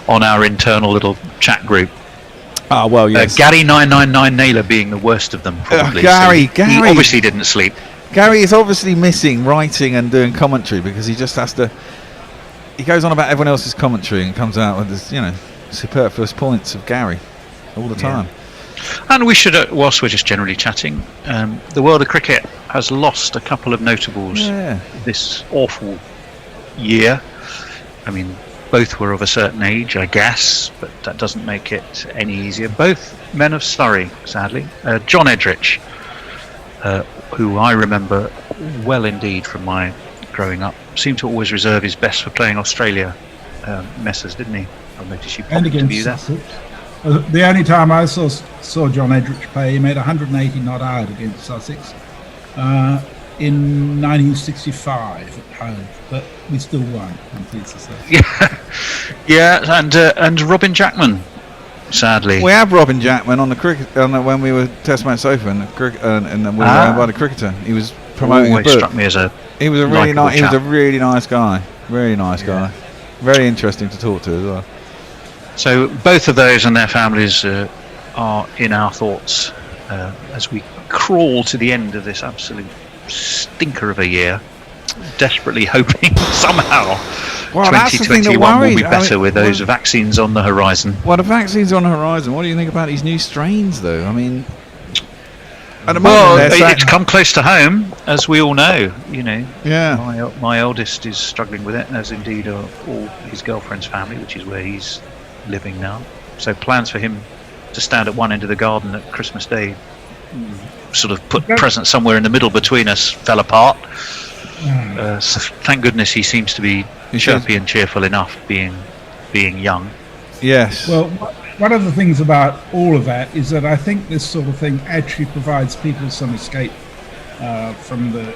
on our internal little chat group.
Oh, well, yes.
Gary 999 Naylor being the worst of them, probably.
Gary
He obviously didn't sleep.
Gary is obviously missing writing and doing commentary, because he just has to. He goes on about everyone else's commentary and comes out with this, superfluous points of Gary all the time.
And we should, whilst we're just generally chatting, the world of cricket has lost a couple of notables this awful year. I mean, both were of a certain age, I guess, but that doesn't make it any easier. Both men of Surrey, sadly. John Edrich, who I remember well indeed from my growing up, seemed to always reserve his best for playing Australia messes, didn't he? I noticed you popped to view that.
The only time I saw John Edrich play, he made 180 not out against Sussex in 1965 at home, but we still won, I'm pleased to say.
And Robin Jackman, sadly.
We have Robin Jackman on the cricket when we were Test Match Sofa, and we were around by the cricketer. He was promoting a book.
Struck me as
he was a really nice. He was a really nice guy. Really nice guy. Very interesting to talk to as well.
So both of those and their families are in our thoughts as we crawl to the end of this absolute stinker of a year, desperately hoping somehow 2021 will be better with those vaccines on the horizon.
Well, the vaccines on the horizon. What do you think about these new strains, though? I mean, at the moment,
it's come close to home, as we all know.
Yeah.
My eldest is struggling with it, as indeed are all his girlfriend's family, which is where he's living now. So plans for him to stand at one end of the garden at Christmas Day, sort of put presents somewhere in the middle between us, fell apart. So thank goodness he seems to be chirpy and cheerful enough, being young.
Yes.
Well, one of the things about all of that is that I think this sort of thing actually provides people some escape from the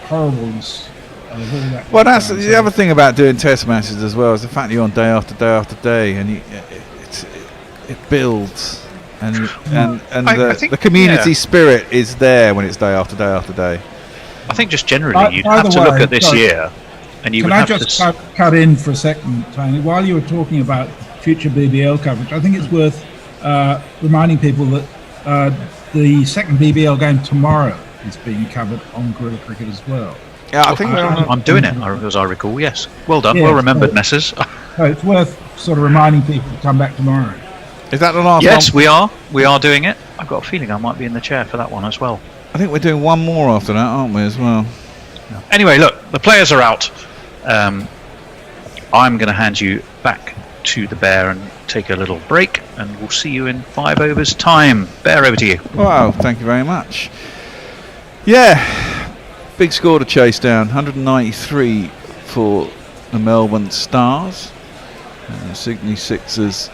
horribleness of all that.
Well, that's the other thing about doing Test matches as well, is the fact that you're on day after day after day, and it builds, and the community spirit is there when it's day after day after day.
I think just generally you'd have to look at this year, and you would have to.
Can I just cut in for a second, Tony? While you were talking about future BBL coverage, I think it's worth reminding people that the second BBL game tomorrow is being covered on Guerrilla Cricket as well.
Yeah, I think
I'm doing it, as I recall. Yes, well done, well remembered, Messrs.
So it's worth sort of reminding people to come back tomorrow.
Is that the last one?
Yes, we are doing it. I've got a feeling I might be in the chair for that one as well.
I think we're doing one more after that, aren't we, as well?
Anyway, look, the players are out. I'm going to hand you back to the Bear and take a little break, and we'll see you in 5 overs time. Bear, over to you.
Wow, thank you very much. Yeah, big score to chase down. 193 for the Melbourne Stars. Sydney Sixers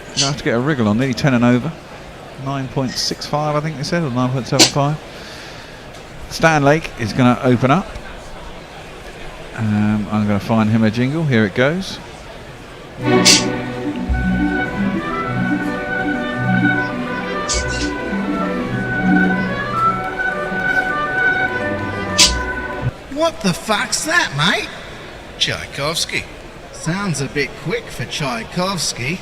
going to have to get a wriggle on, nearly 10 and over. 9.65 I think they said, or 9.75. Stan Lake is going to open up. I'm going to find him a jingle. Here it goes.
What the fuck's that, mate? Tchaikovsky. Sounds a bit quick for Tchaikovsky.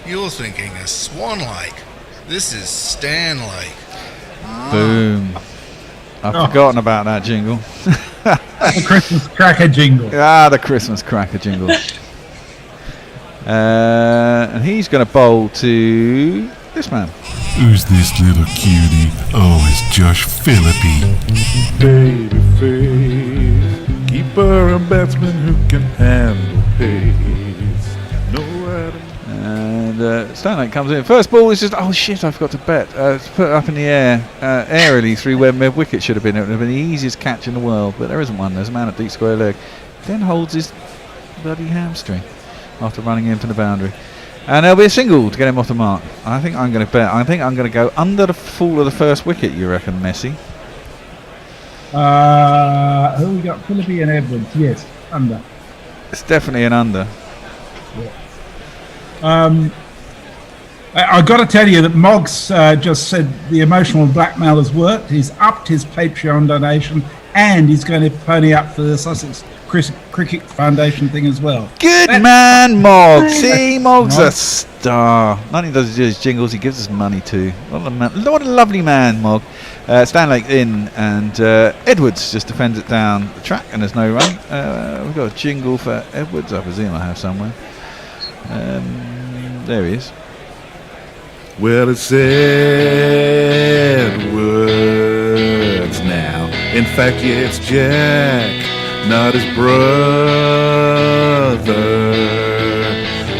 You're thinking of Swan Lake. This is Stanley.
Boom. I've forgotten about that jingle.
The Christmas cracker jingle.
The Christmas cracker jingle. And he's going to bowl to this man.
Who's this little cutie? Oh, it's Josh Philippi. Babyface, keeper and batsman who can handle pace. No Adam.
And Stanley comes in. First ball is just, oh shit, I forgot to bet. It's put up in the air, airily through where my wicket should have been. It would have been the easiest catch in the world, but there isn't one. There's a man at deep square leg. Then holds his bloody hamstring after running in from the boundary. And there'll be a single to get him off the mark. I think I'm going to bet. I think I'm going to go under the fall of the first wicket, you reckon, Messi?
Who we got? Philippi and Edwards. Yes, under.
It's definitely an under.
I got to tell you that Moggs just said the emotional blackmail has worked. He's upped his Patreon donation and he's going to pony up for the Sussex Cricket Foundation thing as well.
Good man, Moggs. See, Moggs a star. Not only does he do his jingles, he gives us money too. What a lovely man, Mogg. Stanley in and Edwards just defends it down the track and there's no run. We've got a jingle for Edwards, I presume I have somewhere. There he is.
Well, it's Edwards now. In fact, yeah, it's Jack, not his brother.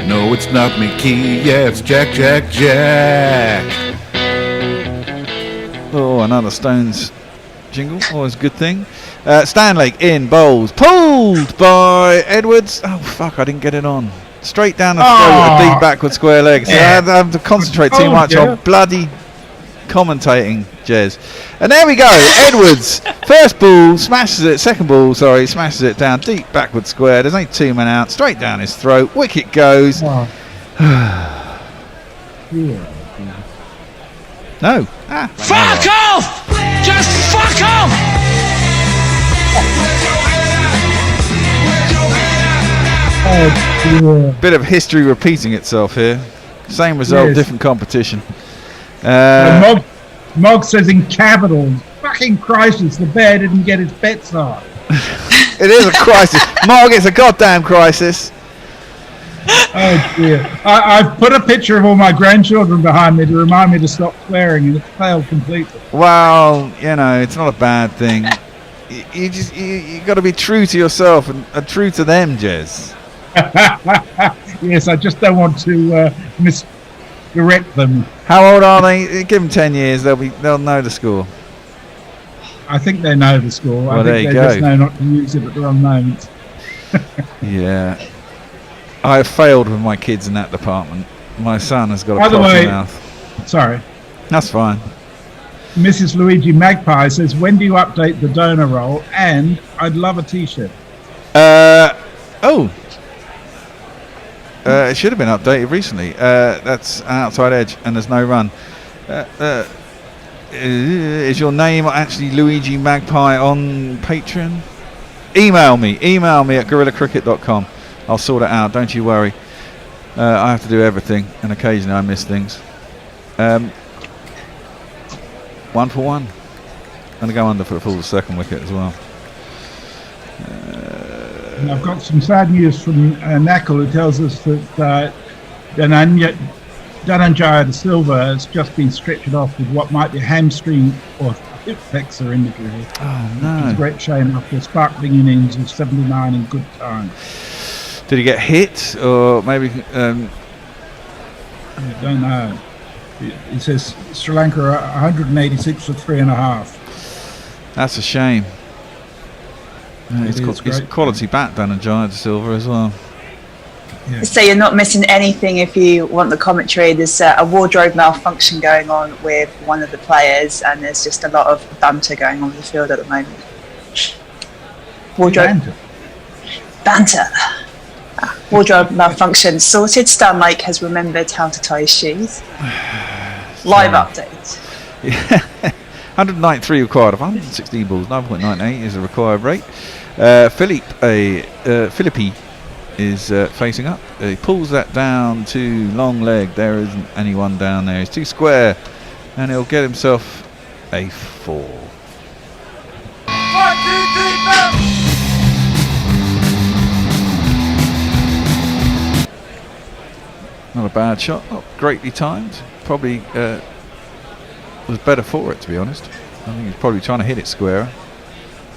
No, it's not Mickey. Yeah, it's Jack.
Oh, another Stones jingle. Always a good thing. Stanley in bowls. Pulled by Edwards. Oh, fuck, I didn't get it on. Straight down the throat, a deep backward square leg. So I have to concentrate too much on bloody commentating, Jez. And there we go. Edwards, first ball, smashes it. Second ball, sorry, smashes it down deep backward square. There's only 2 men out. Straight down his throat. Wicket goes. No.
Fuck off! Just fuck off!
Bit of history repeating itself here. Same result, different competition.
Moggs says in capitals, fucking crisis, the bear didn't get his bets on.
It is a crisis. Mogg, it's a goddamn crisis.
Oh dear. I've put a picture of all my grandchildren behind me to remind me to stop swearing, and it's failed completely.
Well, you know, it's not a bad thing. You got to be true to yourself and true to them, Jez.
Yes, I just don't want to misdirect them.
How old are they? Give them 10 years. They'll know the score.
I think they know the score.
Well,
I think
they
just know not to use it at the wrong moments.
Yeah, I have failed with my kids in that department. My son has got a potty mouth.
Sorry,
that's fine.
Mrs. Luigi Magpie says, when do you update the donor roll? And I'd love a t-shirt.
It should have been updated recently. That's an outside edge and there's no run. Is your name actually Luigi Magpie on Patreon? Email me at gorillacricket.com. I'll sort it out, don't you worry. I have to do everything and occasionally I miss things. 1 for 1. I'm going to go under for the full second wicket as well.
And I've got some sad news from Knuckle, who tells us that Dhananjaya De Silva has just been stretchered off with what might be hamstring or hip flexor injury.
Oh no!
It's a great shame after a sparkling innings of 79 in good time.
Did he get hit, or maybe?
I don't know. It says Sri Lanka 186 for 3.5.
That's a shame. He's quality bat, Dhananjaya De Silva as well.
Yeah. So you're not missing anything if you want the commentary. There's a wardrobe malfunction going on with one of the players, and there's just a lot of banter going on in the field at the moment. Wardrobe banter. Wardrobe malfunction sorted. Stan Lake has remembered how to tie his shoes. Live update.
Yeah. 193 required of 116 balls. 9.98 is the required rate. Philippi is facing up. He pulls that down to long leg. There isn't anyone down there. He's too square, and he'll get himself a 4. Not a bad shot, not greatly timed. Probably was better for it, to be honest. I think he's probably trying to hit it square.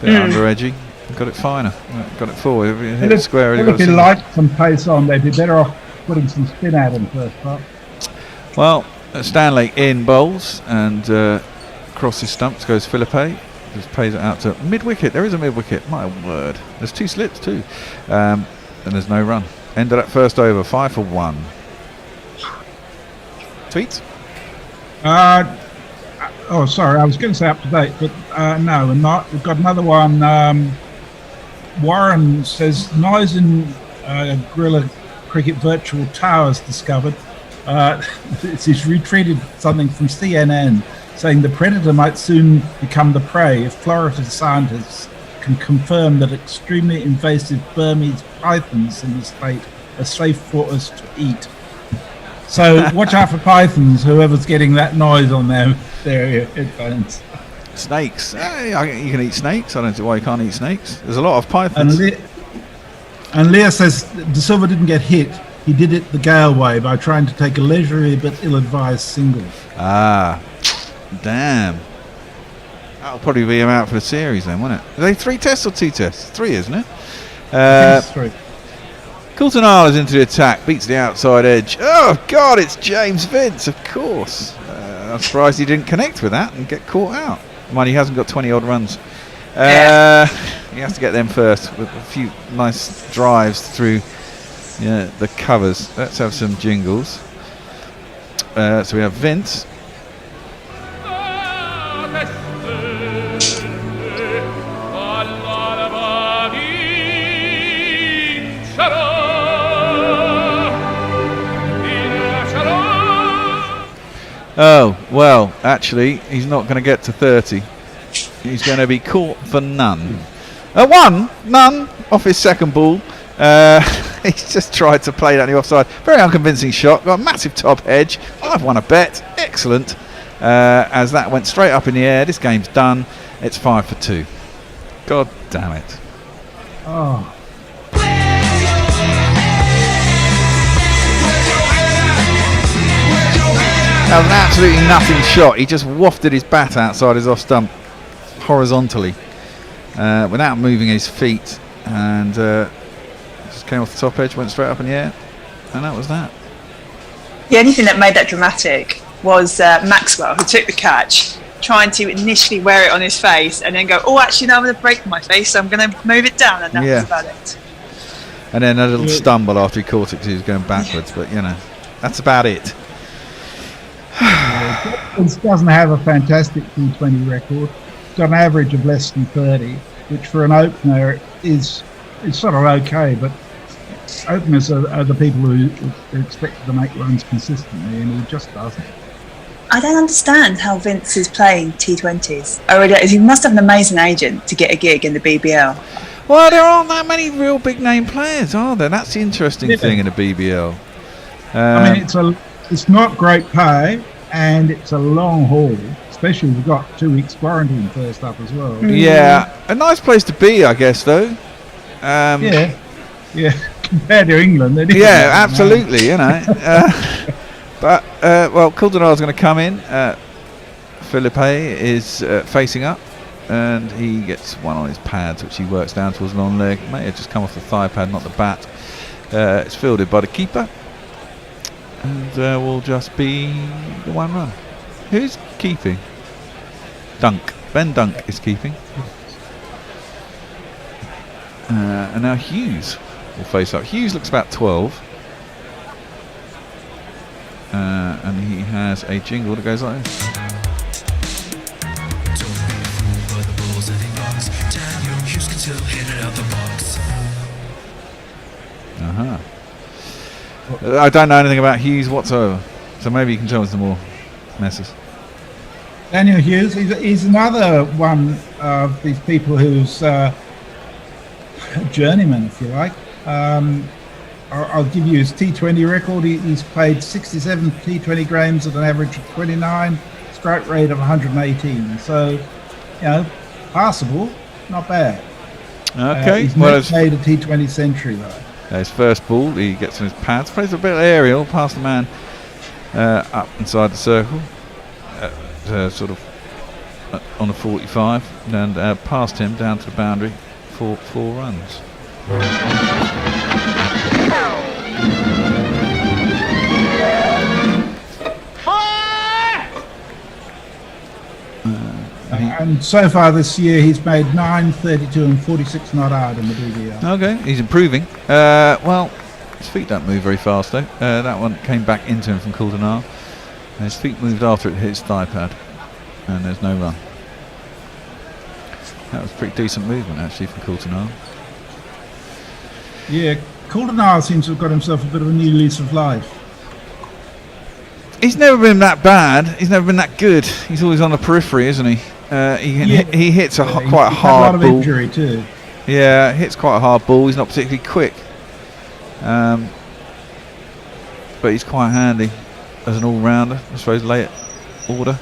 Bit under edgy. Got it finer. Got it forward. If you hit it square,
if he liked some pace on, they'd be better off putting some spin out in first part.
Well, Stanley in bowls and crosses stumps goes Philippe. Just pays it out to mid-wicket. There is a mid-wicket. My word. There's 2 slits too. And there's no run. End of that first over. 5 for 1. Tweets?
Oh, sorry. I was going to say up to date, but no, we're not. We've got another one. Warren says noise in Guerrilla Cricket Virtual Towers discovered. He's retweeted something from CNN saying the predator might soon become the prey if Florida scientists can confirm that extremely invasive Burmese pythons in the state are safe for us to eat. So watch out for pythons, whoever's getting that noise on their headphones.
Snakes. You can eat snakes. I don't see why you can't eat snakes. There's a lot of pythons.
And Leah says De Silva didn't get hit. He did it the Gale way by trying to take a leisurely but ill-advised single.
Ah, damn. That'll probably be him out for the series then, won't it? Are they 3 tests or 2 tests? 3, isn't it?
I think it's 3.
Coultonala's into the attack, beats the outside edge. Oh, God, it's James Vince, of course. I'm surprised he didn't connect with that and get caught out. Mind, he hasn't got 20-odd runs. He has to get them first with a few nice drives through the covers. Let's have some jingles. So we have Vince. Oh, well, actually, he's not going to get to 30. He's going to be caught for none. None off his second ball. He's just tried to play that in the offside. Very unconvincing shot. Got a massive top edge. I've won a bet. Excellent. As that went straight up in the air. This game's done. It's 5 for 2. God damn it.
Oh.
That was an absolutely nothing shot. He just wafted his bat outside his off stump horizontally without moving his feet, and just came off the top edge, went straight up in the air, and that was that.
The only thing that made that dramatic was Maxwell, who took the catch, trying to initially wear it on his face and then go, oh, actually, no, I'm going to break my face, so I'm going to move it down, and that was about it.
And then a little stumble after he caught it because he was going backwards, but, that's about it.
This doesn't have a fantastic T20 record. It's got an average of less than 30, which for an opener is sort of okay, but openers are the people who are expected to make runs consistently, and he just doesn't.
I don't understand how Vince is playing T20s. He must have an amazing agent to get a gig in the BBL.
Well, there aren't that many real big name players, are there? That's the interesting thing in the BBL.
I mean, it's not great pay, and it's a long haul, especially if we've got 2 weeks quarantine first up as well.
Yeah, a nice place to be, I guess, though.
Yeah, compared to England.
Yeah, absolutely, But, Coultonala's going to come in. Philippe is facing up, and he gets one on his pads, which he works down towards long leg. May have just come off the thigh pad, not the bat. It's fielded by the keeper. And will just be the 1 run. Who's keeping? Dunk. Ben Dunk is keeping. And now Hughes will face up. Hughes looks about 12. And he has a jingle that goes like this. Uh-huh. I don't know anything about Hughes whatsoever, so maybe you can tell me some more messes.
Daniel Hughes, he's another one of these people who's a journeyman, if you like. I'll give you his T20 record. He's played 67 T20 games at an average of 29, strike rate of 118. So, passable, not bad.
Okay.
He's not made a T20 century though.
His first ball, he gets on his pads, plays a bit aerial past the man up inside the circle, sort of on the 45, and past him down to the boundary for 4 runs.
And so far this year, he's made 9, 32, and 46 not out in the BBL.
Okay, he's improving. Well, his feet don't move very fast though. That one came back into him from Coulternail. His feet moved after it hit his thigh pad, and there's no run. That was pretty decent movement actually from Coulternail.
Yeah, Coulternail seems to have got himself a bit of a new lease of life.
He's never been that bad. He's never been that good. He's always on the periphery, isn't he? He hits quite a hard ball.
Injury too.
Yeah, hits quite a hard ball. He's not particularly quick, but he's quite handy as an all-rounder, I suppose. Late order.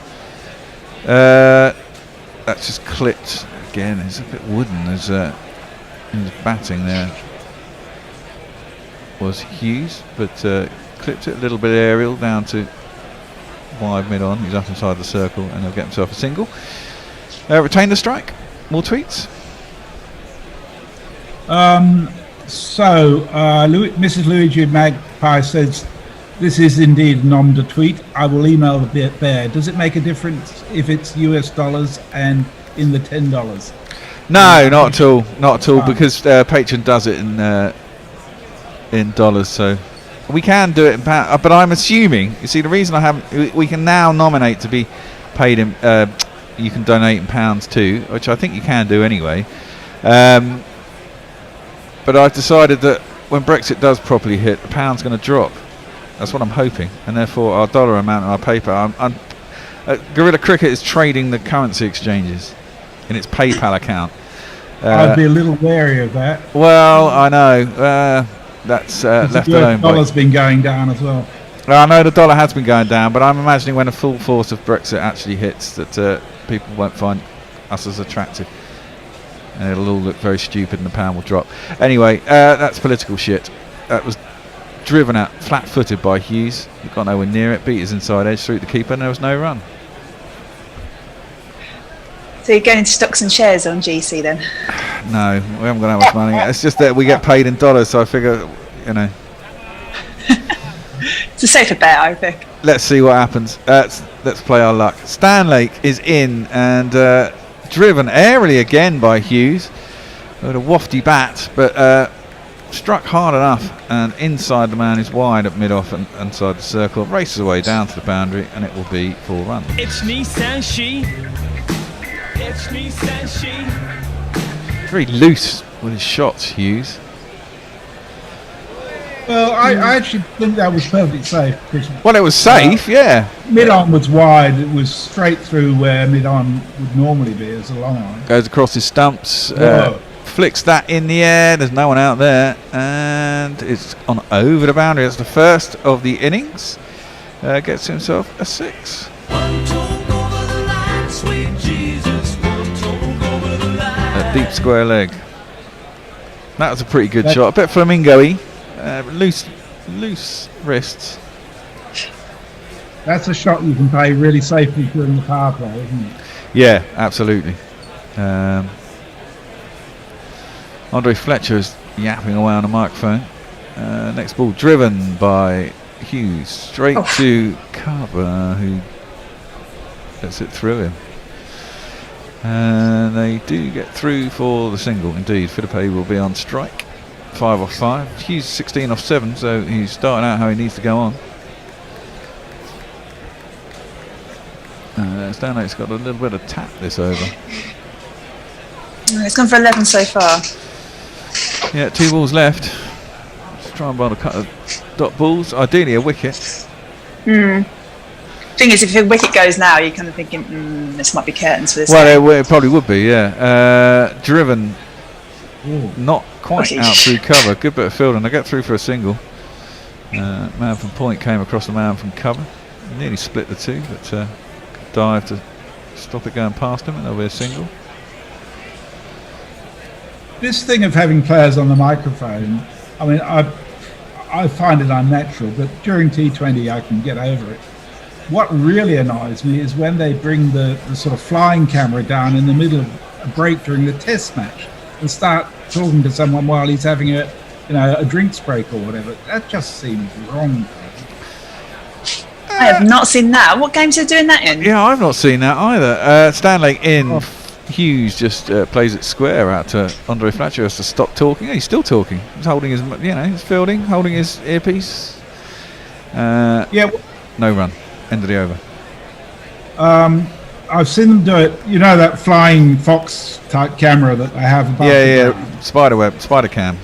That's just clipped again. It's a bit wooden. There's in his batting there was Hughes, but clipped it a little bit aerial down to wide mid-on. He's up inside the circle, and he'll get himself a single. Retain the strike. More tweets.
Mrs. Luigi Magpie says, "This is indeed an Omda tweet. I will email the bear. Does it make a difference if it's US dollars and in the $10?
No, not at all. Not at all, because Patreon does it in dollars, so we can do it in pounds. But I'm assuming, you see, the reason I haven't, we can now nominate to be paid in. You can donate in pounds too, which I think you can do anyway. But I've decided that when Brexit does properly hit, the pound's going to drop. That's what I'm hoping, and therefore our dollar amount on our paper. Guerrilla Cricket is trading the currency exchanges in its PayPal account.
I'd be a little wary of that.
Well, I know. That's left alone.
The dollar's been going down as well.
I know the dollar has been going down, but I'm imagining when the full force of Brexit actually hits, that people won't find us as attractive, and it'll all look very stupid, and the pound will drop. Anyway, that's political shit. That was driven out flat-footed by Hughes. He got nowhere near it. Beat his inside edge through the keeper, and there was no run.
So you're going into stocks and shares on GC then?
No, we haven't got that much money. It's just that we get paid in dollars, so I figure,
It's a safer bet, I think.
Let's see what happens. Let's play our luck. Stanlake is in and driven aerially again by Hughes with a wafty bat, but struck hard enough and inside the man is wide at mid-off and inside the circle. Races away down to the boundary, and it will be 4 runs.
It's me, Sanshi. It's me, Sanshi.
Very loose with his shots, Hughes.
Well, I actually think that was perfectly safe.
Well, it was safe, yeah.
Mid-on was wide. It was straight through where mid-on would normally be as a long on.
Goes across his stumps, flicks that in the air. There's no one out there, and it's on over the boundary. That's the first of the innings. Gets himself a 6. A deep square leg. That was a pretty good shot. A bit flamingo-y. Loose wrists.
That's a shot you can play really safely during the power play, isn't it?
Yeah, absolutely. Andre Fletcher is yapping away on the microphone. Next ball driven by Hughes straight to Carver, who lets it through him. And they do get through for the single. Indeed, Philippe will be on strike. 5 off 5. Hughes 16 off 7, so he's starting out how he needs to go on. Stanley's got a little bit of tap this over.
It's gone for 11 so far.
Yeah, 2 balls left. Just try and buy a cut of dot balls. Ideally a wicket.
Thing is, if a wicket goes now, you're kind of thinking, this might be curtains for this.
Well, it probably would be, yeah. Driven, not quite out through cover. Good bit of fielding. I get through for a single. Man from point came across the man from cover. Nearly split the two, but dive to stop it going past him, and there'll be a single.
This thing of having players on the microphone, I mean, I find it unnatural, but during T20 I can get over it. What really annoys me is when they bring the sort of flying camera down in the middle of a break during the test match and start talking to someone while he's having a drinks break or whatever. That just seems wrong.
I have not seen that. What games are doing that in?
Yeah, I've not seen that either. Stanley in Hughes just plays it square out to Andre Fletcher. Has to stop talking. He's still talking. He's holding his, he's fielding, holding his earpiece.
Yeah.
No run. End of the over.
I've seen them do it. You know that flying fox type camera that they have above.
Yeah. Spider cam.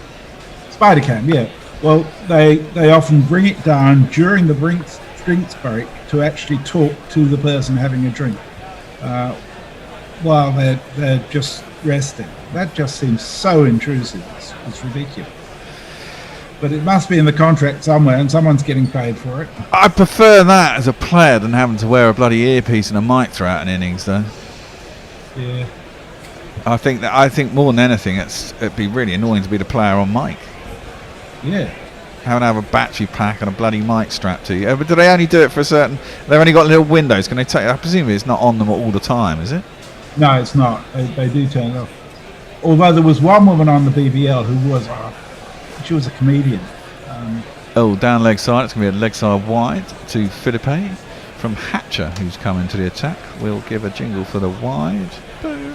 Yeah. Well, they often bring it down during the drinks break to actually talk to the person having a drink while they're just resting. That just seems so intrusive. It's ridiculous. But it must be in the contract somewhere, and someone's getting paid for it.
I prefer that as a player than having to wear a bloody earpiece and a mic throughout an innings, though.
Yeah.
I think more than anything, it'd be really annoying to be the player on mic.
Yeah.
Having to have a battery pack and a bloody mic strapped to you. But do they only do it for a certain? They've only got little windows. Can they take? I presume it's not on them all the time, is it?
No, it's not. They do turn it off. Although there was one woman on the BBL who was. She was a comedian.
Down leg side. It's going to be a leg side wide to Philippe from Hatcher, who's coming to the attack. We'll give a jingle for the wide. Boom.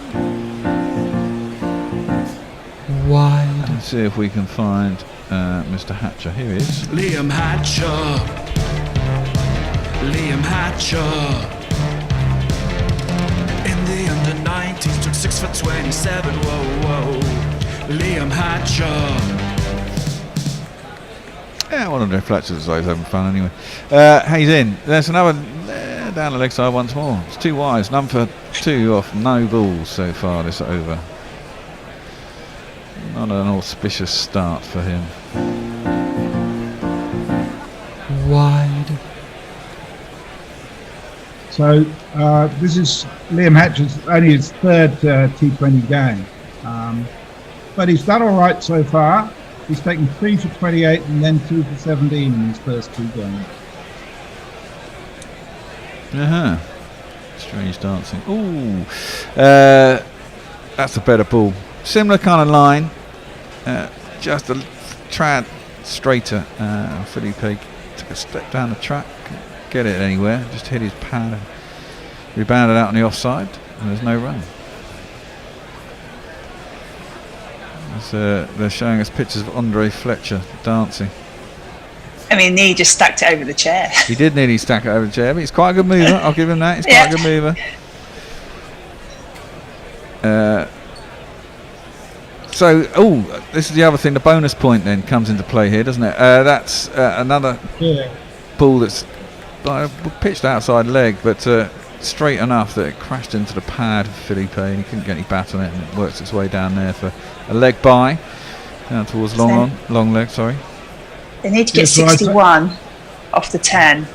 Wide. Let's see if we can find Mr. Hatcher. Here he is.
Liam Hatcher. In the under 90s, took 6 for 27. Whoa. Liam Hatcher.
Yeah, one of the Fletchers is always having fun anyway. He's in. There's another down the leg side once more. It's 2 wides, none for 2 off no balls so far this over. Not an auspicious start for him. Wide.
So this is Liam Hatcher's only his third T20 game. But he's done all right so far. He's taken 3 for 28 and then 2 for 17 in his first 2 games.
Strange dancing. Ooh. That's a better ball. Similar kind of line. Just a trad straighter. Philippe took a step down the track. Couldn't get it anywhere. Just hit his pad. Rebounded out on the offside. And there's no run. They're showing us pictures of Andre Fletcher dancing.
I mean, he just stacked it over the chair.
He did nearly stack it over the chair, but he's quite a good mover. I'll give him that. He's quite a good mover. This is the other thing. The bonus point then comes into play here, doesn't it? That's another ball that's pitched outside leg, but straight enough that it crashed into the pad of Philippe, and he couldn't get any bat on it, and it works its way down there for a leg by down towards long leg. Sorry.
They need to get 61 off the 10.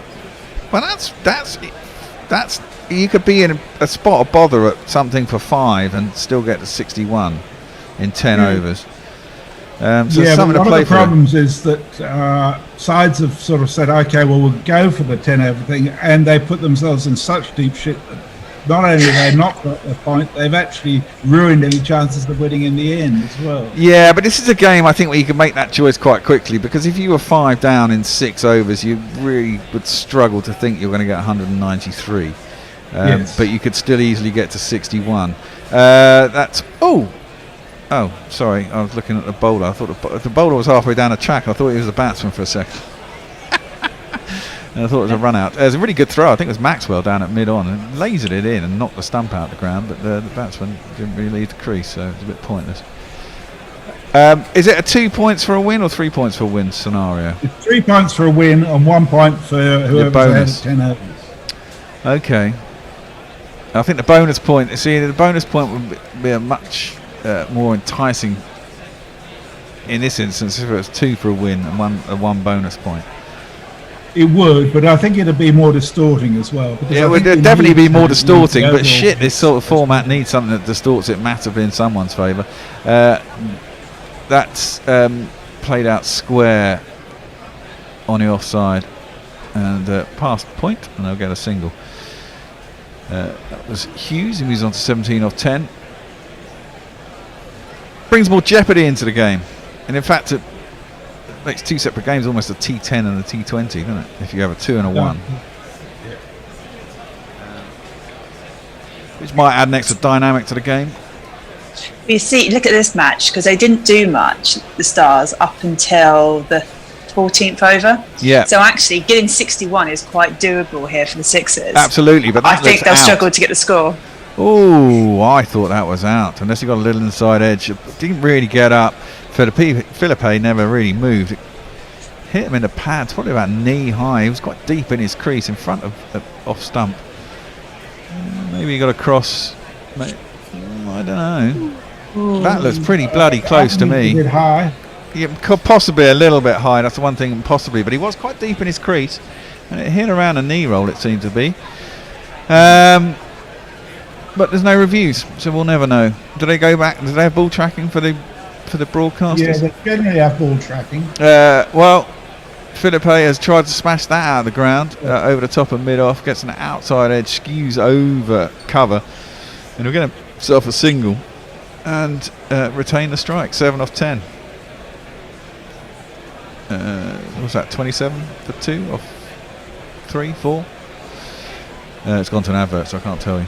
Well, that's you could be in a spot of bother at something for 5 and still get to 61 in 10 overs. So
but one of the problems is that sides have sort of said, okay, well, we'll go for the 10 over thing, and they put themselves in such deep shit that not only have they not got the point, they've actually ruined any chances of winning in the end as well.
Yeah, but this is a game, I think, where you can make that choice quite quickly, because if you were 5 down in 6 overs, you really would struggle to think you're going to get 193. But you could still easily get to 61. Oh, sorry, I was looking at the bowler. I thought the bowler was halfway down the track. I thought he was a batsman for a second. And I thought it was a run out. It was a really good throw. I think it was Maxwell down at mid-on and lasered it in and knocked the stump out the ground, but the batsman didn't really leave the crease, so it was a bit pointless. Is it a 2 points for a win or 3 points for a win scenario?
It's 3 points for a win and 1 point for whoever's ahead at 10 overs.
Okay. I think the bonus point would be a much more enticing in this instance if it was 2 for a win and one bonus point.
It would, but I think it'd be more distorting as well.
It would definitely be more distorting, but shit, this sort of format needs something that distorts it massively in someone's favour. That's played out square on the offside and past point, and they'll get a single. That was Hughes. He moves on to 17 off 10. Brings more jeopardy into the game, and in fact it makes 2 separate games almost a T10 and a T20, doesn't it, if you have a 2 and a 1. Which might add an extra dynamic to the game.
You see, look at this match, because they didn't do much, the Stars, up until the 14th over.
Yeah.
So actually, getting 61 is quite doable here for the Sixers.
Absolutely, but
I think they'll struggle to get the score.
Oh, I thought that was out. Unless he got a little inside edge. It didn't really get up. Philippe never really moved. It hit him in the pads, probably about knee high. He was quite deep in his crease in front of off stump. Maybe he got a cross. I don't know. That looks pretty bloody close to me.
A bit high.
Yeah, possibly a little bit high. That's the one thing, possibly. But he was quite deep in his crease, and it hit around a knee roll. It seemed to be. But there's no reviews, so we'll never know. Do they go back? Do they have ball tracking for the broadcasters?
Yeah, they generally have ball tracking.
Well, Philippe has tried to smash that out of the ground over the top of mid-off, gets an outside edge, skews over cover, and we're going to himself a single and retain the strike. 7 off 10. What's that? 27 for 2 off 3, 4. It's gone to an advert, so I can't tell you.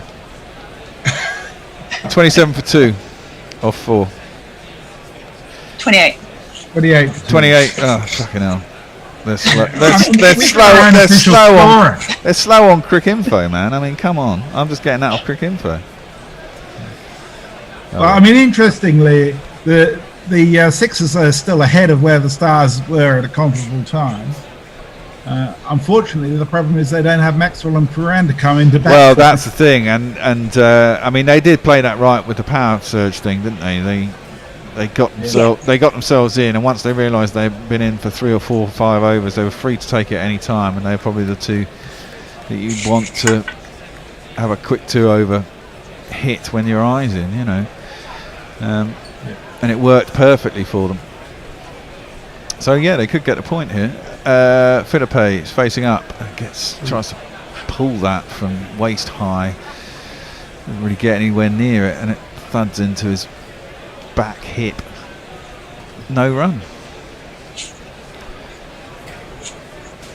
27 for 2 off 4.
28.
28.
Oh, fucking hell. They're slow on Crick Info, man. I mean, come on. I'm just getting that off Crick Info.
Well, I mean, interestingly, the Sixers are still ahead of where the Stars were at a comparable time. Unfortunately, the problem is they don't have Maxwell and Perrin to come into back.
Well, that's the thing, and I mean, they did play that right with the power surge thing, didn't they? They got themselves in, and once they realised they'd been in for 3 or 4 or 5 overs, they were free to take it any time, and they're probably the two that you want to have a quick 2 over hit when your eyes in, you know. And it worked perfectly for them. So yeah, they could get a point here. Philippe is facing up, tries to pull that from waist high. Doesn't really get anywhere near it, and it thuds into his back hip. No run.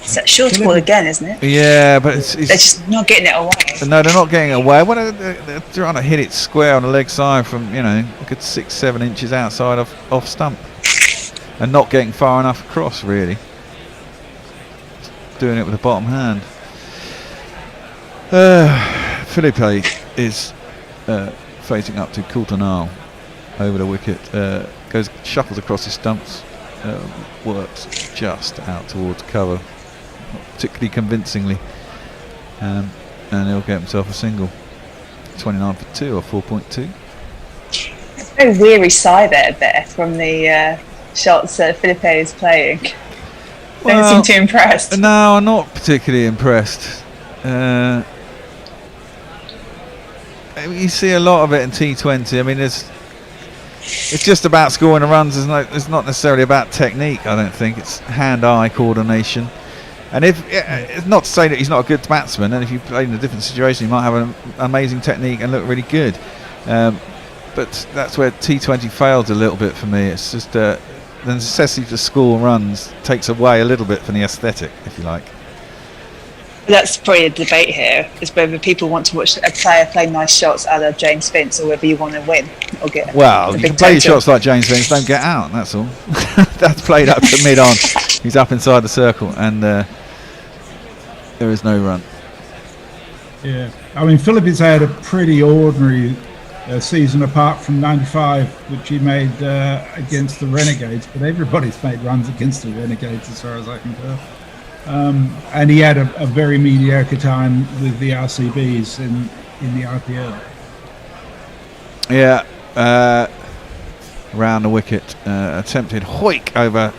It's that short ball again, isn't it?
Yeah, but it's
they're just not getting it away.
No, they're not getting it away. Well, they're trying to hit it square on the leg side from, you know, a good 6-7 inches outside of off stump, and not getting far enough across, really. Doing it with the bottom hand. Philippe is facing up to Coultonal over the wicket. Shuffles across his stumps. Works just out towards cover, not particularly convincingly, and he'll get himself a single. 29 for 2 or 4.2.
Very weary sigh there from the shots that Philippe is playing. Don't seem too impressed.
No, I'm not particularly impressed. You see a lot of it in T20. I mean, it's just about scoring the runs. It's not necessarily about technique, I don't think. It's hand-eye coordination. And it's not to say that he's not a good batsman, and if you played in a different situation, he might have an amazing technique and look really good. But that's where T20 failed a little bit for me. It's just the necessity to score runs takes away a little bit from the aesthetic, if you like.
That's probably a debate here, is whether people want to watch a player play nice shots out of James Spence, or whether you want to win or get
you can play shots like James Spence, don't get out, that's all. That's played up to mid-on. He's up inside the circle, and there is no run.
Yeah, I mean, Philippe's had a pretty ordinary season apart from 95, which he made against the Renegades, but everybody's made runs against the Renegades as far as I can tell. And he had a very mediocre time with the RCBs in the IPL.
Yeah, around the wicket. Attempted hoik over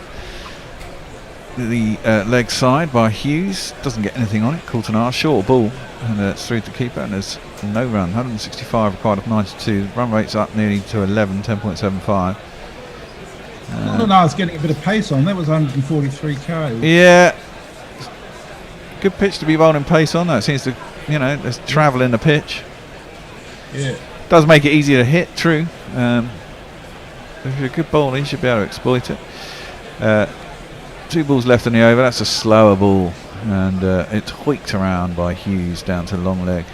the leg side by Hughes. Doesn't get anything on it. Coulthard, short ball, and it's through to keeper, and there's no run. 165 required of 92. Run rate's up nearly to 11, 10.75.
Coulthard's getting a bit of pace on. That was 143 k.
Yeah, good pitch to be bowling pace on. That seems to, there's travel in the pitch.
Yeah,
does make it easier to hit. True. If you're a good bowler, you should be able to exploit it. 2 balls left in the over. That's a slower ball, and it's hoiked around by Hughes down to long leg.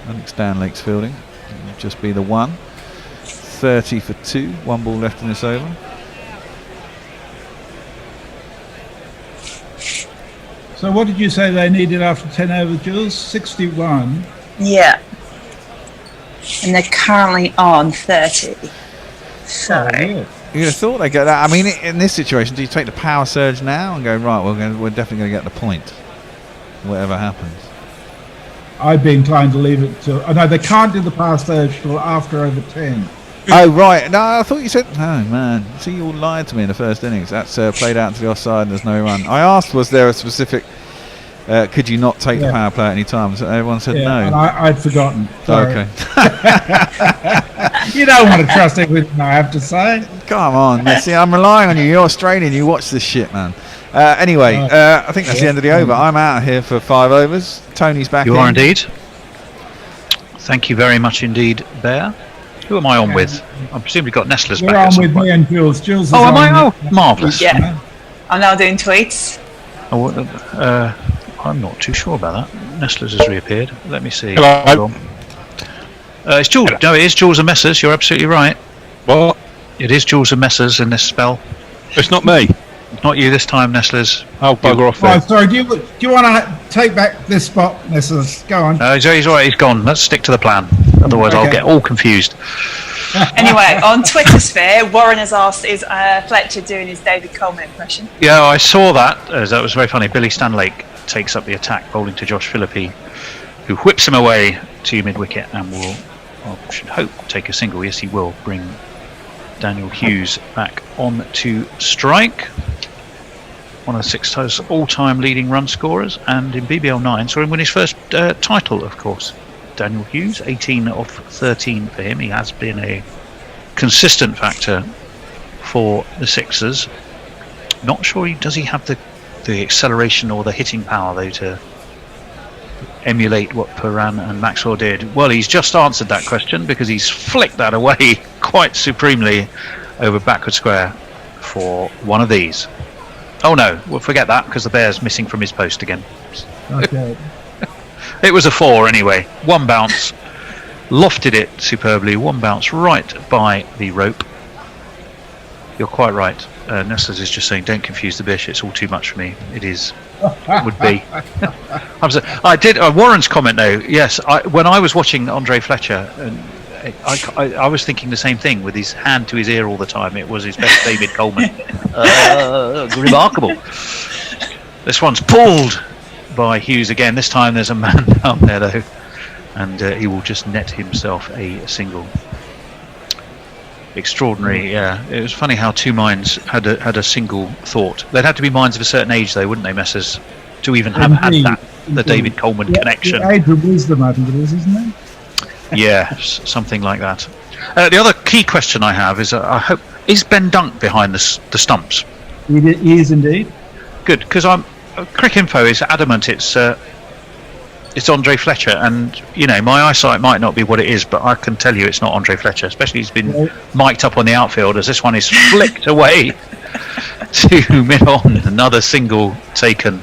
I think Stan Lake's fielding. It'll just be the one. 30 for 2. 1 ball left in this over.
So what did you say they needed after 10 over, Jules? 61.
Yeah. And they're currently on 30. So
You'd have thought they get that. I mean, in this situation, do you take the power surge now and go, right, we're definitely going to get the point, whatever happens?
I'd be inclined to leave it till... Oh, no, they can't do the power surge till after over 10.
Oh, right. No, I thought you said... Oh, man. See, you all lied to me in the first innings. That's played out to the offside and there's no run. I asked, was there a specific... could you not take the power play at any time? So everyone said no.
And I'd forgotten. Sorry.
Okay.
You don't want to trust everything I have to say.
Come on. You see, I'm relying on you. You're Australian. You watch this shit, man. Anyway, I think that's the end of the over. I'm out of here for 5 overs. Tony's back in.
You are indeed. Thank you very much indeed, Bear. Who am I on with? I presume we've got Nestler's
You're
back.
on with me and Jules. Jules is
am I?
on.
Oh, marvellous.
Yeah. I'm now doing tweets.
I'm not too sure about that. Nestler's has reappeared. Let me see.
Hello.
It's Jules. No, it is Jules and Messers. You're absolutely right.
What?
It is Jules and Messers in this spell.
It's not me.
Not you this time, Nestlers.
Oh, bugger off
Right,
there.
sorry, do you want to take back this spot, Mrs. Go on.
No, he's all right. He's gone. Let's stick to the plan. Otherwise, I'll get all confused.
Anyway, on Twitter sphere, Warren has asked, is Fletcher doing his David Coleman impression?
Yeah, I saw that. That was very funny. Billy Stanlake takes up the attack, bowling to Josh Philippi, who whips him away to mid-wicket and will, I should hope, take a single. Yes, he will bring Daniel Hughes back on to strike. One of the Sixto's all-time leading run scorers, and in BBL 9 saw him win his first title, of course. Daniel Hughes, 18 of 13 for him. He has been a consistent factor for the Sixers. Not sure does he have the acceleration or the hitting power though to emulate what Paran and Maxwell did. Well, he's just answered that question because he's flicked that away quite supremely over backward square for one of these. Oh no, we'll forget that because the Bear's missing from his post again.
Okay.
It was a 4 anyway. One bounce, lofted it superbly. One bounce right by the rope. You're quite right. Nestlers is just saying, don't confuse the Bish. It's all too much for me. It is. It would be. I did. Warren's comment though. Yes, when I was watching Andre Fletcher, I was thinking the same thing with his hand to his ear all the time. It was his best David Coleman. Remarkable. This one's pulled by Hughes again. This time there's a man down there though, and he will just net himself a single. Extraordinary. Yeah, it was funny how two minds had a single thought. They'd have to be minds of a certain age though, wouldn't they, Messers, to even have had that, the David Coleman connection.
The age of wisdom, I think it is, isn't it?
Yeah, something like that. The other key question I have is, I hope, is Ben Dunk behind the stumps?
He is indeed.
Good, because Cricinfo is adamant it's Andre Fletcher, and you know my eyesight might not be what it is, but I can tell you it's not Andre Fletcher. Especially he's been mic'd up on the outfield as this one is flicked away to mid-on. Another single taken.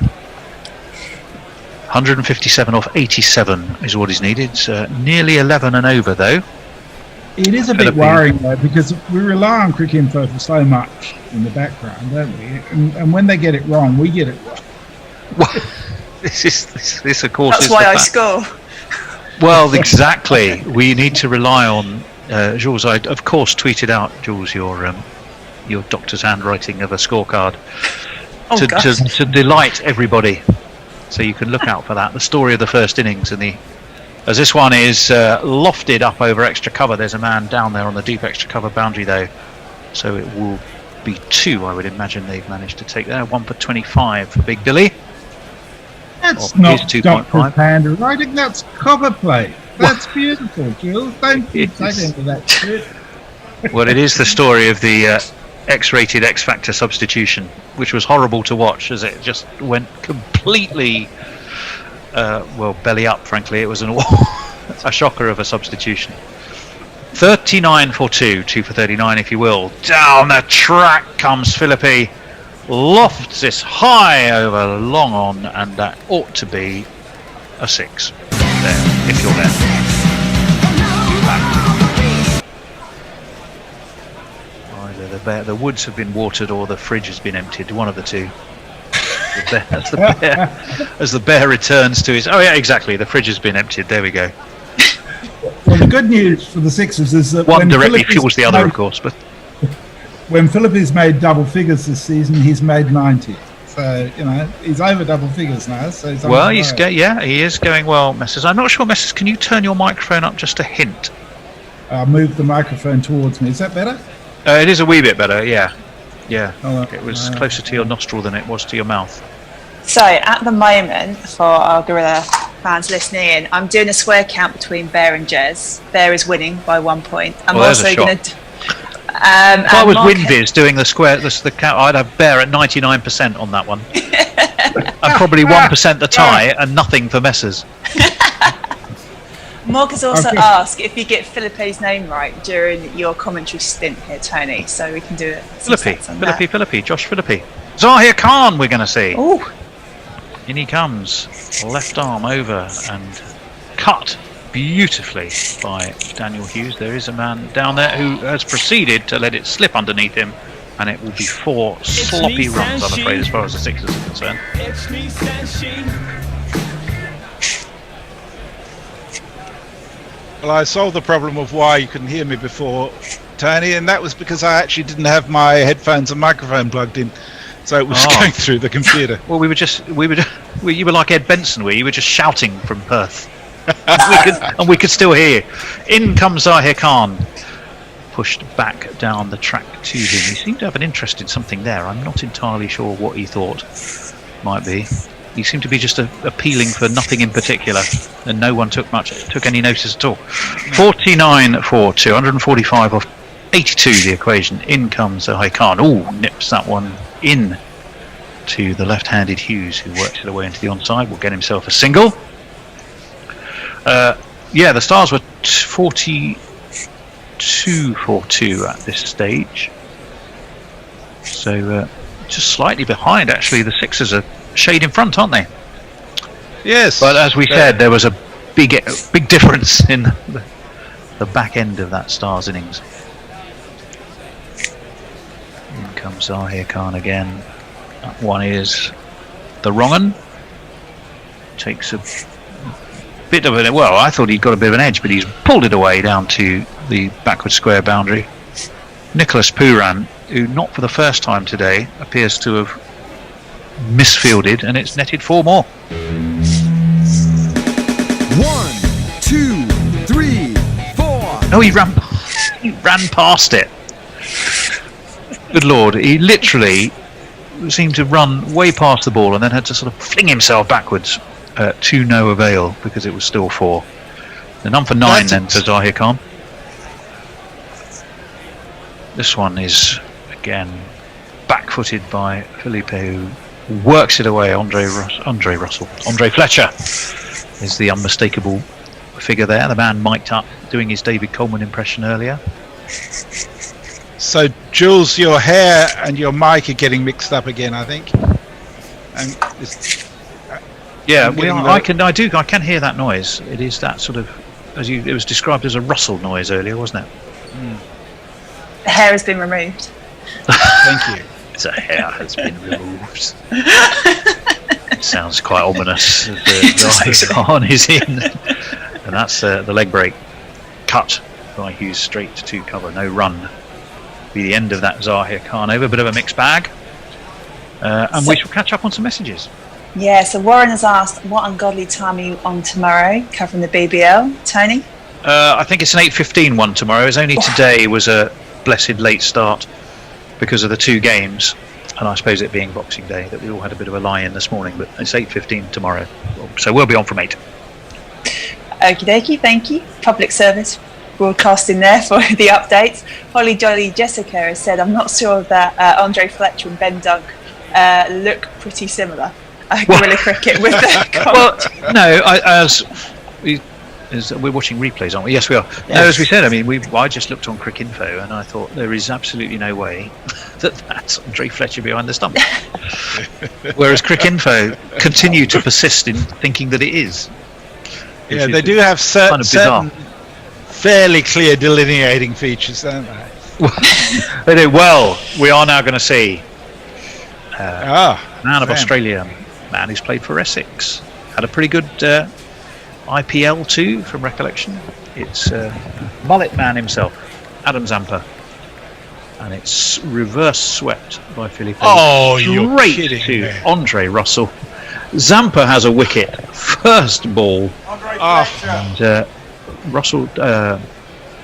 157 off 87 is what is needed. Nearly 11 and over though.
It is a bit worrying though, because we rely on Cricinfo for so much in the background, don't we? And when they get it wrong, we get it wrong.
Well, this of course.
That's why I score.
Well, exactly. We need to rely on Jules. I of course tweeted out, Jules, your doctor's handwriting of a scorecard to delight everybody. So you can look out for that. The story of the first innings, and as this one is lofted up over extra cover. There's a man down there on the deep extra cover boundary though, So it will be 2, I would imagine they've managed to take there. 1 for 25 for Big Billy.
That's
Or
not
his 2.5.
Doctor's handwriting, that's cover plate. That's beautiful, Jules. Don't keep taking to that shit.
Well, it is the story of the X-rated X Factor substitution, which was horrible to watch as it just went completely, belly up, frankly. It was a shocker of a substitution. 39 for 2, 2 for 39 if you will. Down the track comes Philippi. Lofts this high over long on, and that ought to be a 6 there, if you're there. Either the woods have been watered or the fridge has been emptied, one of the two. As the bear returns to his... Oh yeah, exactly, the fridge has been emptied, there we go.
Well, the good news for the Sixers is that
one directly fuels the other, of course, but...
When Philippi's made double figures this season, he's made 90. So, he's over double figures now. So he's
well, he is going well, Messrs. I'm not sure, Messrs. Can you turn your microphone up just a hint?
I'll move the microphone towards me. Is that better?
It is a wee bit better, yeah. Yeah,
oh,
it was closer to your nostril than it was to your mouth.
So, at the moment, for our Gorilla fans listening in, I'm doing a square count between Bear and Jez. Bear is winning by 1 point. I'm also going to...
if I was Winviz doing the count, I'd have Bear at 99% on that one. And probably 1% the tie and nothing for Messrs.
Mark has also asked if you get Philippe's name right during your commentary stint here, Tony, so we can do it.
Philippi, Josh Philippi. Zahir Khan, we're going to see.
Ooh.
In he comes, left arm over and cut beautifully by Daniel Hughes. There is a man down there who has proceeded to let it slip underneath him, and it will be 4 sloppy runs, I'm afraid, as far as the Sixers are concerned.
It's me, Sanshi.
Well, I solved the problem of why you couldn't hear me before, Tony, and that was because I actually didn't have my headphones and microphone plugged in, so it was going through the computer.
Well, you were like Ed Benson, you were just shouting from Perth. and we could still hear you. In comes Zahir Khan, pushed back down the track to him. He seemed to have an interest in something there. I'm not entirely sure what he thought might be. He seemed to be just appealing for nothing in particular, and no one took any notice at all. 49 for 245 off 82 the equation. In comes Zahir Khan. Ooh, nips that one in to the left-handed Hughes, who works it away into the onside. Will get himself a single. The Stars were 42 for 2 at this stage, so just slightly behind. Actually, the Sixers are shade in front, aren't they?
Yes.
But as we said, there was a big difference in the back end of that Stars innings. In comes Zahir Khan again. That one is the wrong one. Takes a bit of it. Well, I thought he'd got a bit of an edge, but he's pulled it away down to the backward square boundary. Nicholas Pooran, who not for the first time today appears to have misfielded, and it's netted 4 more.
1, 2, 3, 4.
Oh, he ran past it. Good Lord, he literally seemed to run way past the ball and then had to sort of fling himself backwards. To no avail because it was still 4. The none for 9 then for Zahir Khan. This one is again back-footed by Felipe, who works it away. Andre Fletcher is the unmistakable figure there. The man mic'd up doing his David Coleman impression earlier.
So, Jules, your hair and your mic are getting mixed up again, I think. And
yeah, I can hear that noise. It is that sort of, it was described as a rustle noise earlier, wasn't it?
The hair has been removed.
Thank you.
The hair has been removed. Sounds quite ominous. The Khan is in, and that's the leg break. Cut by Hughes straight to cover. No run. Be the end of that Zahir Khan over. Bit of a mixed bag, and we shall catch up on some messages.
Yeah, so Warren has asked, what ungodly time are you on tomorrow, covering the BBL? Tony?
I think it's an 8:15 one tomorrow. It's only today was a blessed late start. because of the 2 games, and I suppose it being Boxing Day, that we all had a bit of a lie-in this morning. But it's 8:15 tomorrow, so we'll be on from 8.
Okie dokie, thank you. Public service broadcasting there for the updates. Holly Jolly Jessica has said, I'm not sure that Andre Fletcher and Ben Dunk look pretty similar. Guerrilla cricket with the
Well, no, we're watching replays, aren't we? Yes, we are. Yes. No, as we said, I mean, I just looked on Cricinfo and I thought there is absolutely no way that's Andre Fletcher behind the stump. Whereas Cricinfo continue to persist in thinking that it is.
Yeah, they do have certain fairly clear delineating features, don't they?
They do. Well, we are now going to see man of Australia, man who's played for Essex, had a pretty good IPL too, from recollection. It's mullet man himself, Adam Zampa, and it's reverse swept by Philippe.
Oh, you're
kidding
to
me. Andre Russell. Zampa has a wicket, first ball, and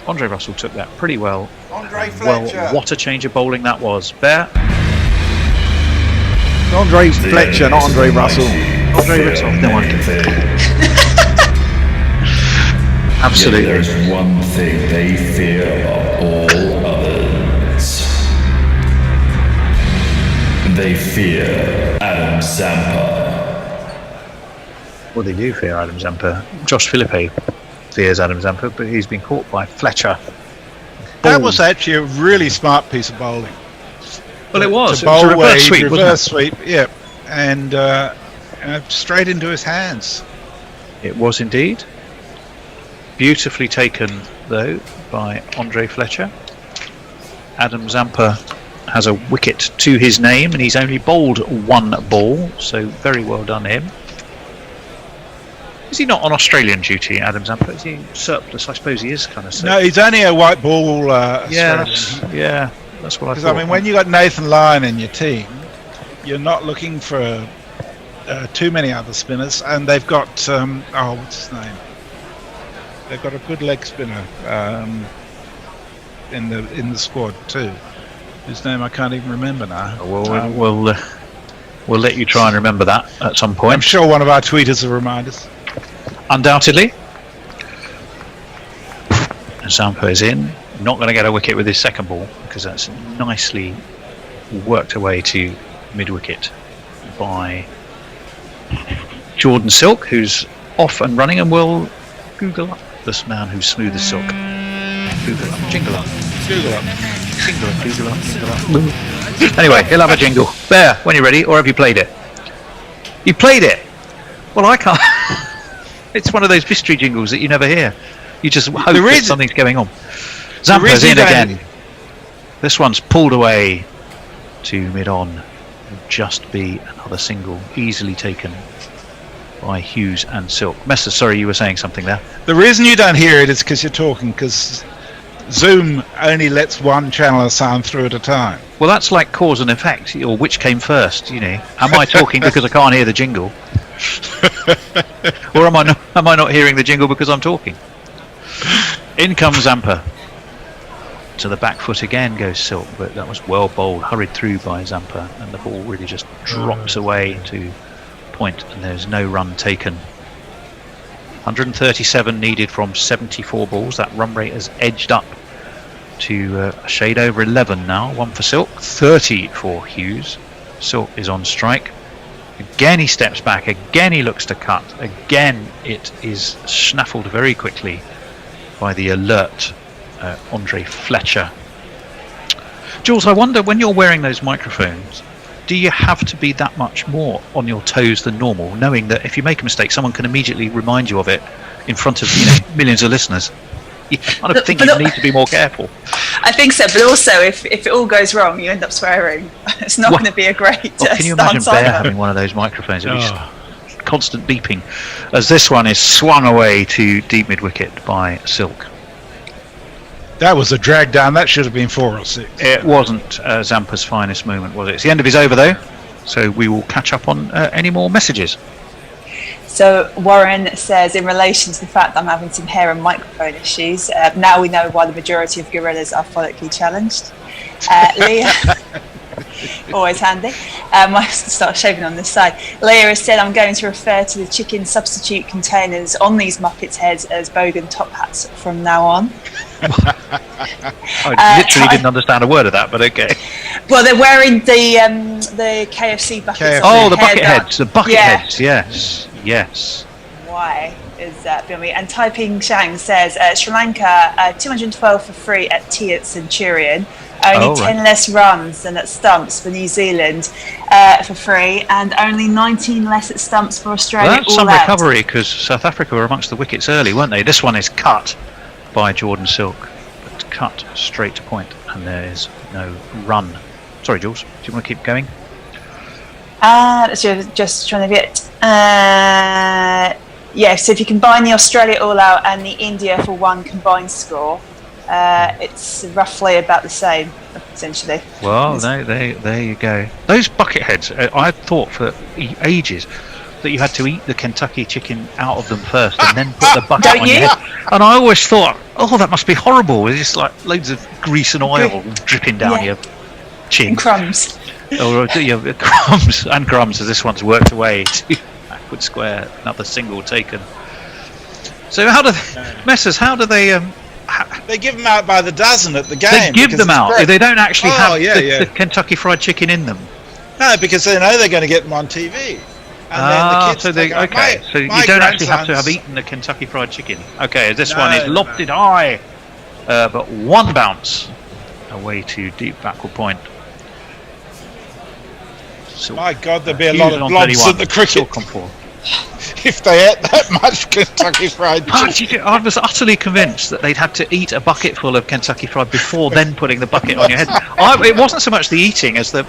Andre Russell took that pretty well. Well, what a change of bowling that was. Bear.
Andre Fletcher, not Andre Russell.
Andre Russell, no one can. Absolutely.
Yet there's one thing they fear above all others. They fear Adam Zampa.
Well, they do fear Adam Zampa. Josh Philippe fears Adam Zampa, but he's been caught by Fletcher.
That was actually a really smart piece of bowling.
Well, it was.
It was a reverse
sweep,
reverse sweep, yeah, and straight into his hands.
It was indeed. Beautifully taken, though, by Andre Fletcher. Adam Zampa has a wicket to his name, and he's only bowled 1 ball, so very well done him. Is he not on Australian duty, Adam Zampa? Is he surplus? I suppose he is kind of surplus.
No, he's only a white ball.
Yeah, that's what I thought.
Because I mean, when you got Nathan Lyon in your team, you're not looking for too many other spinners, and they've got what's his name? They've got a good leg spinner in the squad too, whose name I can't even remember now.
Well, we'll let you try and remember that at some point.
I'm sure one of our tweeters will remind us.
Undoubtedly. Zampa is in. Not going to get a wicket with his second ball because that's nicely worked away to mid-wicket by Jordan Silk, who's off and running, and will Google up this man who's smooth as silk. Google up, jingle up, Google up, jingle up, Google up, jingle up. Anyway, he'll have a jingle. Bear, when you're ready, or have you played it? You played it? Well, I can't. It's one of those mystery jingles that you never hear. You just hope that something's going on. Zampa's in again. This one's pulled away to mid-on. Just be another single, easily taken by Hughes and Silk. Messer, sorry, you were saying something there.
The reason you don't hear it is because you're talking, because Zoom only lets one channel of sound through at a time.
Well, that's like cause and effect, or which came first, you know. Am I talking because I can't hear the jingle? Or am I not hearing the jingle because I'm talking? In comes Zampa. To the back foot again goes Silk, but that was well bowled, hurried through by Zampa, and the ball really just drops away to point, and there's no run taken. 137 needed from 74 balls. That run rate has edged up to a shade over 11 now. 1 for Silk, 30 for Hughes. Silk is on strike. Again he steps back, again he looks to cut, again it is snaffled very quickly by the alert Andre Fletcher. Jules, I wonder, when you're wearing those microphones, do you have to be that much more on your toes than normal, knowing that if you make a mistake someone can immediately remind you of it in front of millions of listeners? You kind of think you need to be more careful.
I think so, but also if it all goes wrong, you end up swearing. It's not going to be a great
can you imagine Bear having one of those microphones? Constant beeping as this one is swung away to deep mid-wicket by Silk.
That was a drag down. That should have been 4 or 6.
It wasn't Zampa's finest moment, was it? It's the end of his over though, so we will catch up on any more messages.
So Warren says, in relation to the fact that I'm having some hair and microphone issues, now we know why the majority of gorillas are follically challenged. Leah, always handy. I start shaving on this side. Leah has said, I'm going to refer to the chicken substitute containers on these Muppets' heads as bogan top hats from now on.
I literally didn't understand a word of that, but okay.
Well, they're wearing the KFC buckets.
Oh, the bucket heads. The bucket
Yeah.
heads. Yes.
Why is that, Billy? And Taiping Shang says Sri Lanka 212 for free at tea at Centurion. Only 10 less runs than at Stumps for New Zealand for free, and only 19 less at Stumps for Australia.
Well, that's some recovery, because South Africa were amongst the wickets early, weren't they? This one is cut by Jordan Silk. It's cut straight to point, and there is no run. Sorry, Jules, do you want to keep going?
Just trying to get. So if you combine the Australia all-out and the India for one combined score, it's roughly about the same, essentially.
Well, there you go. Those bucket heads, I thought for ages that you had to eat the Kentucky chicken out of them first and then put the bucket on your head. And I always thought, oh, that must be horrible. It's just like loads of grease and oil dripping down your chin.
And crumbs.
Or crumbs as this one's worked away to backward square. Another single taken. So how do they
they give them out by the dozen at the game.
They give them out. They don't actually have
the
Kentucky Fried Chicken in them.
No, because they know they're going to get them on TV. And then the kids
so you don't actually have to have eaten the Kentucky Fried Chicken. Okay, this one is lofted high, but one bounce away to deep backward point. So,
my God, there'd be a lot of blobs at the cricket if they ate that much Kentucky Fried Chicken.
I was utterly convinced that they'd had to eat a bucket full of Kentucky Fried before then putting the bucket on your head. It wasn't so much the eating as the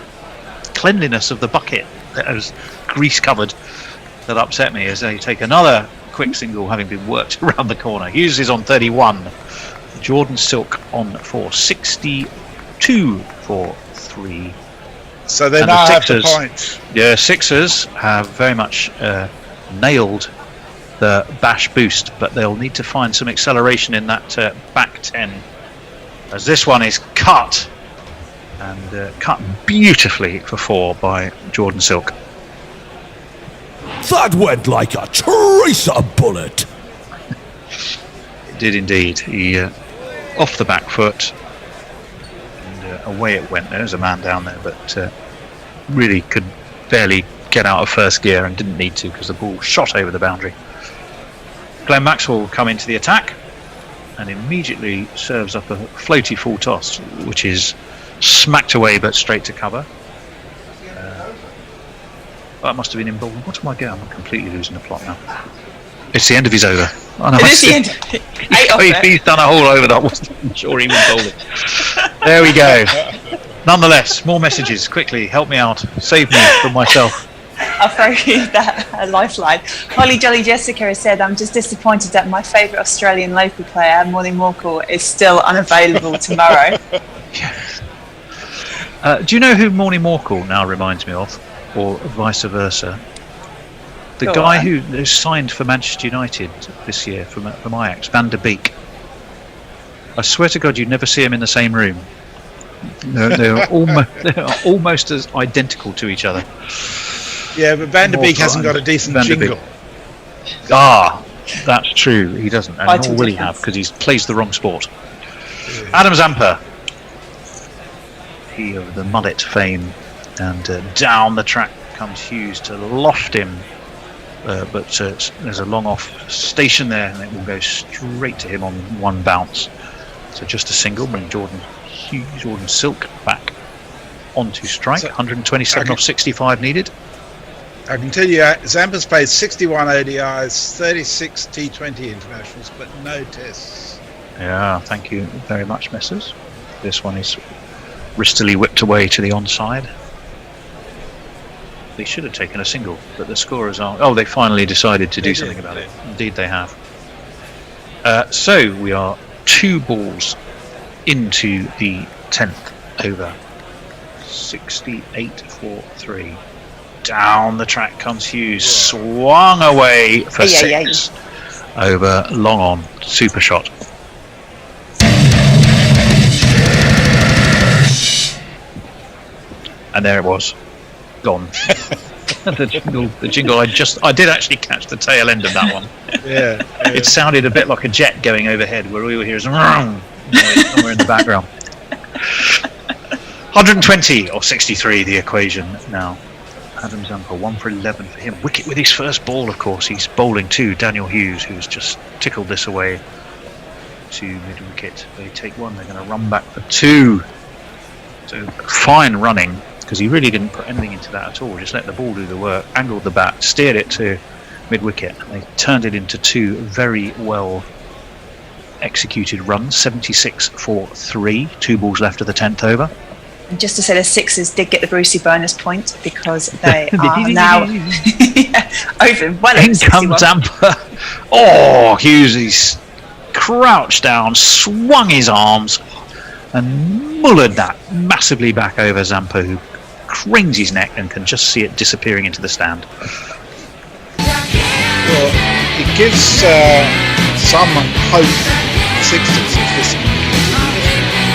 cleanliness of the bucket that was grease covered that upset me, as they take another quick single having been worked around the corner. Hughes is on 31, Jordan Silk on for 62 for 3.
So they now have the points.
Yeah, Sixers have very much nailed the bash boost, but they'll need to find some acceleration in that back 10, as this one is cut, and cut beautifully for 4 by Jordan Silk.
That went like a tracer bullet.
It did indeed. He off the back foot, and away it went. There's a man down there, but really could barely get out of first gear, and didn't need to because the ball shot over the boundary. Glenn Maxwell will come into the attack and immediately serves up a floaty full toss, which is smacked away but straight to cover. That must have been in bowling. What am I going? I'm completely losing the plot now. It's the end of his over. Oh, no,
it is the end.
He's done a whole over that I wasn't sure he was bowling. There we go. Nonetheless, more messages. Quickly, help me out. Save me from myself.
I'll throw you that lifeline. Holly Jolly Jessica has said, I'm just disappointed that my favourite Australian local player, Morning Morkel, is still unavailable tomorrow.
Do you know who Morning Morkel now reminds me of? Or vice versa? The guy who signed for Manchester United this year from Ajax, Van der Beek. I swear to God, you'd never see him in the same room. They're almost as identical to each other.
Yeah, but Van der Beek hasn't got a decent jingle.
That's true. He doesn't, and nor will he have, because he plays the wrong sport. Yeah. Adam Zampa, he of the mullet fame, and down the track comes Hughes to loft him, but there's a long off station there, and it will go straight to him on one bounce. So just a single, bring Jordan Silk back onto strike. 127 off 65 needed.
I can tell you, Zampa's played 61 ODIs, 36 T20 internationals, but no tests.
Yeah, thank you very much, Messrs. This one is wristily whipped away to the onside. They should have taken a single, but the scorers are... Oh, they finally decided to do something about it. Indeed they have. So we are 2 balls into the 10th over. 68 for 3. Down the track comes Hughes, swung away for 6 over long on, super shot. and there it was, gone. the jingle. I did actually catch the tail end of that one.
Yeah.
It sounded a bit like a jet going overhead, where all you hear is somewhere in the background. 120 or 63, the equation now. Adam Zampa, 1 for 11 for him. Wicket with his first ball, of course. He's bowling to Daniel Hughes, who's just tickled this away to mid-wicket. They take 1, they're going to run back for 2. So fine running, because he really didn't put anything into that at all. Just let the ball do the work, angled the bat, steered it to mid-wicket. They turned it into 2 very well executed runs, 76 for 3. 2 balls left of the 10th over.
And just to say, the Sixers did get the Brucey bonus point because they are now over well over 61.
comes Zampa. Oh, Hughes, he's crouched down, swung his arms, and mullered that massively back over Zampa, who cranes his neck and can just see it disappearing into the stand.
Well, it gives some hope. Sixers if this.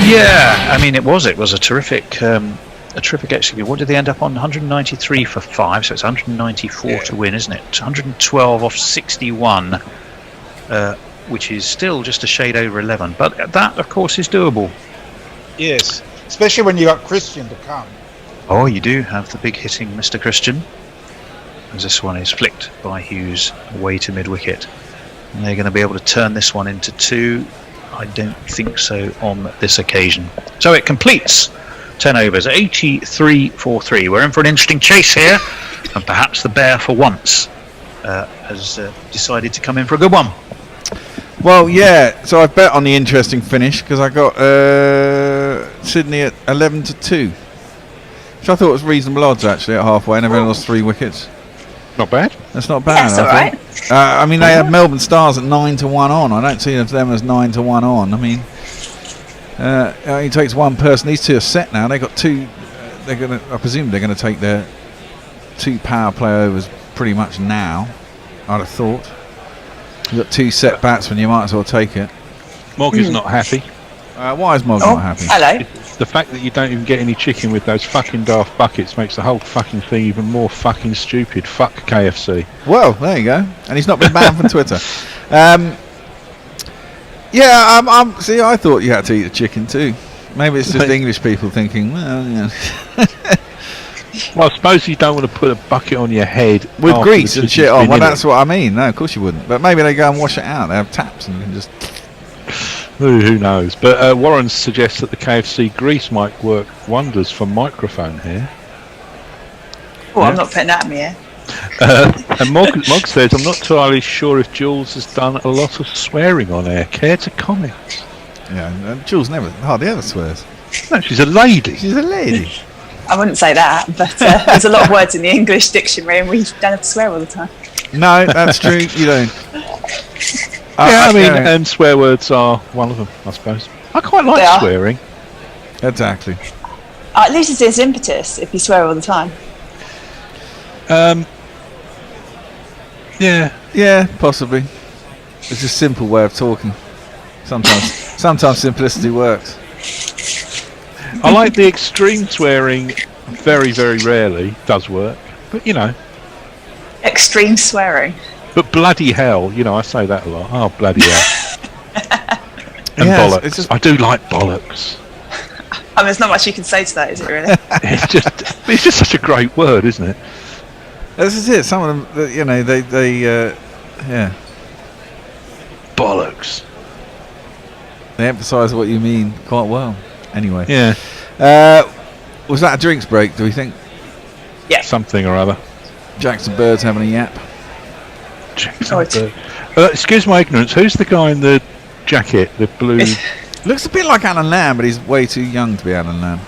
Yeah, I mean it was a terrific execute. What did they end up on? 193 for 5, so it's 194 to win, isn't it? 112 off 61, which is still just a shade over 11. But that, of course, is doable.
Yes, especially when you got Christian to come.
Oh, you do have the big hitting Mr. Christian. As this one is flicked by Hughes away to mid-wicket. And they're going to be able to turn this one into 2. I don't think so on this occasion. So it completes 10 overs, 83 for 3. We're in for an interesting chase here, and perhaps the Bear for once has decided to come in for a good one.
Well, yeah, so I bet on the interesting finish because I got Sydney at 11 to 2, which I thought was reasonable odds actually at halfway, and everyone lost 3 wickets.
Not bad.
That's not bad.
That's all right.
I mean, they had Melbourne Stars at 9 to 1 on. I don't see them as 9 to 1 on. I mean, it takes one person. These 2 are set now. They got 2. They're gonna. I presume they're going to take their 2 power play overs pretty much now. I'd have thought. You've got 2 set batsmen. You might as well take it.
Mogg is not happy.
Why is Mogg not happy?
Hello.
The fact that you don't even get any chicken with those fucking daft buckets makes the whole fucking thing even more fucking stupid. Fuck KFC.
Well, there you go. And he's not been banned from Twitter. See, I thought you had to eat a chicken too. Maybe it's just English people thinking, well, yeah.
Well, I suppose you don't want to put a bucket on your head
with
after
grease
the
and shit
chicken's
on.
been
Well,
in
that's what I mean. No, of course you wouldn't. But maybe they go and wash it out. They have taps and you can just...
Who knows? But Warren suggests that the KFC grease might work wonders for microphone here.
Oh, I'm not putting that in here.
And Mogg says, I'm not entirely sure if Jules has done a lot of swearing on air. Care to comment?
Yeah, and Jules hardly ever swears.
No, she's a lady.
She's a lady.
I wouldn't say that, but there's a lot of words in the English dictionary and we don't have to swear all the time.
No, that's true. You don't.
I mean, swear words are one of them, I suppose. I quite like swearing.
Exactly.
At least it's impetus if you swear all the time.
Yeah, possibly. It's a simple way of talking. Sometimes simplicity works.
I like the extreme swearing. Very, very rarely does work, but you know.
Extreme swearing.
But bloody hell, you know, I say that a lot. Oh, bloody hell. And bollocks. I do like bollocks.
I mean, there's not much you can say to that, is it really?
It's just such a great word, isn't it?
This is it. Some of them, you know, they
bollocks.
They emphasise what you mean quite well. Anyway.
Yeah.
Was that a drinks break, do we think?
Yeah.
Something or other.
Jackson Bird's having a yap.
Excuse my ignorance, who's the guy in the jacket, the blue?
Looks a bit like Alan Lamb, but he's way too young to be Alan Lamb.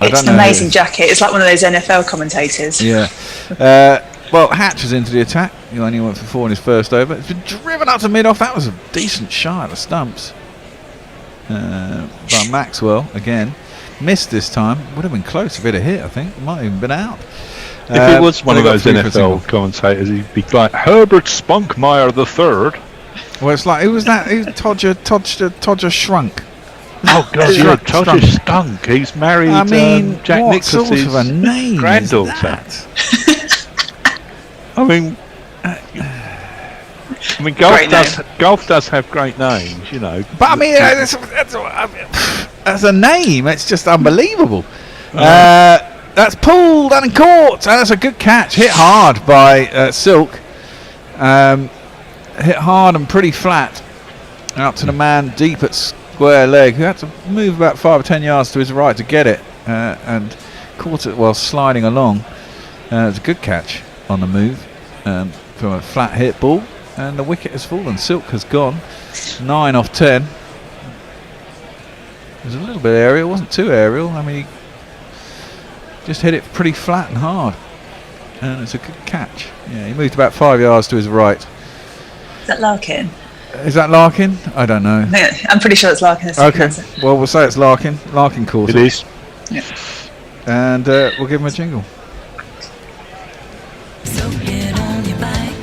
It's an amazing jacket. It's like one of those NFL commentators.
Yeah. Well, Hatch was into the attack. He only went for 4 in his first over. It's been driven up to mid-off. That was a decent shot at the stumps. But Maxwell, again, missed this time. Would have been close if it had hit, I think. Might have even been out.
If it was one of those NFL commentators, he'd be like Herbert Spunkmeyer III.
Well, it's like, who was that? Todger Shrunk.
Oh God,
Shrunk,
Tosh is stunk. He's married Jack
what
Nicklaus's
sort of a name
granddaughter.
is that?
I mean, golf does have great names, you know.
But I mean, as a name, it's just unbelievable. That's pulled and caught, and that's a good catch. Hit hard by Silk. Hit hard and pretty flat out to the man deep at square leg, who had to move about 5 or 10 yards to his right to get it, and caught it while sliding along. It's a good catch on the move from a flat hit ball, and the wicket has fallen. Silk has gone 9 off 10. It was a little bit aerial, wasn't too aerial. I mean, he just hit it pretty flat and hard, and it's a good catch. Yeah, he moved about 5 yards to his right.
Is that Larkin?
Is that Larkin? I don't know.
No, I'm pretty sure it's Larkin.
Okay, well, we'll say it's Larkin. Larkin caught it.
It is.
Yeah.
And we'll give him a jingle.
So get on your bike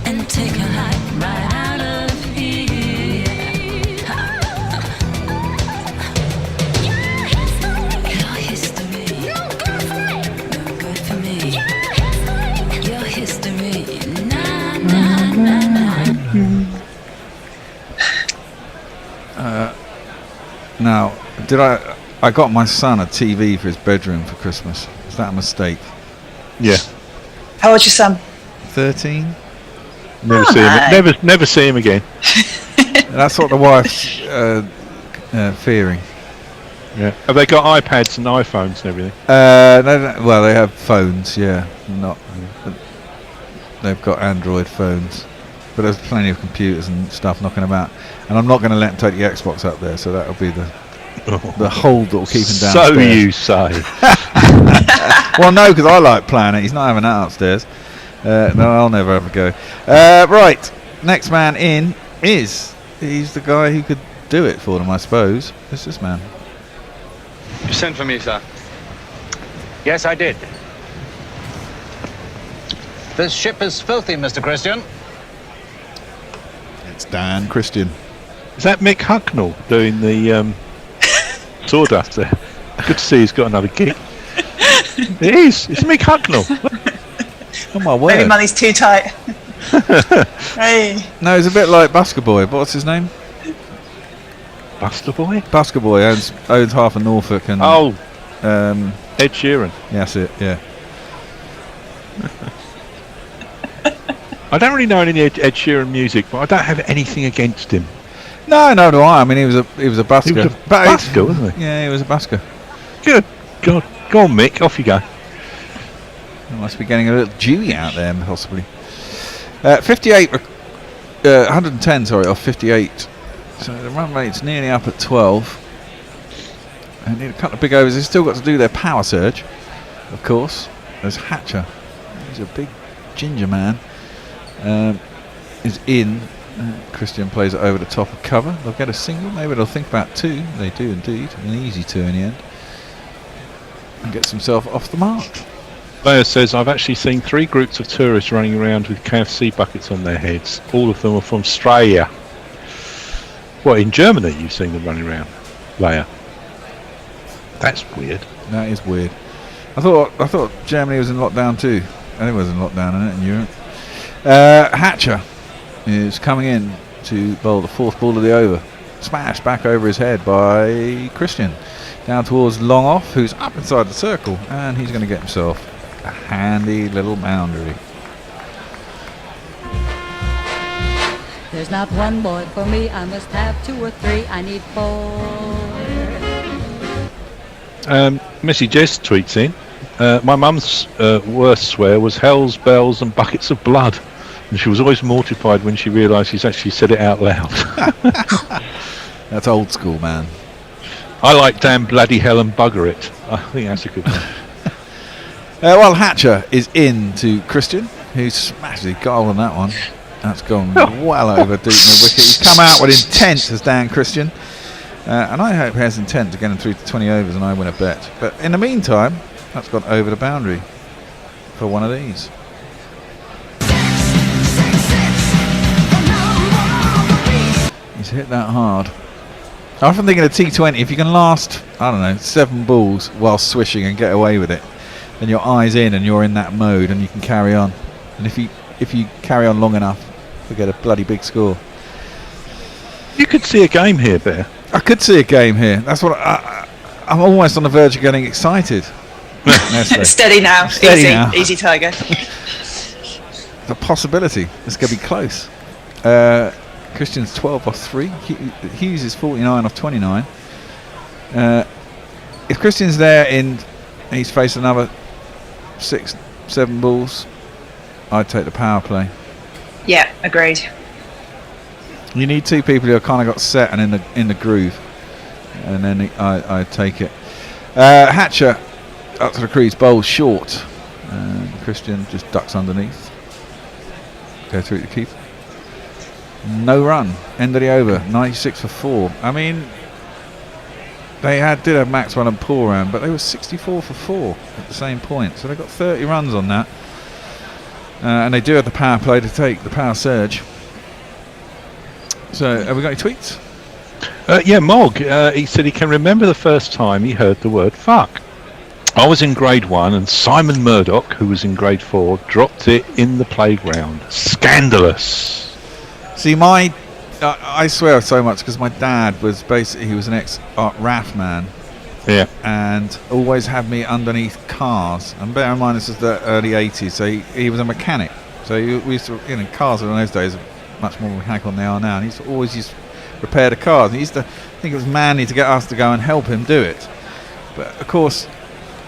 and take a hike right out of here. Your history, no good for me. Your history, nah.
Now, I got my son a TV for his bedroom for Christmas. Is that a mistake?
Yeah.
How old's your son?
13.
Never see him again.
That's what the wife's fearing.
Yeah. Have they got iPads and iPhones and everything?
Well, they have phones, yeah. They've got Android phones, but there's plenty of computers and stuff knocking about. And I'm not going to let him take the Xbox up there, so that'll be the hold that will keep him downstairs.
So you say.
Well, no, because I like playing it. He's not having that upstairs. No, I'll never have a go. Right, next man in he's the guy who could do it for them, I suppose. It's this man.
You sent for me, sir.
Yes, I did. This ship is filthy, Mr. Christian.
It's Dan Christian.
Is that Mick Hucknall doing the sawdust there? Good to see he's got another gig. It is. It's Mick Hucknall.
Oh my word.
Maybe money's too tight. Hey.
No, he's a bit like Busker Boy. What's his name?
Busker Boy?
Busker Boy owns half of Norfolk and
Ed Sheeran.
Yeah, that's it. Yeah.
I don't really know any Ed Sheeran music, but I don't have anything against him.
No, do I. I mean, he was a busker.
He was a busker, wasn't he?
Yeah, he was a busker.
Good God. Go on, Mick. Off you go.
I must be getting a little dewy out there, possibly. 58, 110, sorry, off 58. So the run rate's nearly up at 12. And need a couple of big overs. They've still got to do their power surge, of course. There's Hatcher. He's a big ginger man. Is in. Christian plays it over the top of cover. They'll get a single. Maybe they'll think about two. They do indeed. An easy two in the end. And gets himself off the mark.
Blair says, I've actually seen 3 groups of tourists running around with KFC buckets on their heads. All of them are from Australia. What, in Germany you've seen them running around? Blair. That's weird.
That is weird. I thought Germany was in lockdown too. Everyone's in lockdown, isn't it, in Europe? Hatcher is coming in to bowl the 4th ball of the over. Smashed back over his head by Christian. Down towards long off, who's up inside the circle, and he's going to get himself a handy little boundary.
There's not one boy for me, I must have 2 or 3, I need 4.
Missy Jess tweets in, my mum's worst swear was hells, bells and buckets of blood. And she was always mortified when she realised she's actually said it out loud.
That's old school, man.
I like damn bloody hell and bugger it. I think that's a good one.
Well, Hatcher is in to Christian, who smashed his goal on that one. That's gone well over deep in the wicket. He's come out with intent as Dan Christian. And I hope he has intent to get him through to 20 overs and I win a bet. But in the meantime, that's gone over the boundary for one of these. He's hit that hard. I'm often thinking of T20. If you can last, I don't know, 7 balls while swishing and get away with it, then your eye's in and you're in that mode and you can carry on. And if you carry on long enough, you get a bloody big score.
You could see a game here, Bear.
I could see a game here. That's what I'm almost on the verge of getting excited.
Steady now.
Steady
easy,
now.
Easy, Tiger.
The possibility. It's going to be close. Christian's 12 off 3. Hughes is 49 off 29. If Christian's there and he's faced another 6, 7 balls, I'd take the power play.
Yeah, agreed.
You need 2 people who are kind of got set and in the groove, and then I take it. Hatcher up to the crease, bowls short. Christian just ducks underneath. Go through to keep. No run. End of the over. 96 for 4. I mean, they did have Maxwell and Paul round, but they were 64 for 4 at the same point. So they got 30 runs on that. And they do have the power play to take, the power surge. So, have we got any tweets?
Yeah, Mog. He said he can remember the first time he heard the word fuck. I was in grade 1 and Simon Murdoch, who was in grade 4, dropped it in the playground. Scandalous.
See, I swear so much because my dad was basically, he was an ex-RAF man.
Yeah.
And always had me underneath cars. And bear in mind, this is the early 80s, so he was a mechanic. So we used to, cars in those days are much more mechanical than they are now. And he used to always repair the cars. And he used to think it was manly to get us to go and help him do it. But of course,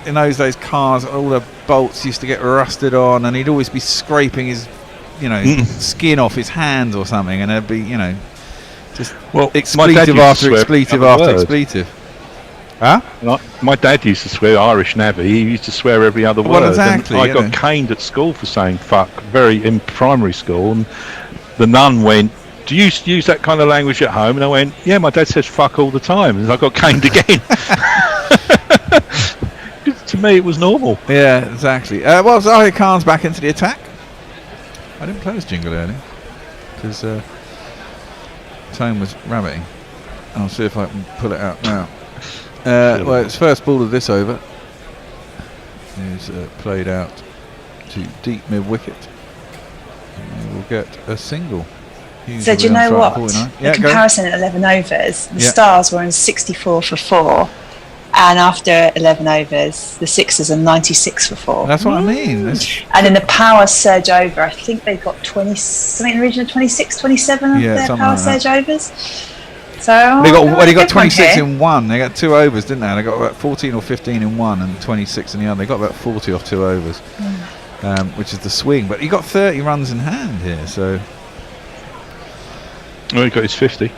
in those days, cars, all the bolts used to get rusted on, and he'd always be scraping his, skin off his hands or something, and there'd be, just expletive after expletive after expletive. Huh?
My dad used to swear Irish navvy. He used to swear every other word.
Well, exactly.
And I got caned at school for saying fuck, in primary school, and the nun went, "Do you use that kind of language at home?" And I went, "Yeah, my dad says fuck all the time," and I got caned again. To me, it was normal.
Yeah, exactly. Well, Zahir Khan's back into the attack. I didn't play this jingle earlier because Tone was rabbiting. I'll see if I can pull it out now. Well, it's first ball of this over is played out to deep mid wicket. And we'll get a single.
So do you know what? The comparison at 11 overs, the Stars were in 64 for 4. And after 11 overs, the Sixers are 96 for 4.
That's what I mean.
And in the power surge over, I think they got 20, something in the region of 26, 27 of their power surge overs. So
they got 26 in one. They got 2 overs, didn't they? They got about 14 or 15 in one and 26 in the other. They got about 40 off 2 overs, which is the swing. But he got 30 runs in hand here, so.
Well, he got his 50.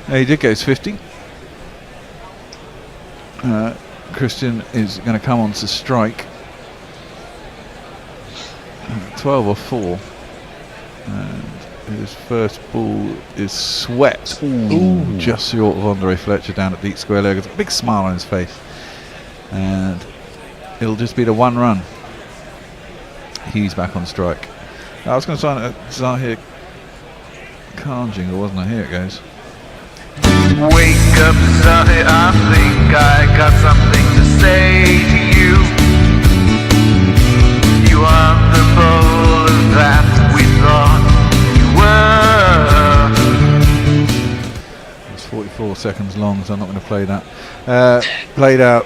Yeah, he did get his 50. Christian is going to come on to strike. 12 or 4. And his first ball is swept. Ooh. Just short of Andre Fletcher down at deep square leg. With a big smile on his face. And it'll just be the 1 run. He's back on strike. I was going to sign a Zahir Khan jingle, wasn't I? Here it goes.
Wake up, Zahir, I think I got something to say to you. You aren't the bowler that we thought you were.
It's 44 seconds long, so I'm not going to play that. Played out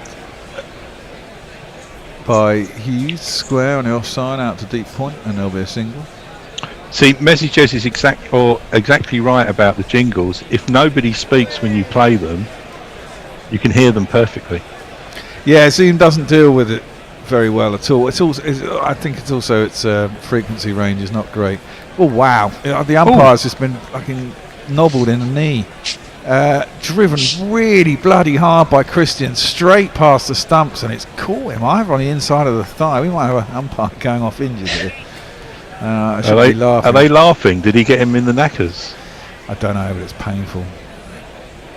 by Hughes, square on the offside, out to deep point, and there'll be a single.
See, Messages is exactly right about the jingles. If nobody speaks when you play them, you can hear them perfectly.
Yeah, Zoom doesn't deal with it very well at all. I think it's also its frequency range is not great. Oh wow, the umpire's just been fucking nobbled in the knee. Driven really bloody hard by Christian, straight past the stumps, and it's caught him either on the inside of the thigh. We might have an umpire going off injured here. Are
they laughing? Did he get him in the knackers?
I don't know, but it's painful.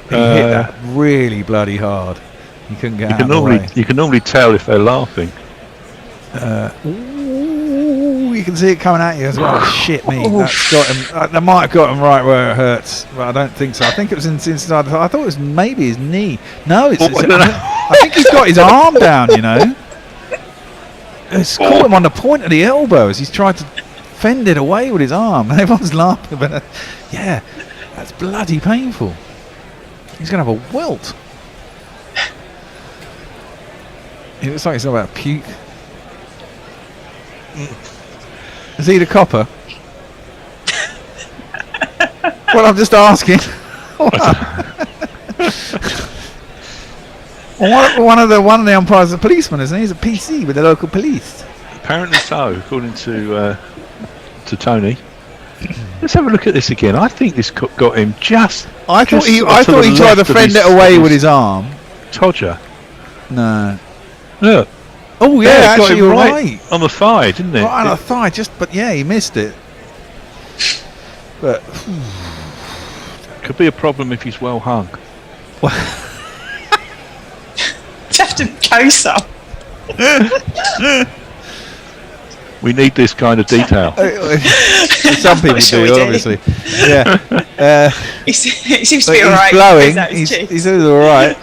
He hit that really bloody hard. He couldn't get out of the way.
You can normally tell if they're laughing.
you can see it coming at you as well. Shit me, that's got him. That might have got him right where it hurts, but I don't think so. I think it was inside. I thought it was maybe his knee. No, I think he's got his arm down. You know, it's caught him on the point of the elbow as he's tried to fend it away with his arm. Everyone's laughing, but yeah, that's bloody painful. He's gonna have a welt. It looks like he's about to puke. Is he the copper? Well, I'm just asking. one of the umpires is a policeman, isn't he? He's a PC with the local police.
Apparently so, according to Tony. Let's have a look at this again. I think this got him just.
I thought he tried to fend it away with his arm.
Todger.
No.
Look.
Oh yeah, actually you're
right on the thigh, didn't it?
Right on the thigh, but yeah, he missed it. But
could be a problem if he's well hung.
You have to go some.
We need this kind of detail.
Some people do, obviously. Yeah.
He seems to be alright.
He's blowing. He's all right.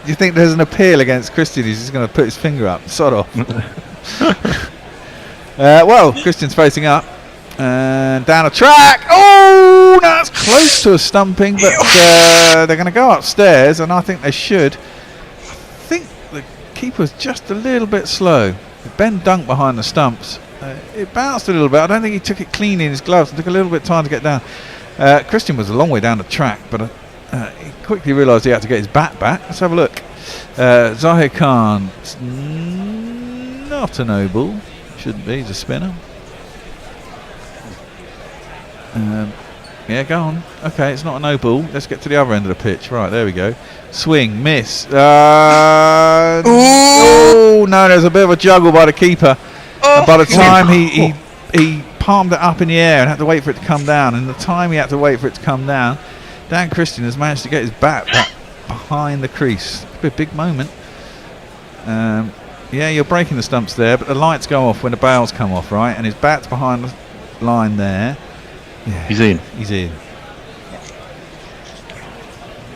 Do you think there's an appeal against Christian? He's just going to put his finger up. Sod off. Well, Christian's facing up. And down a track. Oh, that's close to a stumping. But they're going to go upstairs. And I think they should. I think the keeper's just a little bit slow. Ben dunked behind the stumps. It bounced a little bit. I don't think he took it clean in his gloves. It took a little bit of time to get down. Christian was a long way down the track. But he quickly realised he had to get his bat back. Let's have a look. Zahir Khan, not a noble, shouldn't be, he's a spinner. Yeah, go on. Okay, it's not a noble. Let's get to the other end of the pitch. Right, there we go. Swing, miss. Oh no, there's a bit of a juggle by the keeper. And by the time he palmed it up in the air and had to wait for it to come down, and the time he had to wait for it to come down, Dan Christian has managed to get his bat back behind the crease. It's a big moment. Yeah, you're breaking the stumps there, but the lights go off when the bails come off, right? And his bat's behind the line there. Yeah,
he's in.
He's in.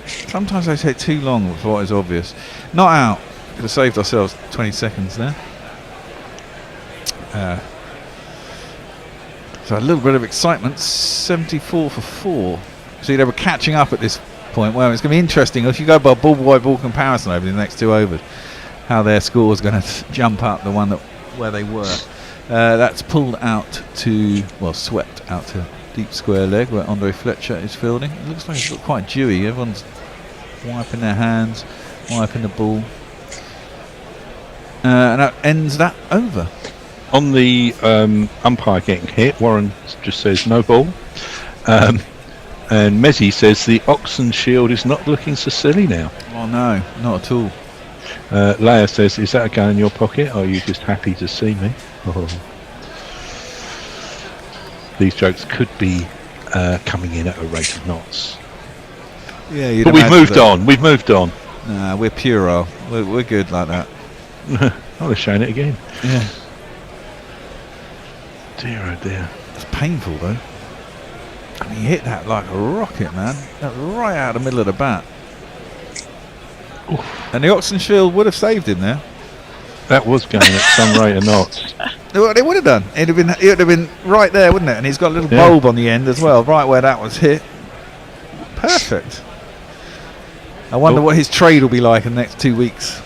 Sometimes they take too long before what is obvious. Not out. Could have saved ourselves 20 seconds there. So a little bit of excitement. 74 for 4. See, they were catching up at this point. Well, it's going to be interesting if you go by ball comparison over the next 2 overs, how their score is going to jump up the one where they were. That's pulled out to, well, swept out to deep square leg where Andre Fletcher is fielding. It looks like it's got quite dewy. Everyone's wiping their hands, wiping the ball. And that ends that over.
On the umpire getting hit, Warren just says no ball. And Mezzi says the Oxen Shield is not looking so silly now.
Oh no, not at all.
Leia says, is that a gun in your pocket, or are you just happy to see me? Oh. These jokes could be coming in at a rate of knots.
Yeah,
but we've moved on. We've moved on.
Nah, we're puerile. We're good like that.
I'll have shown it again.
Yeah.
Dear oh dear.
It's painful though. I mean, he hit that like a rocket, man. That was right out of the middle of the bat. Oof. And the Oxen Shield would have saved him there.
That was going at some rate of knots.
It would have done. It would have been right there, wouldn't it? And he's got a little bulb on the end as well, right where that was hit. Perfect. I wonder what his trade will be like in the next 2 weeks.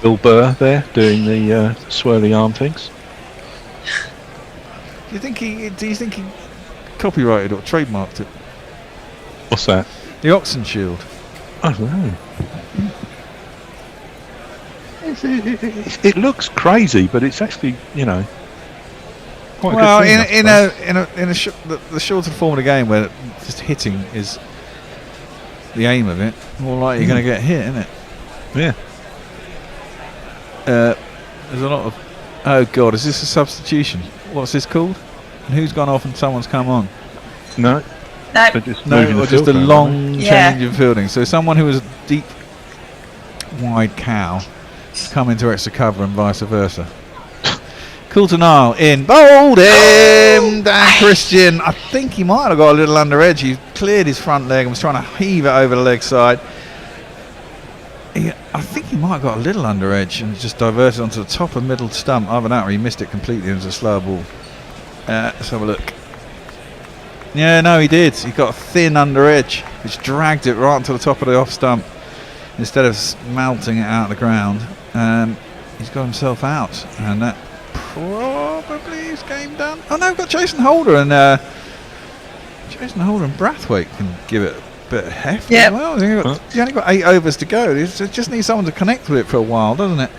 Bill Burr there doing the swirly arm things.
Do you think he copyrighted or trademarked it?
What's that?
The Oxen Shield.
I don't know. It looks crazy, but it's actually, quite
well,
a good thing,
the shorter form of the game where just hitting is the aim of it, more likely you're going to get hit, isn't it?
Yeah.
There's a lot of. Oh God, is this a substitution? What's this called? And who's gone off and someone's come on?
No.
No.
Or just a long change in fielding. So someone who was a deep, wide cow come into extra cover and vice versa. Coulter-Nile in. Bowled him! Dan Christian. I think he might have got a little under edge. He cleared his front leg and was trying to heave it over the leg side. I think he might have got a little under edge and just diverted onto the top of middle stump. Other than that, he missed it completely. It was a slow ball. Let's have a look. Yeah, no, he did. He got a thin under edge, which dragged it right onto the top of the off stump instead of melting it out of the ground. He's got himself out, and that probably is game done. Oh no, we've got Jason Holder and Brathwaite can give it a bit of heft as well. You only got 8 overs to go. It just needs someone to connect with it for a while, doesn't it?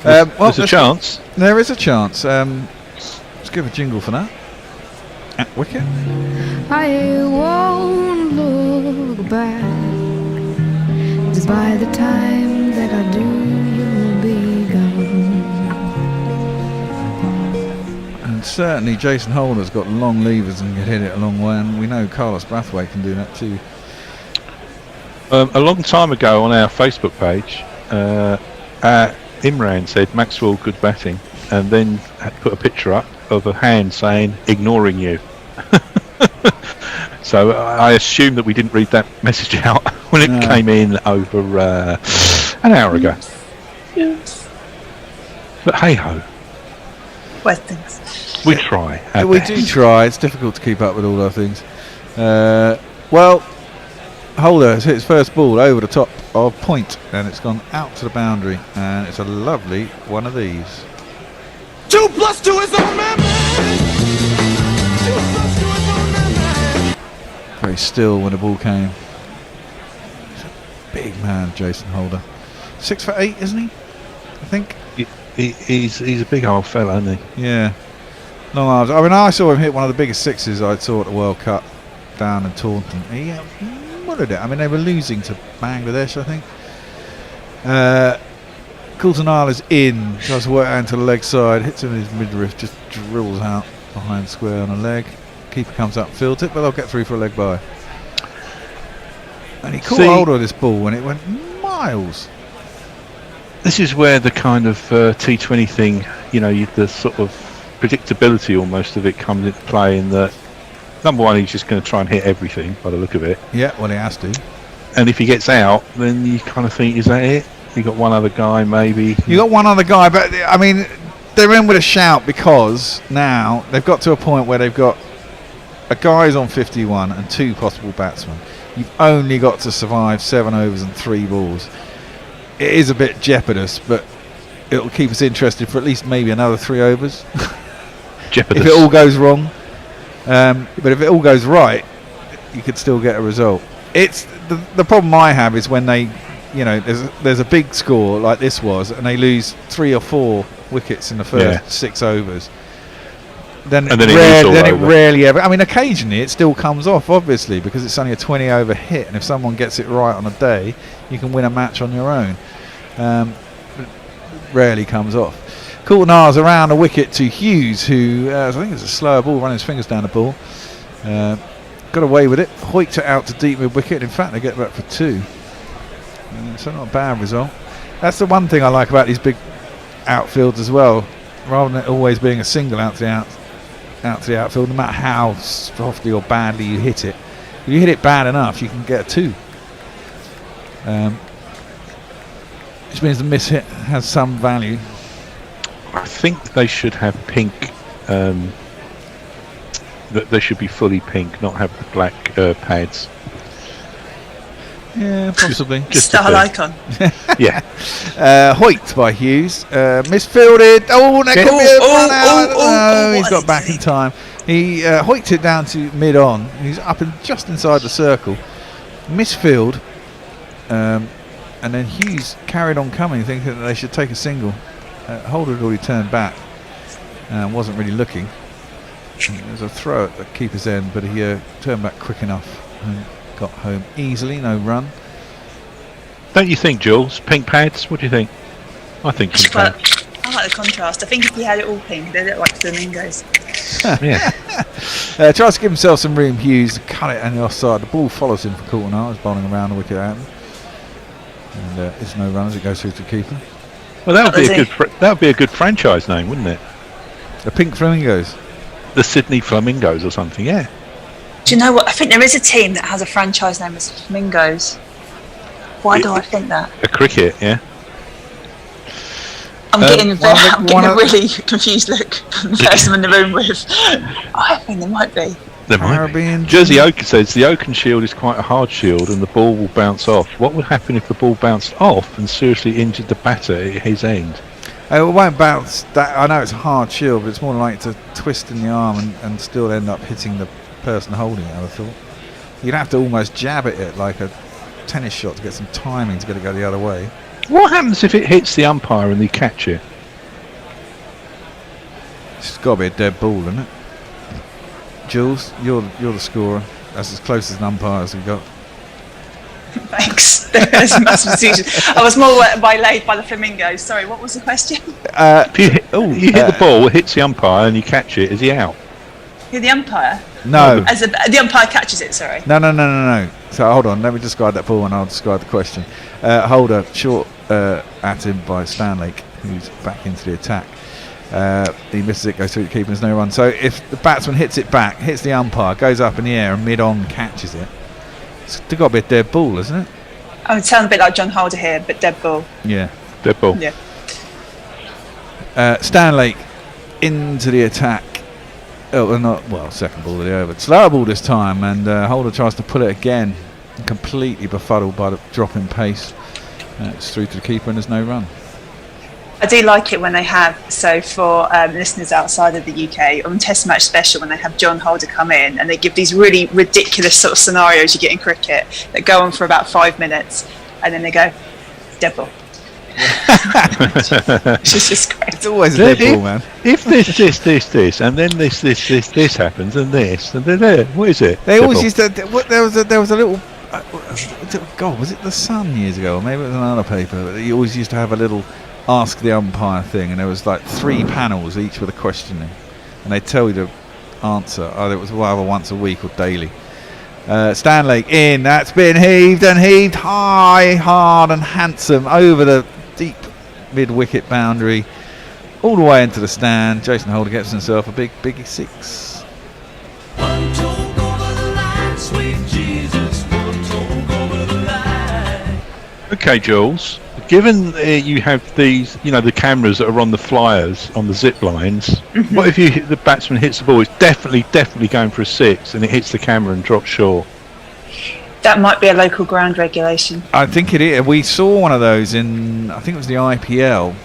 There's a chance.
There is a chance. Let's give a jingle for that. At wicket.
I won't look back, 'cause by the time that I do, you'll be gone.
And certainly Jason Holder's got long levers and can hit it a long way, and we know Carlos Brathwaite can do that too.
A long time ago on our Facebook page, Imran said Maxwell good batting, and then had put a picture up of a hand saying ignoring you. So I assume that we didn't read that message out when it came in over an hour ago.
Yes.
But hey ho,
Worst things.
we try.
We do try. It's difficult to keep up with all our things. Well, Holder has hit his first ball over the top of point, and it's gone out to the boundary, and it's a lovely one of these.
2 + 2 is our man.
Very still when the ball came. He's a big man, Jason Holder. 6'8", isn't he? I think.
He's a big old fella, isn't he?
Yeah. Long arms. I mean, I saw him hit one of the biggest sixes I saw at the World Cup down in Taunton. He mullered it. I mean, they were losing to Bangladesh, I think. Coulter-Nile is in. Tries to work out into the leg side. Hits him in his midriff. Just drills out behind square on a leg. Keeper comes up, fields it, but they'll get through for a leg by. And he caught hold of this ball and it went miles.
This is where the kind of T20 thing, the sort of predictability almost of it comes into play, in that number one, he's just going to try and hit everything by the look of it.
Yeah, well, he has to.
And if he gets out, then you kind of think, is that it? You got one other guy, maybe.
You got one other guy, but I mean, they're in with a shout because now they've got to a point where they've got a guy's on 51 and 2 possible batsmen. You've only got to survive 7 overs and 3 balls. It is a bit jeopardous, but it'll keep us interested for at least maybe another 3 overs.
Jeopardous.
If it all goes wrong. But if it all goes right, you could still get a result. It's the problem I have is when they, there's a big score like this was, and they lose 3 or 4 wickets in the first 6 overs. Then it rarely ever. I mean, occasionally it still comes off, obviously, because it's only a 20 over hit, and if someone gets it right on a day, you can win a match on your own. Rarely comes off. Coulter-Nile's around a wicket to Hughes, who I think it's a slower ball, running his fingers down the ball. Got away with it. Hoiked it out to deep mid wicket. In fact, they get back for 2. So not a bad result. That's the one thing I like about these big outfields as well. Rather than it always being a single out to the outfield, no matter how softly or badly you hit it. If you hit it bad enough, you can get a 2. Which means the miss hit has some value.
I think they should have pink. That they should be fully pink, not have the black pads.
Yeah, possibly.
Just Star icon.
Yeah.
Hoiked by Hughes. Misfielded. Oh, that could be a run out. He's got back in time. He hoiked it down to mid-on. He's up and just inside the circle. Misfield. And then Hughes carried on coming, thinking that they should take a single. Holder had already turned back and wasn't really looking. There's a throw at the keeper's end, but he turned back quick enough and got home easily. No run.
Don't you think, Jules? Pink pads? What do you think? I think pink pads.
I like the contrast. I think if he had it all pink, they look like flamingos.
Yeah.
Tries to give himself some room. Hughes to cut it on the offside. The ball follows him for Coulter-Nile. He's bowling around the wicket out. And it's no run as it goes through to the keeper.
Well, that would be a good franchise name, wouldn't it?
The Pink Flamingos.
The Sydney Flamingos or something, yeah.
Do you know what? I think there is a team that has a franchise name as Flamingos. Why do I think that?
A cricket, yeah.
I'm getting a really confused look from the person I'm in the room with. I think there might be.
There might be. Jersey Oaken says the Oaken shield is quite a hard shield and the ball will bounce off. What would happen if the ball bounced off and seriously injured the batter at his end?
It won't bounce. I know it's a hard shield, but it's more likely to twist in the arm and still end up hitting the person holding it, I would have thought. You'd have to almost jab at it like a tennis shot to get some timing to get it to go the other way.
What happens if it hits the umpire and they catch it?
It's got to be a dead ball, isn't it? Jules, you're the scorer. That's as close as an umpire as we got.
Thanks. There's a massive decision. I was more waylaid by the flamingos. Sorry, what was the question?
If you hit the ball, it hits the umpire and you catch it, is he out?
Who, the umpire?
No.
The umpire catches it, sorry.
No. So hold on, let me describe that ball and I'll describe the question. Holder, short at him by Stanlake, who's back into the attack. He misses it, goes through the keeper, there's no run. So if the batsman hits it back, hits the umpire, goes up in the air and mid-on catches it, it's got to be a dead ball, isn't it?
I would sound a bit like John Holder here, but dead ball.
Yeah.
Dead ball.
Yeah.
Stanlake into the attack. Second ball of the over. Slower ball this time, and Holder tries to pull it again. Completely befuddled by the drop in pace. It's through to the keeper and there's no run.
I do like it when they have, so for listeners outside of the UK, on Test Match Special, when they have John Holder come in and they give these really ridiculous sort of scenarios you get in cricket that go on for about 5 minutes and then they go, dead ball. It's just great.
It's always a dead ball, man.
If this, and then this happens, and this, and then what is it?
They always used to. There was a little. God, was it The Sun years ago, or maybe it was another paper? But you always used to have a little ask the umpire thing, and there was like 3 panels each with a questioning, and they tell you the answer. Either it was either once a week or daily. Stanley in. That's been heaved high, hard, and handsome over the deep mid-wicket boundary, all the way into the stand. Jason Holder gets himself a big biggie 6.
Okay, Jules. Given you have these, the cameras that are on the flyers on the zip lines. What if the batsman hits the ball? It's definitely going for a 6, and it hits the camera and drops short.
That might be a local ground regulation.
I think it is. We saw one of those in, I think it was the IPL.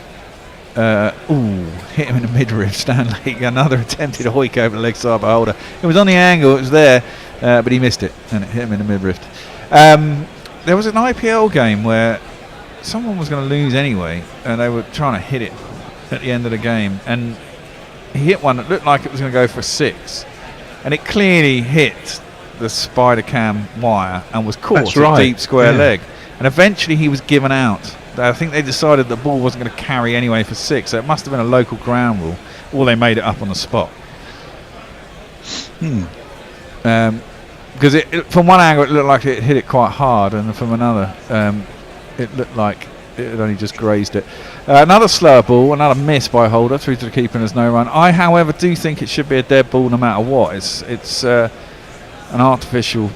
Hit him in the midriff, Stanley. Another attempted hoik over the leg side by Holder. It was on the angle, it was there, but he missed it, and it hit him in the midriff. There was an IPL game where someone was going to lose anyway, and they were trying to hit it at the end of the game, and he hit one that looked like it was going to go for a 6, and it clearly hit the spider cam wire and was caught a deep square leg, and eventually he was given out. I think they decided the ball wasn't going to carry anyway for 6, so it must have been a local ground rule, or they made it up on the spot. Because from one angle it looked like it hit it quite hard, and from another it looked like it had only just grazed it. Another slower ball, another miss by Holder, through to the keeper and there's no run. I, however, do think it should be a dead ball no matter what. It's an artificial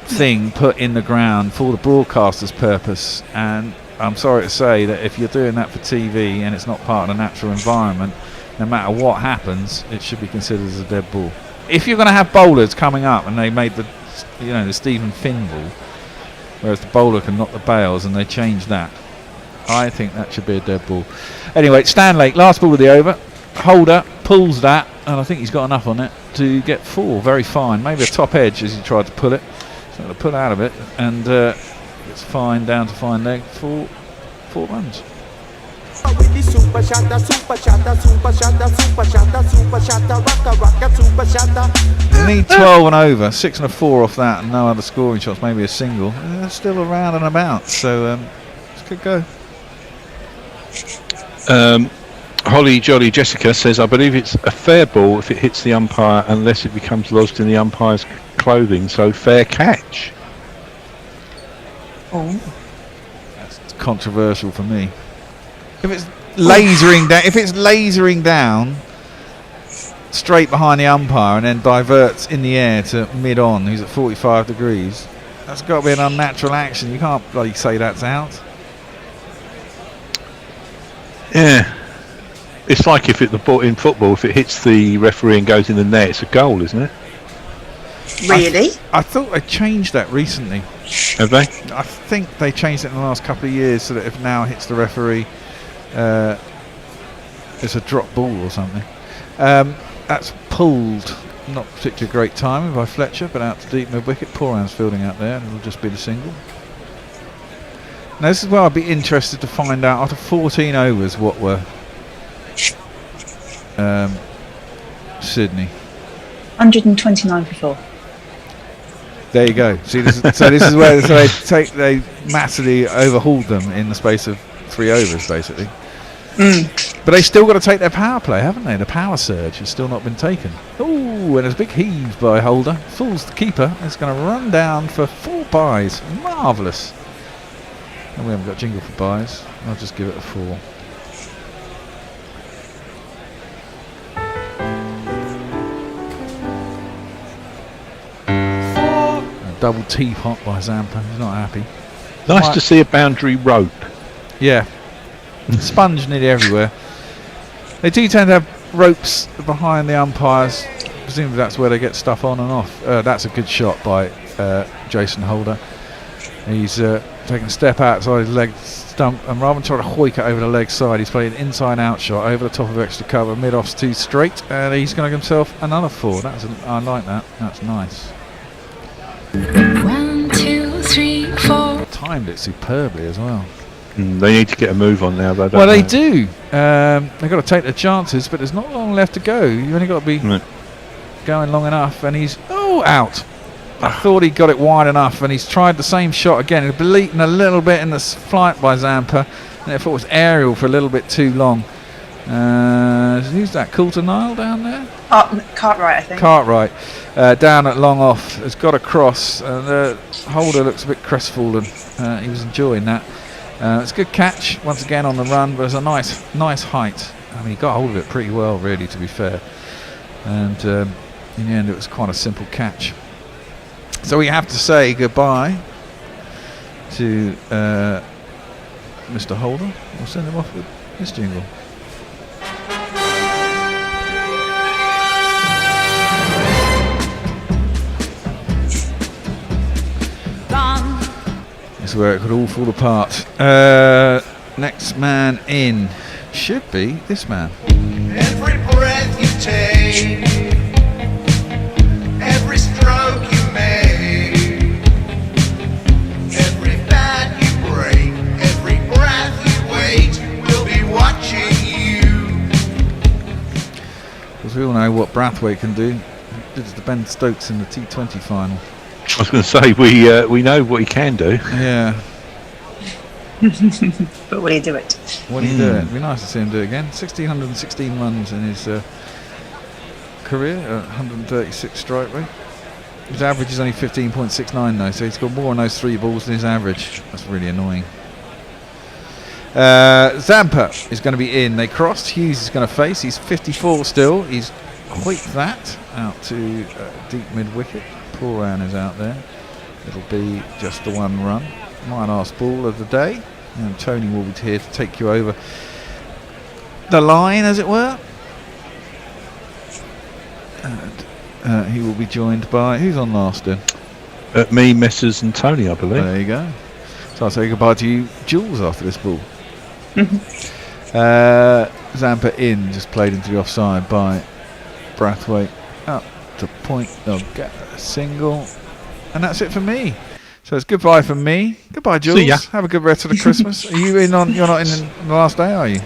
thing put in the ground for the broadcaster's purpose, and I'm sorry to say that if you're doing that for TV and it's not part of the natural environment, no matter what happens, it should be considered as a dead ball. If you're going to have bowlers coming up and they made the Stephen Finn ball, whereas the bowler can knock the bails, and they changed that, I think that should be a dead ball. Anyway, Stanley, last ball of the over. Holder pulls that, and I think he's got enough on it to get 4. Very fine. Maybe a top edge as he tried to pull it. So to pull out of it, and it's fine down to fine leg for 4 runs. You need 12 and over, 6 and a 4 off that, and no other scoring shots, maybe a single. They're still around and about, so it's a good go.
Holly Jolly Jessica says, I believe it's a fair ball if it hits the umpire unless it becomes lodged in the umpire's clothing, so fair catch.
Oh,
that's controversial for me. If it's lasering down, straight behind the umpire and then diverts in the air to mid-on, who's at 45 degrees. That's got to be an unnatural action. You can't bloody say that's out.
Yeah. It's like if the ball in football, if it hits the referee and goes in the net, it's a goal, isn't it?
Really?
I thought they changed that recently.
Have they?
I think they changed it in the last couple of years so that if now hits the referee, it's a drop ball or something. That's pulled. Not particularly great timing by Fletcher, but out to deep mid wicket. Poor man's fielding out there, and it'll just be the single. Now this is where I'd be interested to find out after 14 overs what were Sydney.
129 for 4.
There you go. See, this is where they massively overhauled them in the space of 3 overs, basically. But they still got to take their power play, haven't they? The power surge has still not been taken. Ooh, and there's a big heave by Holder. Fools the keeper. It's going to run down for 4 byes. Marvellous. And we haven't got jingle for byes. I'll just give it a 4. A double teapot by Zampa. He's not happy.
Nice to see a boundary rope.
Yeah. Sponge nearly everywhere. They do tend to have ropes behind the umpires. Presumably that's where they get stuff on and off. That's a good shot by Jason Holder. He's taking a step outside his leg stump, and rather than trying to hoik it over the leg side, he's played an inside out shot over the top of extra cover, mid-offs 2 straight, and he's going to give himself another 4. I like that. That's nice.
1, 2, 3, 4.
Timed it superbly as well.
They need to get a move on now, though.
They do. They've got to take their chances, but there's not long left to go. You've only got to be going long enough, and he's out. I thought he got it wide enough, and he's tried the same shot again. He's bleating a little bit in the flight by Zampa, and I thought it was aerial for a little bit too long. Who's that? Coulter Nile down there?
Cartwright, I think.
Cartwright, down at long off, has got across, and Holder looks a bit crestfallen. He was enjoying that. It's a good catch once again on the run, but it's a nice height. I mean, he got hold of it pretty well, really, to be fair. And in the end, it was quite a simple catch. So we have to say goodbye to Mr. Holder. We'll send him off with this jingle. This is where it could all fall apart. Next man in should be this man.
Every breath you take, every stroke you make, every bat you break, every breath you wait, we'll be watching you.
Because we all know what Brathwaite can do. Did it to Ben Stokes in the T20 final.
I was going to say, we know what he can do.
Yeah.
But will he do it?
Will he do it? It'd be nice to see him do it again. 1,616 runs in his career, 136 strike rate. His average is only 15.69 though, so he's got more on those 3 balls than his average. That's really annoying. Zampa is going to be in. They crossed. Hughes is going to face. He's 54 still. He's hoiked that out to deep mid wicket. Pooran is out there. It'll be just the 1 run. My last ball of the day, and Tony will be here to take you over the line, as it were. And he will be joined by who's on last then?
Me, Messrs, and Tony, I believe.
There you go. So I'll say goodbye to you, Jules, after this ball. Zampa in, just played into the offside by Brathwaite. Up to point. They'll get a single, and that's it for me. So it's goodbye from me. Goodbye, Jules.
See ya.
Have a good rest of the Christmas. Are you in on? You're not in the last day, are you?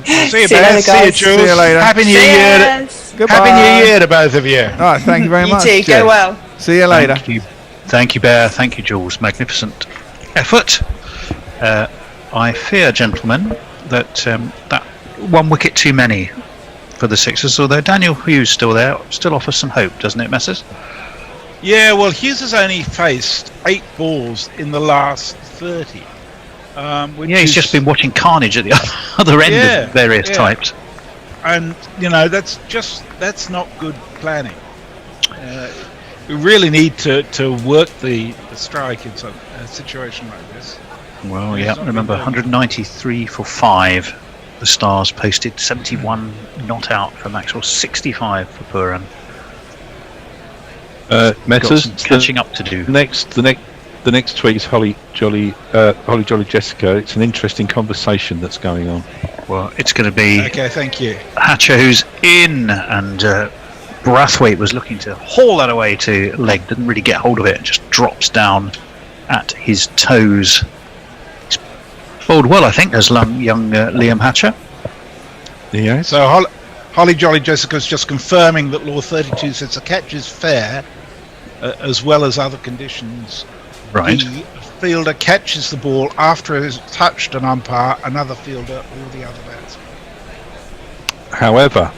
See you, Ben. See you, Jules.
See you later.
Happy New Year.
Goodbye.
Happy New Year to both of you.
All right. Thank you very
You
much.
too. Go well.
See you later.
Thank you, Bear. Thank you, Jules. Magnificent effort. I fear, gentlemen, that that 1 wicket too many for the Sixers. Although Daniel Hughes still there, still offers some hope, doesn't it, Messrs?
Yeah, well, Hughes has only faced 8 balls in the last 30.
He's just been watching carnage at the other end of various types.
and that's not good planning. We really need to work the strike in a situation like this.
Well, yeah, remember 193 for 5. The Stars posted 71 not out for Maxwell, 65 for Puran.
Metters,
got some catching up to do.
The next tweet is Holly Jolly Jessica. It's an interesting conversation that's going on.
Well, it's going to be
okay. Thank you.
Hatcher who's in, and Brathwaite was looking to haul that away to leg, didn't really get hold of it, and just drops down at his toes. He's bowled well, I think, as young Liam Hatcher.
Yeah.
So Holly Jolly Jessica's just confirming that Law 32 says the catch is fair, as well as other conditions.
Right.
The fielder catches the ball after it has touched an umpire, another fielder, or the other batsman.
However,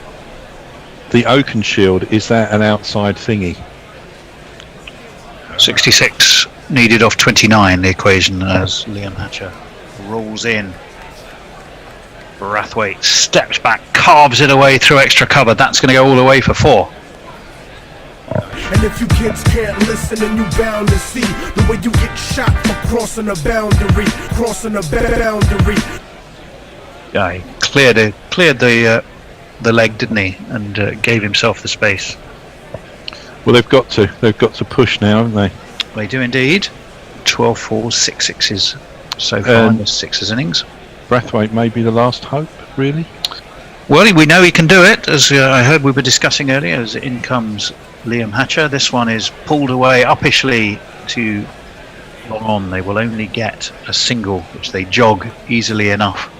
the Oakenshield, is that an outside thingy?
66 needed off 29, the equation, as Liam Hatcher rolls in. Brathwaite steps back, carves it away through extra cover. That's going to go all the way for 4.
And if you kids can't listen, and you bound to see the way you get shot for crossing a boundary,
Yeah, he cleared the leg, didn't he, and gave himself the space.
Well, they've got to push now, haven't they?
They do indeed. 12 fours, 6 sixes so far in the Sixers innings.
Brathwaite may be the last hope, really.
Well, we know he can do it, as I heard we were discussing earlier, as in comes Liam Hatcher. This one is pulled away uppishly to long on. They will only get a single, which they jog easily enough.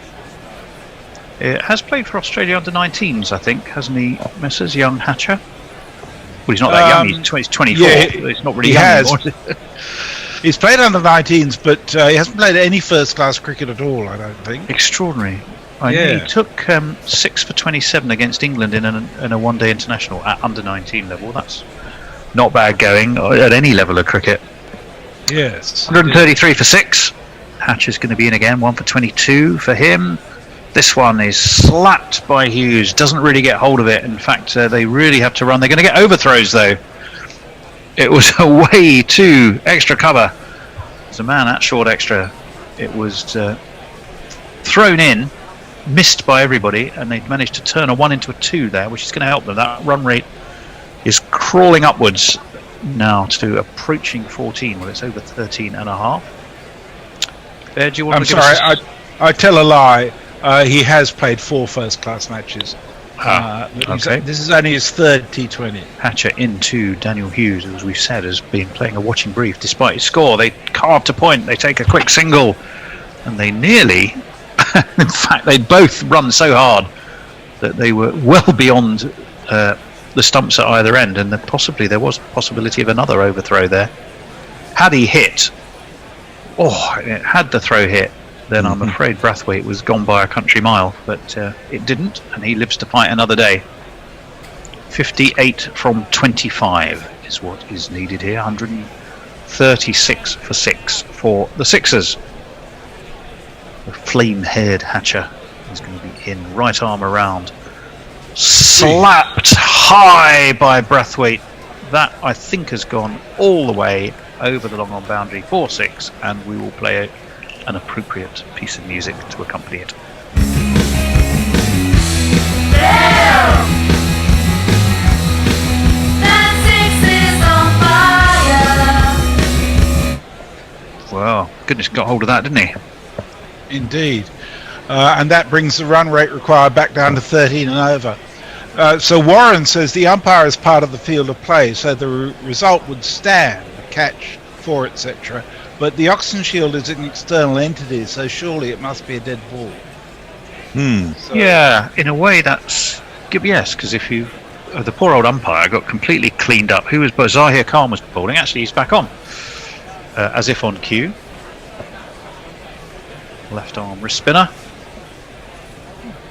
It has played for Australia under 19s, I think, hasn't he, Messrs. Young Hatcher? Well, he's not that young, he's 24.
Yeah,
he's not really
he
young
has.
anymore.
He's played under 19s, but he hasn't played any first-class cricket at all, I don't think.
Extraordinary. I know he took 6 for 27 against England in a one-day international at under 19 level. That's not bad going at any level of cricket.
Yes.
133 for 6. Hatcher's going to be in again. 1 for 22 for him. This one is slapped by Hughes. Doesn't really get hold of it. In fact, they really have to run. They're going to get overthrows, though. It was away to extra cover. There's a man at short extra. It was thrown in, missed by everybody, and they've managed to turn a 1 into a 2 there, which is going to help them. That run rate is crawling upwards now to approaching 14. Well, it's over 13 and a half. Do you want
I'm
to give
sorry,
us
I tell a lie. He has played 4 first-class matches.
Okay.
This is only his third T20.
Hatcher into Daniel Hughes, as we've said, has been playing a watching brief despite his score. They carved a point, they take a quick single, and they nearly, in fact, they both run so hard that they were well beyond the stumps at either end, and possibly there was a possibility of another overthrow there. Had he hit, had the throw hit, then I'm afraid Brathwaite was gone by a country mile, but it didn't, and he lives to fight another day. 58 from 25 is what is needed here. 136 for 6 for the Sixers. The flame-haired Hatcher is going to be in, right arm around. Slapped high by Brathwaite. That, I think, has gone all the way over the long-on boundary, 4-6, and we will play an appropriate piece of music to accompany it. Well, goodness, got hold of that, didn't he?
Indeed. And that brings the run rate required back down to 13 and over. So Warren says the umpire is part of the field of play, so the result would stand, catch, 4, etc. But the Oxenshield is an external entity, so surely it must be a dead ball.
So, yeah, in a way that's... Yes, because if you... the poor old umpire got completely cleaned up. Who was... Zahir Khan was bowling. Actually, he's back on. As if on cue. Left arm wrist spinner.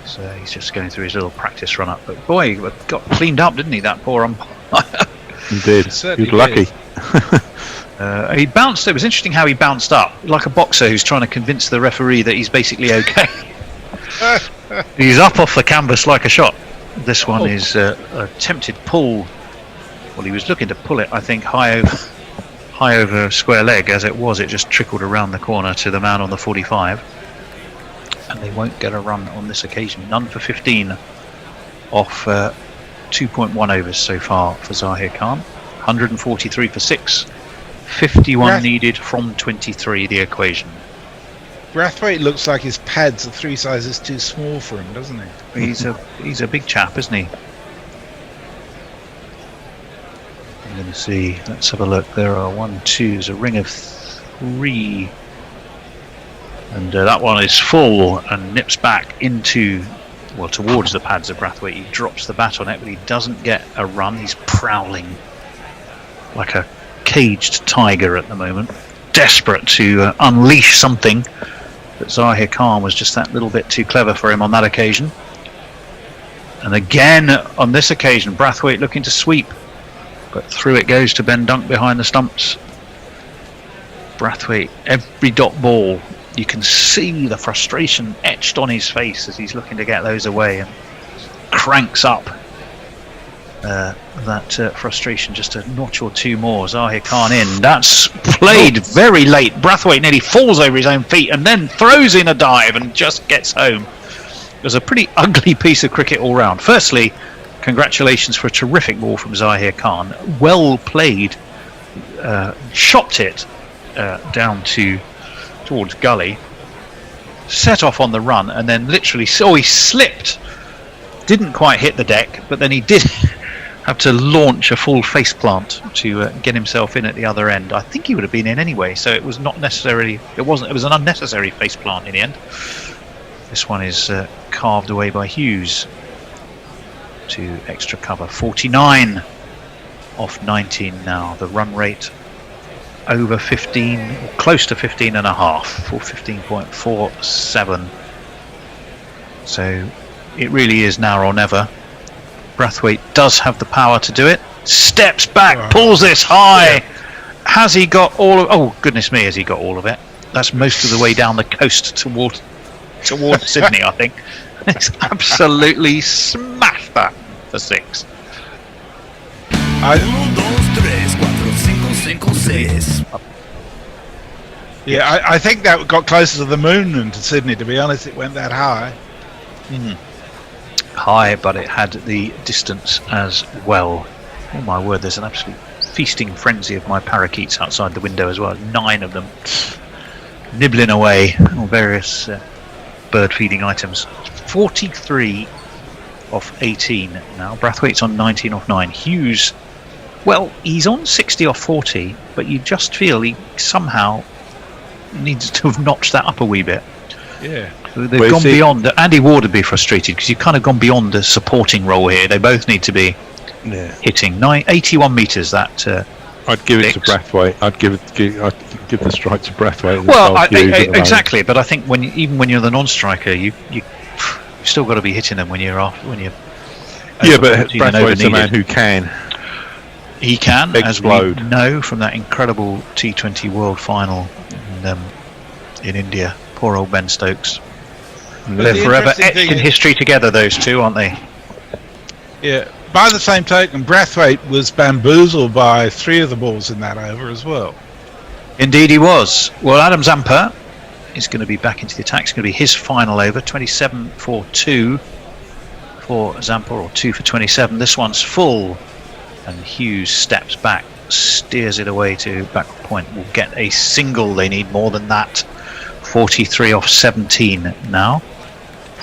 So he's just going through his little practice run up. But boy, he got cleaned up, didn't he, that poor umpire?
Indeed. He was lucky.
He bounced. It was interesting how he bounced up, like a boxer who's trying to convince the referee that he's basically okay. He's up off the canvas like a shot. This one is a attempted pull. Well, he was looking to pull it, I think, high over square leg. As it was, it just trickled around the corner to the man on the 45. And they won't get a run on this occasion. None for 15 off 2.1 overs so far for Zahir Khan. 143 for 6. 51 needed from 23, the equation.
Brathwaite looks like his pads are 3 sizes too small for him, doesn't he?
He's a big chap, isn't he? I'm going to see. Let's have a look. There are 1, 2. There's a ring of 3, and that one is full and nips back into, well, towards the pads of Brathwaite. He drops the bat on it, but he doesn't get a run. He's prowling like a caged tiger at the moment, desperate to unleash something. But Zahir Khan was just that little bit too clever for him on that occasion. And again, on this occasion, Brathwaite looking to sweep, but through it goes to Ben Dunk behind the stumps. Brathwaite, every dot ball, you can see the frustration etched on his face as he's looking to get those away, and cranks up that frustration just a notch or 2 more. Zahir Khan in. That's played very late. Brathwaite nearly falls over his own feet and then throws in a dive and just gets home. It was a pretty ugly piece of cricket all round. Firstly, congratulations for a terrific ball from Zahir Khan. Well played. Chopped it down towards gully. Set off on the run and then literally, he slipped. Didn't quite hit the deck, but then he did have to launch a full face plant to get himself in at the other end. I think he would have been in anyway, so it was not necessarily. It was an unnecessary face plant in the end. This one is carved away by Hughes to extra cover. 49 off 19 now. The run rate over 15, or close to 15 and a half, for 15.47. So it really is now or never. Brathwaite does have the power to do it. Steps back, pulls this high. Has he got all of? Oh goodness me, has he got all of it? That's most of the way down the coast towards Sydney, I think. It's absolutely smashed that for 6.
Yeah, I think that got closer to the moon than to Sydney, to be honest. It went that high.
High, but it had the distance as well. Oh my word, there's an absolute feasting frenzy of my parakeets outside the window as well. 9 of them nibbling away on various bird feeding items. 43 off 18 now. Brathwaite's on 19 off 9. Hughes, well, he's on 60 off 40, but you just feel he somehow needs to have notched that up a wee bit.
Yeah.
They've gone beyond. Andy Ward would be frustrated because you've kind of gone beyond a supporting role here. They both need to be hitting 81 metres. That
I'd give it to Brathwaite. I'd give the strike to Brathwaite.
Well, exactly. But I think even when you're the non-striker, you've still got to be hitting them when you're off.
Yeah, but Brathwaite's a man who can.
He can,
explode.
As we know from that incredible T20 World Final in India. Poor old Ben Stokes. They're forever etched in history together, those two, aren't they?
Yeah. By the same token, Brathwaite was bamboozled by 3 of the balls in that over as well.
Indeed he was. Well, Adam Zampa is going to be back into the attack. It's going to be his final over. 27 for 2 for Zampa, or 2 for 27. This one's full. And Hughes steps back, steers it away to back point. Will get a single. They need more than that. 43 off 17 now.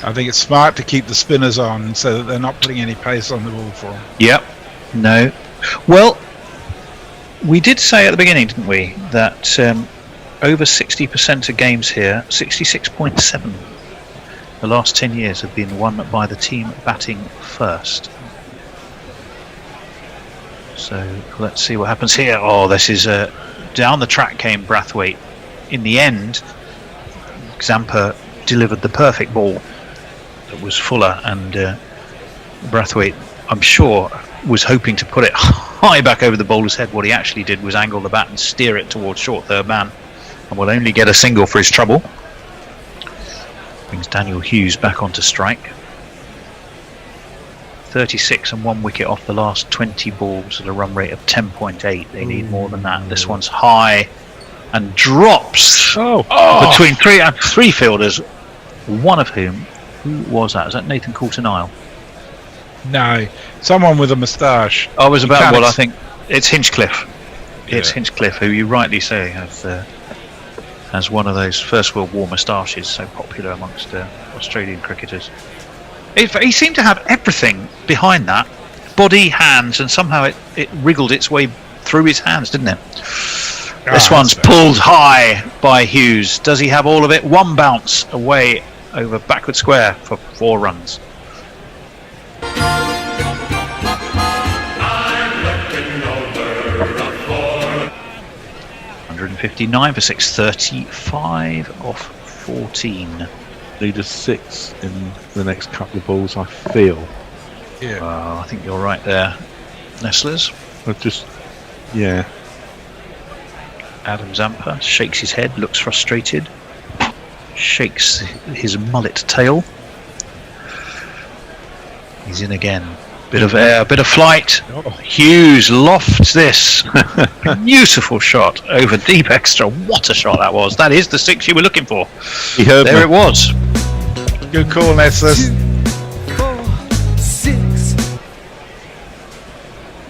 I think it's smart to keep the spinners on so that they're not putting any pace on the ball for them.
Yep. No. Well, we did say at the beginning, didn't we, that over 60% of games here, 66.7, the last 10 years have been won by the team batting first. So let's see what happens here. Oh, this is down the track came Brathwaite. In the end, Zampa delivered the perfect ball that was fuller, and Brathwaite, I'm sure, was hoping to put it high back over the bowler's head. What he actually did was angle the bat and steer it towards short third man, and will only get a single for his trouble. Brings Daniel Hughes back onto strike. 36 and 1 wicket off the last 20 balls at a run rate of 10.8. They need more than that. This one's high and drops between three fielders, one of whom, who was that? Is that Nathan Coulter-Nile?
No, someone with a moustache.
I was about, well, I think it's Hinchcliffe. It's Hinchcliffe, who you rightly say has one of those First World War moustaches so popular amongst Australian cricketers. He seemed to have everything behind that. Body, hands, and somehow it wriggled its way through his hands, didn't it? This one's pulled high by Hughes. Does he have all of it? One bounce away over backward square for 4 runs. 159 for 6, 35 off 14.
Need a 6 in the next couple of balls, I feel.
Yeah.
I think you're right there, Nestlers.
Yeah.
Adam Zampa shakes his head, looks frustrated, shakes his mullet tail. He's in again. Bit of air, bit of flight. Hughes lofts this. Beautiful shot over deep extra. What a shot that was. That is the 6 you were looking for.
He heard
there
me.
It was.
Good call, Nestlers.
4, 6.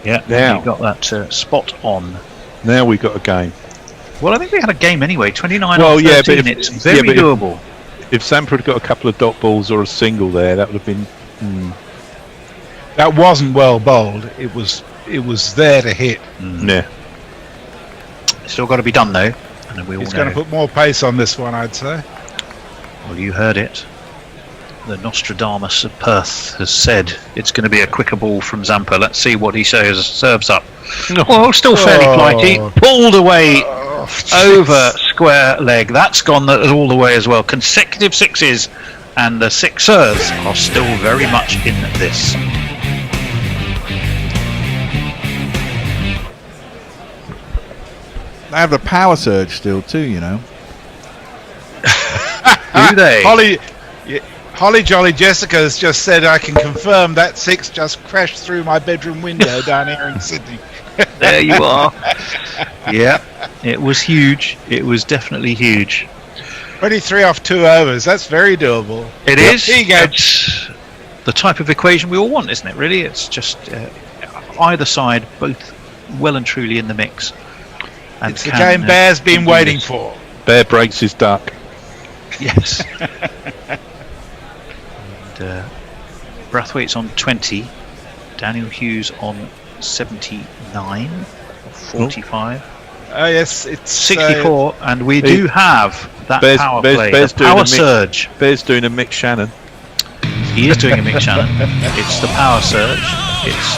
Yeah,
now
you got that spot on.
Now we got a game.
Well, I think we had a game anyway. 29
well,
off 13.
Yeah, but
It's very doable.
If Zampa had got a couple of dot balls or a single there, that would have been.
That wasn't well bowled. It was there to hit.
Yeah.
Still got to be done though. And we all
He's
know.
going to put more pace on this one, I'd say.
Well, you heard it. The Nostradamus of Perth has said it's going to be a quicker ball from Zampa. Let's see what he says. Serves up. Well, still fairly flighty. Pulled away over square leg. That's gone all the way as well. Consecutive 6s, and the Sixers are still very much in this.
They have the power surge still too, you know.
Do they?
Holly Jolly Jessica has just said I can confirm that 6 just crashed through my bedroom window down here in Sydney.
There you are. Yeah, it was huge. It was definitely huge.
23 off 2 overs. That's very doable.
It is.
Here you go.
It's the type of equation we all want, isn't it? Really, it's just either side, both well and truly in the mix. And
it's the game Bear's been waiting for.
Bear breaks his duck.
Yes. And, Brathwaite's on 20. Daniel Hughes on 79. 45.
Oh yes, it's
64, and we do have that power play.
Bear's
the power surge.
Bear's doing a Mick Shannon.
He is doing a Mick Shannon. It's the power surge. It's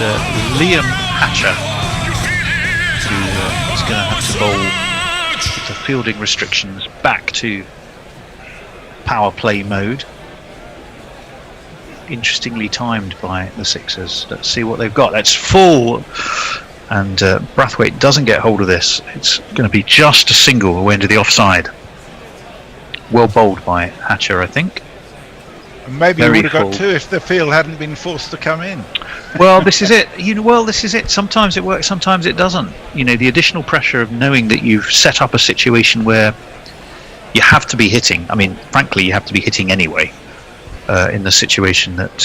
Liam Hatcher who is going to have to bowl with the fielding restrictions back to power play mode. Interestingly timed by the Sixers. Let's see what they've got. That's full, and Brathwaite doesn't get hold of this. It's going to be just a single away into the offside. Well bowled by Hatcher, I think.
Maybe he would have got 2 if the field hadn't been forced to come in.
Well, this is it. This is it. Sometimes it works, sometimes it doesn't. The additional pressure of knowing that you've set up a situation where you have to be hitting. I mean, frankly, you have to be hitting anyway. In the situation that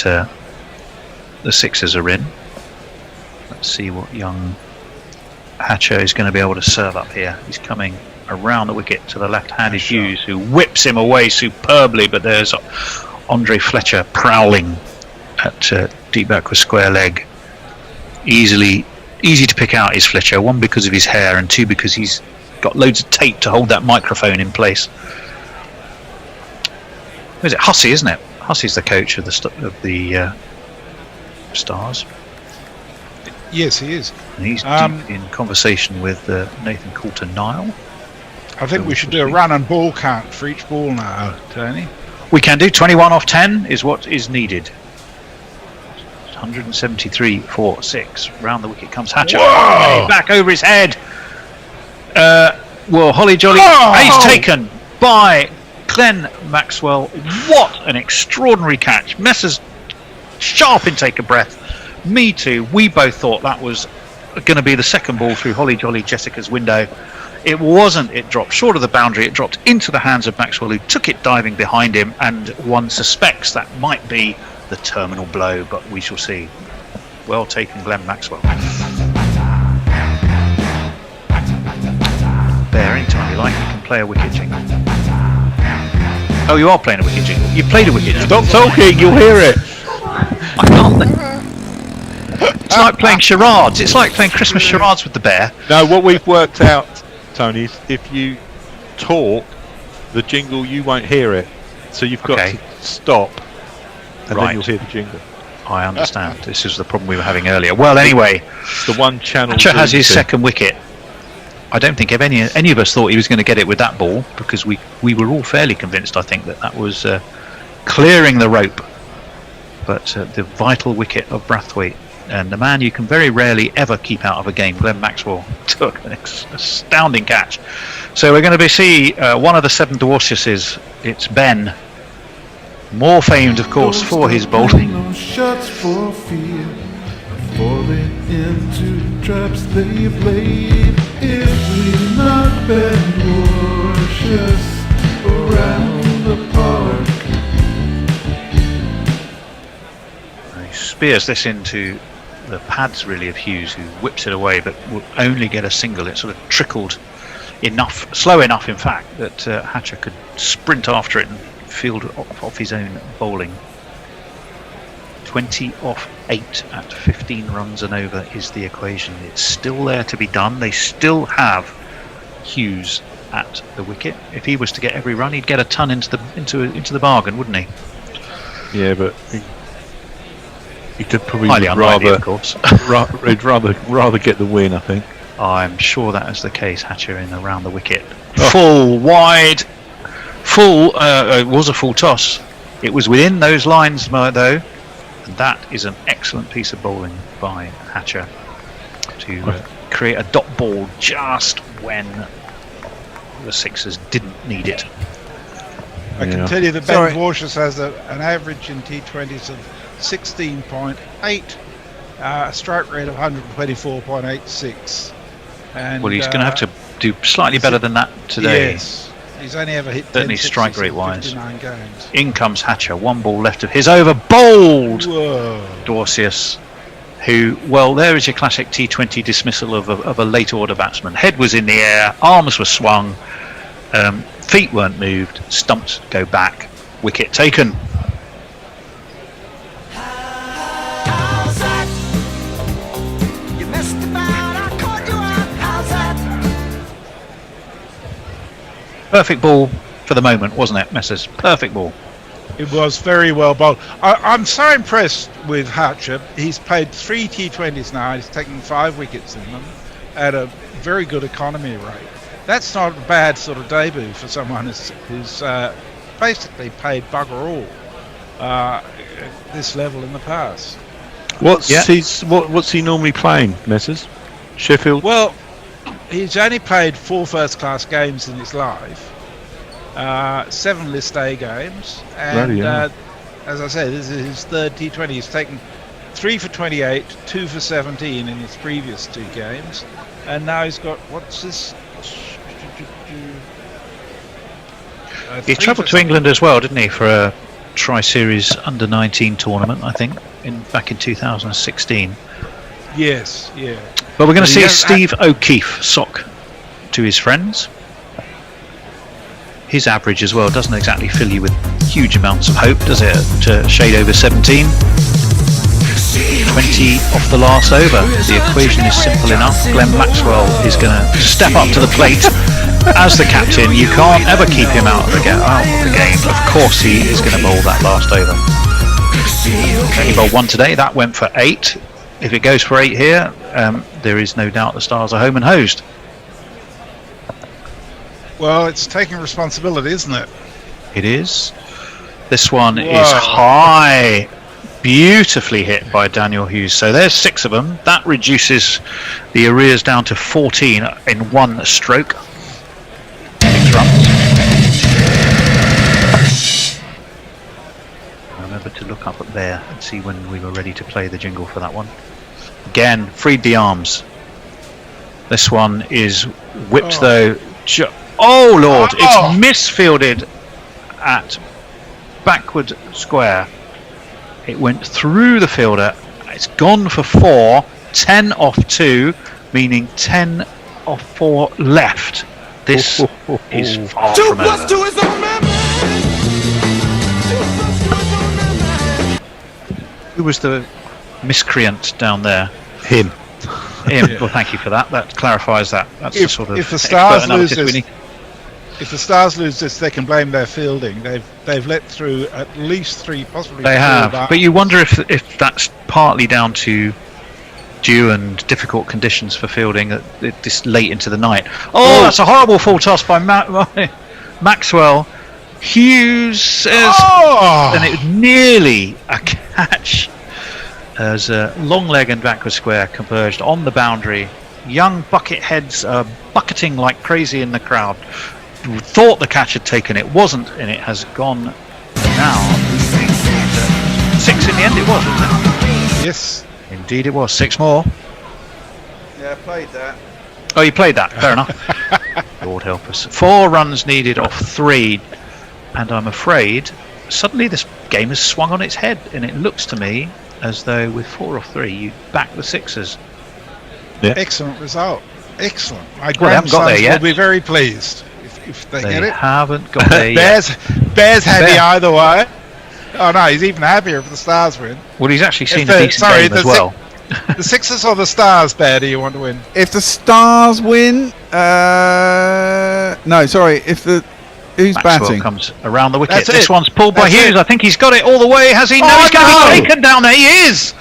the Sixers are in. Let's see what young Hatcher is going to be able to serve up here. He's coming around the wicket to the left-handed Hughes, who whips him away superbly, but there's Andre Fletcher prowling at deep back with square leg. Easy to pick out is Fletcher, 1 because of his hair, and 2 because he's got loads of tape to hold that microphone in place. Who is it? Hussey, isn't it? Hussey's the coach of the Stars.
Yes, he is.
And he's deep in conversation with Nathan Coulter-Nile.
I think we should do a run and ball count for each ball now, Tony.
We can do 21 off 10 is what is needed. 173 for 6. Round the wicket comes Hatcher. Oh, back over his head. Holly Jolly. Ace taken by Glenn Maxwell, what an extraordinary catch. Messrs sharp intake of breath. Me too. We both thought that was going to be the second ball through Holly Jolly Jessica's window. It wasn't. It dropped short of the boundary. It dropped into the hands of Maxwell, who took it diving behind him, and one suspects that might be the terminal blow, but we shall see. Well taken, Glenn Maxwell. There, anytime you like, you can play a wicket jingle. Oh, you are playing a wicket jingle. You played a wicket jingle.
Stop talking, you'll hear it.
I can't. It's like playing charades. It's like playing Christmas charades with the bear.
No, what we've worked out, Tony, is if you talk, the jingle, you won't hear it. So you've got to stop, and then you'll hear the jingle.
I understand. This is the problem we were having earlier. Well, anyway,
the one channel.
Hatcher has his second wicket. I don't think any of us thought he was going to get it with that ball, because we were all fairly convinced, I think, that was clearing the rope. But the vital wicket of Brathwaite, and the man you can very rarely ever keep out of a game, Glenn Maxwell, took an astounding catch. So we're going to see one of the 7 Dwarciuses. It's Ben, more famed, of course, for his bowling.
No shots for fear, falling into traps they've laid. If we not Ben Dwarcius around the park.
He spears this into the pads, really, of Hughes, who whips it away, but will only get a single. It sort of trickled enough, slow enough, in fact, that Hatcher could sprint after it and field off his own bowling. 20 off 8 at 15 runs and over is the equation. It's still there to be done. They still have Hughes at the wicket. If he was to get every run, he'd get a ton into the bargain, wouldn't he?
Yeah, but he could probably
unlikely, of course.
he'd rather get the win, I think.
I'm sure that is the case. Hatcher in around the wicket. Full, wide, full. It was a full toss. It was within those lines, though. And that is an excellent piece of bowling by Hatcher to create a dot ball just when the Sixers didn't need it.
I can tell you that Ben Dwarcius has an average in T20s of 16.8, a strike rate of 124.86. And,
well, he's going to have to do slightly better than that today.
Yes, he's only ever hit
certainly strike rate wise.
59 games.
In comes Hatcher, 1 ball left of his over, bowled Dwarcius, who, well, there is your classic T20 dismissal of a late order batsman. Head was in the air, arms were swung, feet weren't moved, stumps go back, wicket taken. Perfect ball for the moment, wasn't it, Messrs? Perfect ball.
It was very well bowled. I'm so impressed with Hatcher. He's played 3 T20s now. He's taken 5 wickets in them at a very good economy rate. That's not a bad sort of debut for someone who's basically played bugger all at this level in the past.
What's he normally playing, Messrs? Sheffield?
Well, he's only played 4 first-class games in his life, 7 List A games, and as I say, this is his 3rd T20. He's taken 3 for 28, 2 for 17 in his previous 2 games, and now he's got, what's this?
He travelled to England as well, didn't he, for a Tri-Series Under-19 tournament, I think, back in 2016.
Yes, yeah.
But we're going to see Steve O'Keefe sock to his friends. His average as well doesn't exactly fill you with huge amounts of hope, does it? To shade over 17. 20 off the last over. The equation is simple enough. Glenn Maxwell is going to step up to the plate as the captain. You can't ever keep him out of the game. Of course he is going to bowl that last over. He bowled 1 today. That went for 8. If it goes for 8 here, there is no doubt the Stars are home and hosed.
Well, it's taking responsibility, isn't it?
It is. This one is high. Beautifully hit by Daniel Hughes. So there's 6 of them. That reduces the arrears down to 14 in 1 stroke. 6 runs. there and see when we were ready to play the jingle for that one. Again, freed the arms. This one is whipped though. Oh Lord, it's misfielded at backward square. It went through the fielder. It's gone for 4. 10 off 2, meaning 10 off 4 left. This is far from over.
2 + 2 is a man.
Who was the miscreant down there?
Him.
Well, thank you for that. That clarifies that. That's the sort of
if the Stars lose
we
this,
need.
if the Stars lose this, they can blame their fielding. They've let through at least 3, possibly 4.
They have, but you wonder if that's partly down to dew and difficult conditions for fielding this late into the night. Oh, that's a horrible full toss by Maxwell. Hughes says, and it was nearly a catch as long leg and backward square converged on the boundary. Young bucket heads are bucketing like crazy in the crowd. Thought the catch had taken, it wasn't, and it has gone now. 6 in the end it was, wasn't it?
Yes.
Indeed it was. 6 more.
Yeah, I played that.
Oh, you played that. Fair enough. Lord help us. 4 runs needed off 3, and I'm afraid suddenly this game has swung on its head, and it looks to me as though with 4 off 3 you back the Sixers.
Yeah. Excellent result. Excellent. My
Well, they haven't got there
grandsons
yet.
will be very pleased if they get it.
Haven't got there yet.
Bear's happy either way. Oh no, he's even happier if the Stars win.
Well, he's actually seen a decent game as well.
The Sixers or the Stars, Bear, do you want to win?
If the Stars win, no, sorry. If the who's
Maxwell
batting?
Comes around the wicket.
That's
This
it.
one's pulled by
That's
Hughes.
it.
I think he's got it all the way. Has he? No, he's going to be taken down there. He is.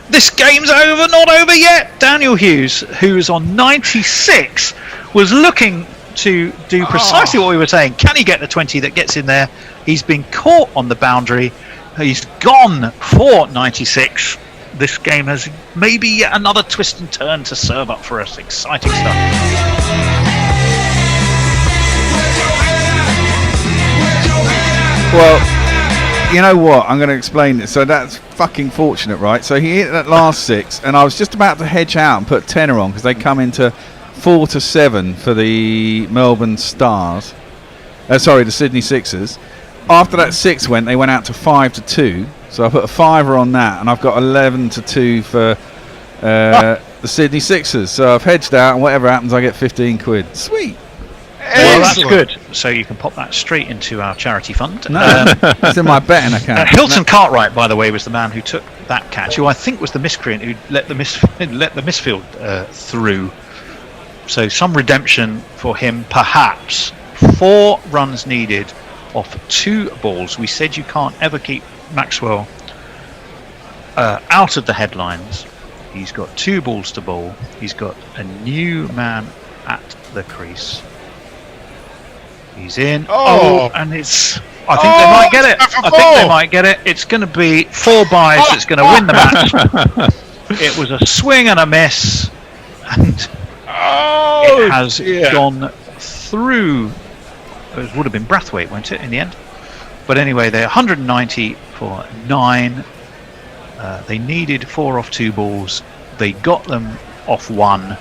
This game's over, not over yet. Daniel Hughes, who's on 96, was looking to do precisely what we were saying. Can he get the 20 that gets in there? He's been caught on the boundary. He's gone for 96. This game has maybe yet another twist and turn to serve up for us. Exciting stuff.
Well, you know what? I'm going to explain this. So that's fucking fortunate, right? So he hit that last 6, and I was just about to hedge out and put tenner on because they come into 4-7 for the Melbourne Stars. Sorry, the Sydney Sixers. After that 6 went, they went out to 5-2. So I put a fiver on that, and I've got 11-2 for the Sydney Sixers. So I've hedged out, and whatever happens, I get 15 quid. Sweet.
Well, that's good. So you can pop that straight into our charity fund.
No, it's in my betting account.
Hilton Cartwright, by the way, was the man who took that catch, who I think was the miscreant who let the misfield through. So some redemption for him, perhaps. 4 runs needed off 2 balls. We said you can't ever keep Maxwell out of the headlines. He's got 2 balls to bowl. He's got a new man at the crease. He's in. And it's. I think they might get it. I think they might get it. It's going to be 4 byes that's going to win the match. It was a swing and a miss, and it has gone through. It would have been Brathwaite, won't it, in the end? But anyway, they're 190 for 9. They needed 4 off 2 balls. They got them off 1.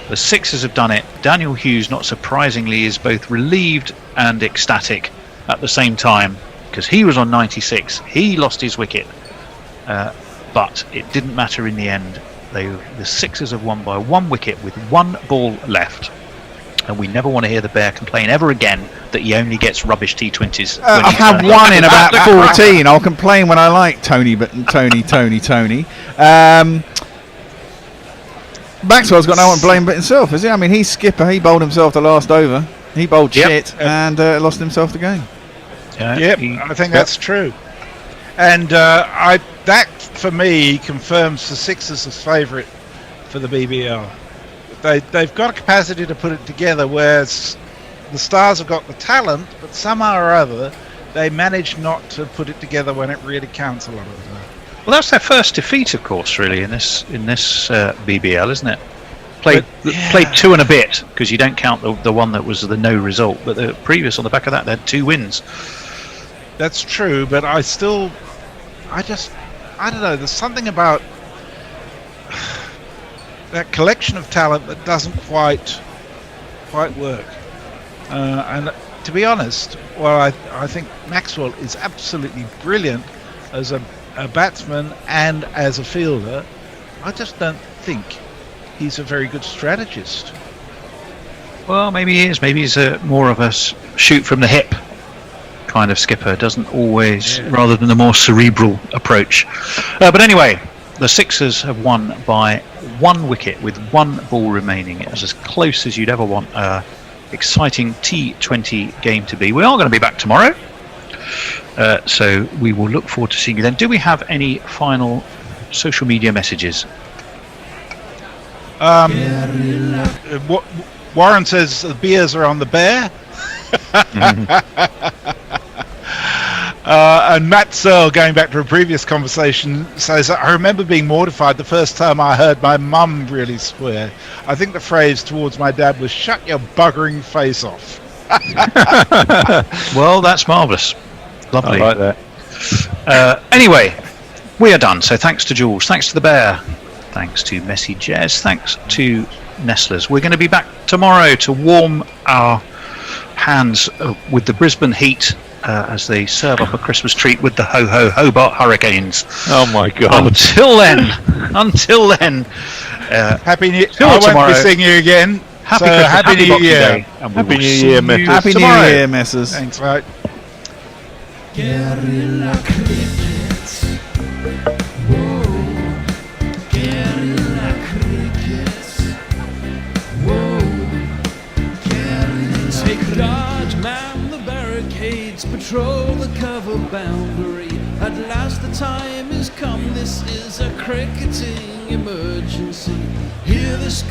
The Sixers have done it. Daniel Hughes, not surprisingly, is both relieved and ecstatic at the same time because he was on 96. He lost his wicket, but it didn't matter in the end. The Sixers have won by 1 wicket with 1 ball left. And we never want to hear the Bear complain ever again that he only gets rubbish T20s.
I've had 1 in about 14. I'll complain when I like Tony. Maxwell's got no one to blame but himself, is he? I mean, he's skipper. He bowled himself the last over. He bowled shit and lost himself the game.
Yep, I think that's true. And that, for me, confirms the Sixers as favourite for the BBL. They've got a capacity to put it together, whereas the Stars have got the talent, but somehow or other they manage not to put it together when it really counts a lot of the time.
Well, that's their first defeat, of course, really, in this BBL, isn't it? Played 2 and a bit, because you don't count the one that was the no result, but the previous on the back of that, they had 2 wins.
That's true, but I still I don't know. There's something about that collection of talent that doesn't quite work. And to be honest, I think Maxwell is absolutely brilliant as a batsman and as a fielder. I just don't think he's a very good strategist.
Well, maybe he is. Maybe he's more of a shoot from the hip kind of skipper. Doesn't always, rather than the more cerebral approach. But anyway, the Sixers have won by 1 wicket with 1 ball remaining. It was as close as you'd ever want a exciting T20 game to be. We are going to be back tomorrow, so we will look forward to seeing you then. Do we have any final social media messages?
Warren says the beers are on the bear. And Matt Searle, going back to a previous conversation, says, I remember being mortified the first time I heard my mum really swear. I think the phrase towards my dad was, shut your buggering face off.
Well, that's marvellous. Lovely.
I like that.
Anyway, we are done. So thanks to Jules, thanks to the bear, thanks to Messy Jez, thanks to Nestlers. We're going to be back tomorrow to warm our hands with the Brisbane Heat as they serve up a Christmas treat with the Hobart Hurricanes.
Oh my God!
Until then,
Happy New Year!
I
won't be seeing you again. Happy New Year!
Happy New Year, Messers.
Happy New Year, Messers.
Thanks, mate.
Guerrilla crickets. Whoa. Guerrilla crickets. Whoa. Guerrilla
Take guard, man the barricades, patrol the cover boundary. At last the time has come, this is a cricketing emergency. Hear this